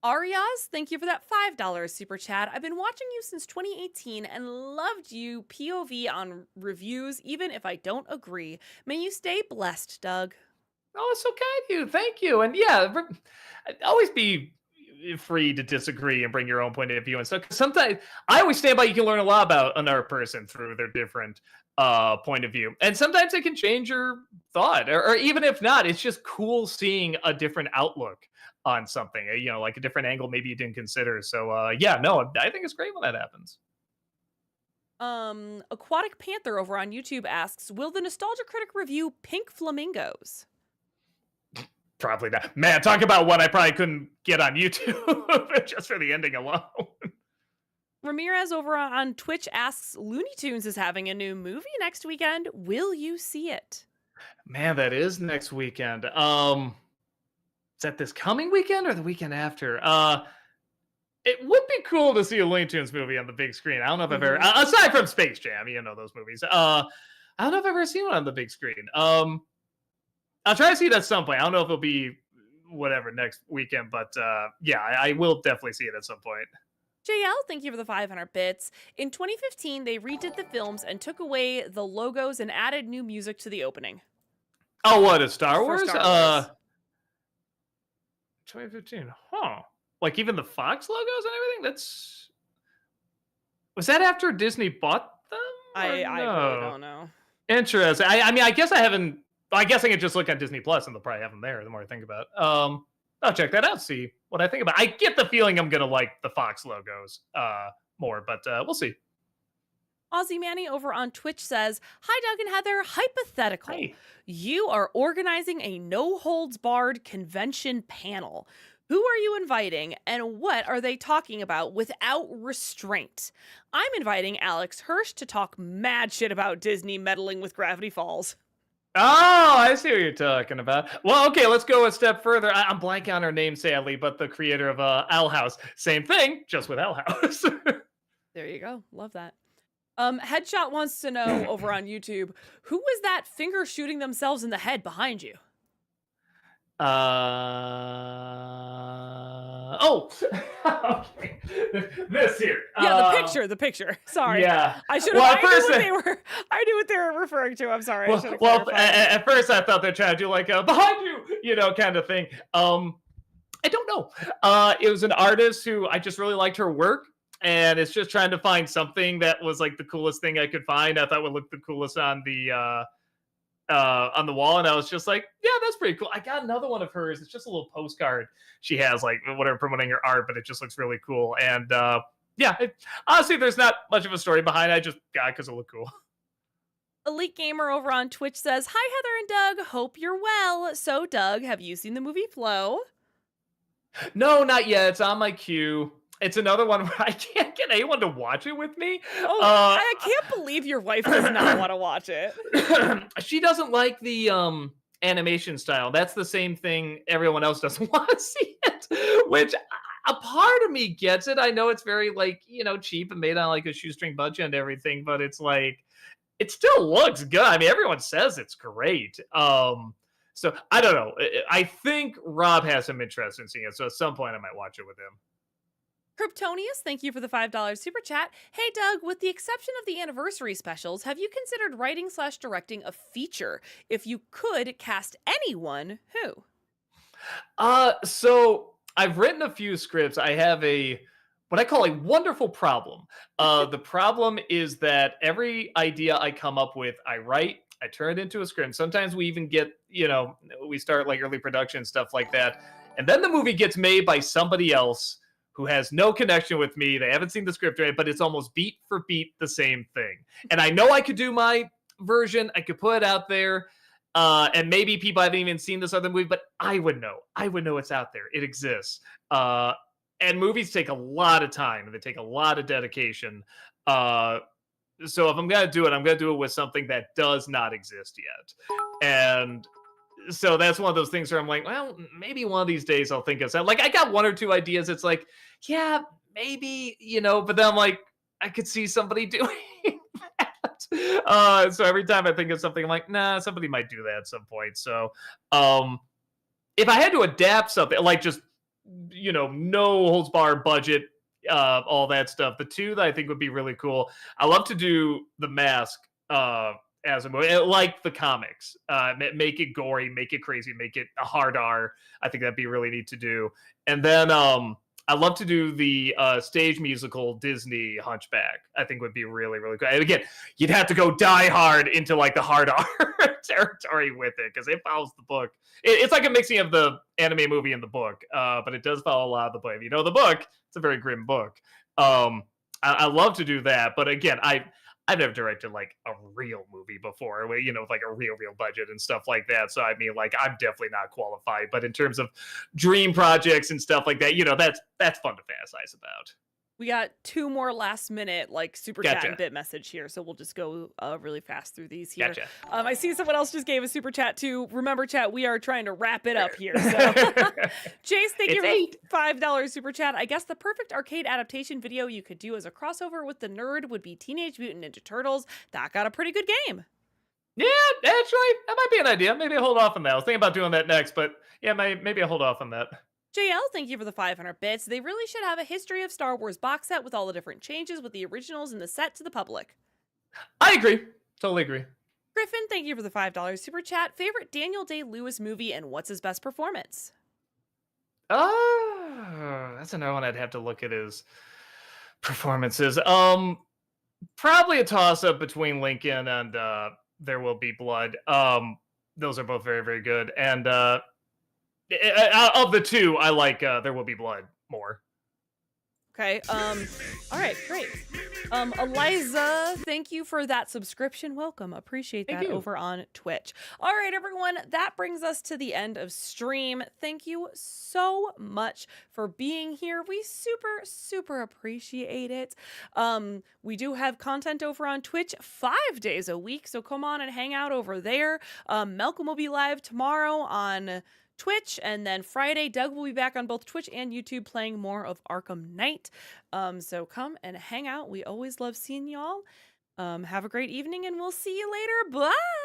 S1: Arias, thank you for that $5 super chat. I've been watching you since 2018 and loved you POV on reviews, even if I don't agree. May you stay blessed, Doug.
S3: Oh, it's so kind of you. Thank you. And yeah, always be free to disagree and bring your own point of view and stuff. 'Cause sometimes I always stand by you can learn a lot about another person through their different point of view. And sometimes it can change your thought. Or even if not, it's just cool seeing a different outlook on something, like a different angle maybe you didn't consider. So yeah, no, I think it's great when that happens.
S1: Aquatic Panther over on YouTube asks, will the Nostalgia Critic review Pink Flamingos?
S3: Probably not. Man, talk about what I probably couldn't get on YouTube just for the ending alone.
S1: Ramirez over on Twitch asks, Looney Tunes is having a new movie next weekend. Will you see it?
S3: Man, that is next weekend. Is that this coming weekend or the weekend after? It would be cool to see a Looney Tunes movie on the big screen. I don't know if I've ever, aside from Space Jam, those movies. I don't know if I've ever seen one on the big screen. I'll try to see it at some point. I don't know if it'll be whatever next weekend, but yeah, I will definitely see it at some point.
S1: JL, thank you for the 500 bits. In 2015, they redid the films and took away the logos and added new music to the opening.
S3: Oh, what is Star Wars?
S1: Star Wars.
S3: 2015. Huh. Like even the Fox logos and everything? Was that after Disney bought them?
S1: I really don't know.
S3: Interesting. I mean, I guess I can just look at Disney Plus and they'll probably have them there the more I think about it. I'll check that out, see what I think about it. I get the feeling I'm gonna like the Fox logos more, but we'll see.
S1: Aussie Manny over on Twitch says, "Hi, Doug and Heather. Hypothetical.
S3: Hey.
S1: You are organizing a no holds barred convention panel. Who are you inviting and what are they talking about without restraint? I'm inviting Alex Hirsch to talk mad shit about Disney meddling with Gravity Falls."
S3: Oh, I see what you're talking about. Well, okay, let's go a step further. I'm blanking on her name, sadly, but the creator of Owl House. Same thing, just with Owl House.
S1: There you go. Love that. Headshot wants to know over on YouTube, who was that finger shooting themselves in the head behind you?
S3: Oh, okay. This here.
S1: Yeah, the picture. Sorry.
S3: Yeah.
S1: I should have,
S3: Well,
S1: I knew what they were, I knew what they were referring to. I'm sorry. I should have
S3: well,
S1: clarified.
S3: at first I thought they're trying to do like a behind you, kind of thing. I don't know. It was an artist who I just really liked her work, and it's just trying to find something that was like the coolest thing I could find. I thought would look the coolest on the wall, and I was just like, yeah, that's pretty cool. I got another one of hers. It's just a little postcard she has, like whatever, promoting her art, but it just looks really cool. And yeah, honestly, there's not much of a story behind it. I just got it because it looked cool.
S1: Elite Gamer over on Twitch says, "Hi, Heather and Doug. Hope you're well. So, Doug, have you seen the movie Flow?"
S3: No, not yet. It's on my queue. It's another one where I can't get anyone to watch it with me.
S1: Oh, I can't believe your wife does not want to watch it.
S3: She doesn't like the animation style. That's the same thing everyone else doesn't want to see it, which a part of me gets it. I know it's very like, cheap and made on like a shoestring budget and everything, but it's like it still looks good. I mean, everyone says it's great. So I don't know. I think Rob has some interest in seeing it, so at some point I might watch it with him.
S1: Kryptonius, thank you for the $5 super chat. Hey, Doug, with the exception of the anniversary specials, have you considered writing/directing a feature? If you could cast anyone, who?
S3: So I've written a few scripts. I have what I call a wonderful problem. The problem is that every idea I come up with, I write, I turn it into a script. Sometimes we even get, we start like early production stuff like that. And then the movie gets made by somebody else who has no connection with me. They haven't seen the script yet, but it's almost beat for beat the same thing. And I know I could do my version. I could put it out there. And maybe people haven't even seen this other movie, but I would know. I would know it's out there. It exists. And movies take a lot of time and they take a lot of dedication. So if I'm going to do it, I'm going to do it with something that does not exist yet. And so that's one of those things where I'm like, well, maybe one of these days I'll think of something. Like I got one or two ideas. It's like, yeah, maybe, but then I'm like, I could see somebody doing that. So every time I think of something, I'm like, nah, somebody might do that at some point. So if I had to adapt something, like just, no holds bar budget, all that stuff, the two that I think would be really cool, I love to do The Mask as a movie, like the comics. Make it gory, make it crazy, make it a hard R. I think that'd be really neat to do. And then I love to do the stage musical Disney Hunchback. I think would be really, really good. And again, you'd have to go die hard into like the hard R territory with it because it follows the book. It's like a mixing of the anime movie and the book, but it does follow a lot of the book. If you know the book, it's a very grim book. I love to do that, but again, I've never directed like a real movie before, like a real budget and stuff like that. So I mean, like I'm definitely not qualified. But in terms of dream projects and stuff like that, that's fun to fantasize about.
S1: We got two more last minute like super chat and bit message here, so we'll just go really fast through these here.
S3: Gotcha.
S1: I see someone else just gave a super chat too. Remember, chat, we are trying to wrap it up here. So, Jace, thank you for $5 super chat. I guess the perfect arcade adaptation video you could do as a crossover with the nerd would be Teenage Mutant Ninja Turtles. That got a pretty good game.
S3: Yeah, actually, that might be an idea. Maybe I'll hold off on that. I was thinking about doing that next, but yeah, maybe I'll hold off on that.
S1: JL, thank you for the 500 bits. They really should have a history of Star Wars box set with all the different changes with the originals in the set to the public.
S3: I agree. Totally agree.
S1: Griffin, thank you for the $5 super chat. Favorite Daniel Day-Lewis movie and what's his best performance?
S3: That's another one I'd have to look at his performances. Probably a toss-up between Lincoln and There Will Be Blood. Those are both very, very good. And of the two, I like There Will Be Blood more.
S1: Okay. All right, great. Eliza, thank you for that subscription. Welcome. Appreciate
S3: Thank
S1: that
S3: you.
S1: over on Twitch. All right, everyone, that brings us to the end of stream. Thank you so much for being here. We super, super appreciate it. We do have content over on Twitch 5 days a week, so come on and hang out over there. Malcolm will be live tomorrow on Twitch, and then Friday, Doug will be back on both Twitch and YouTube playing more of Arkham Knight. So come and hang out. We always love seeing y'all. Have a great evening, and we'll see you later. Bye!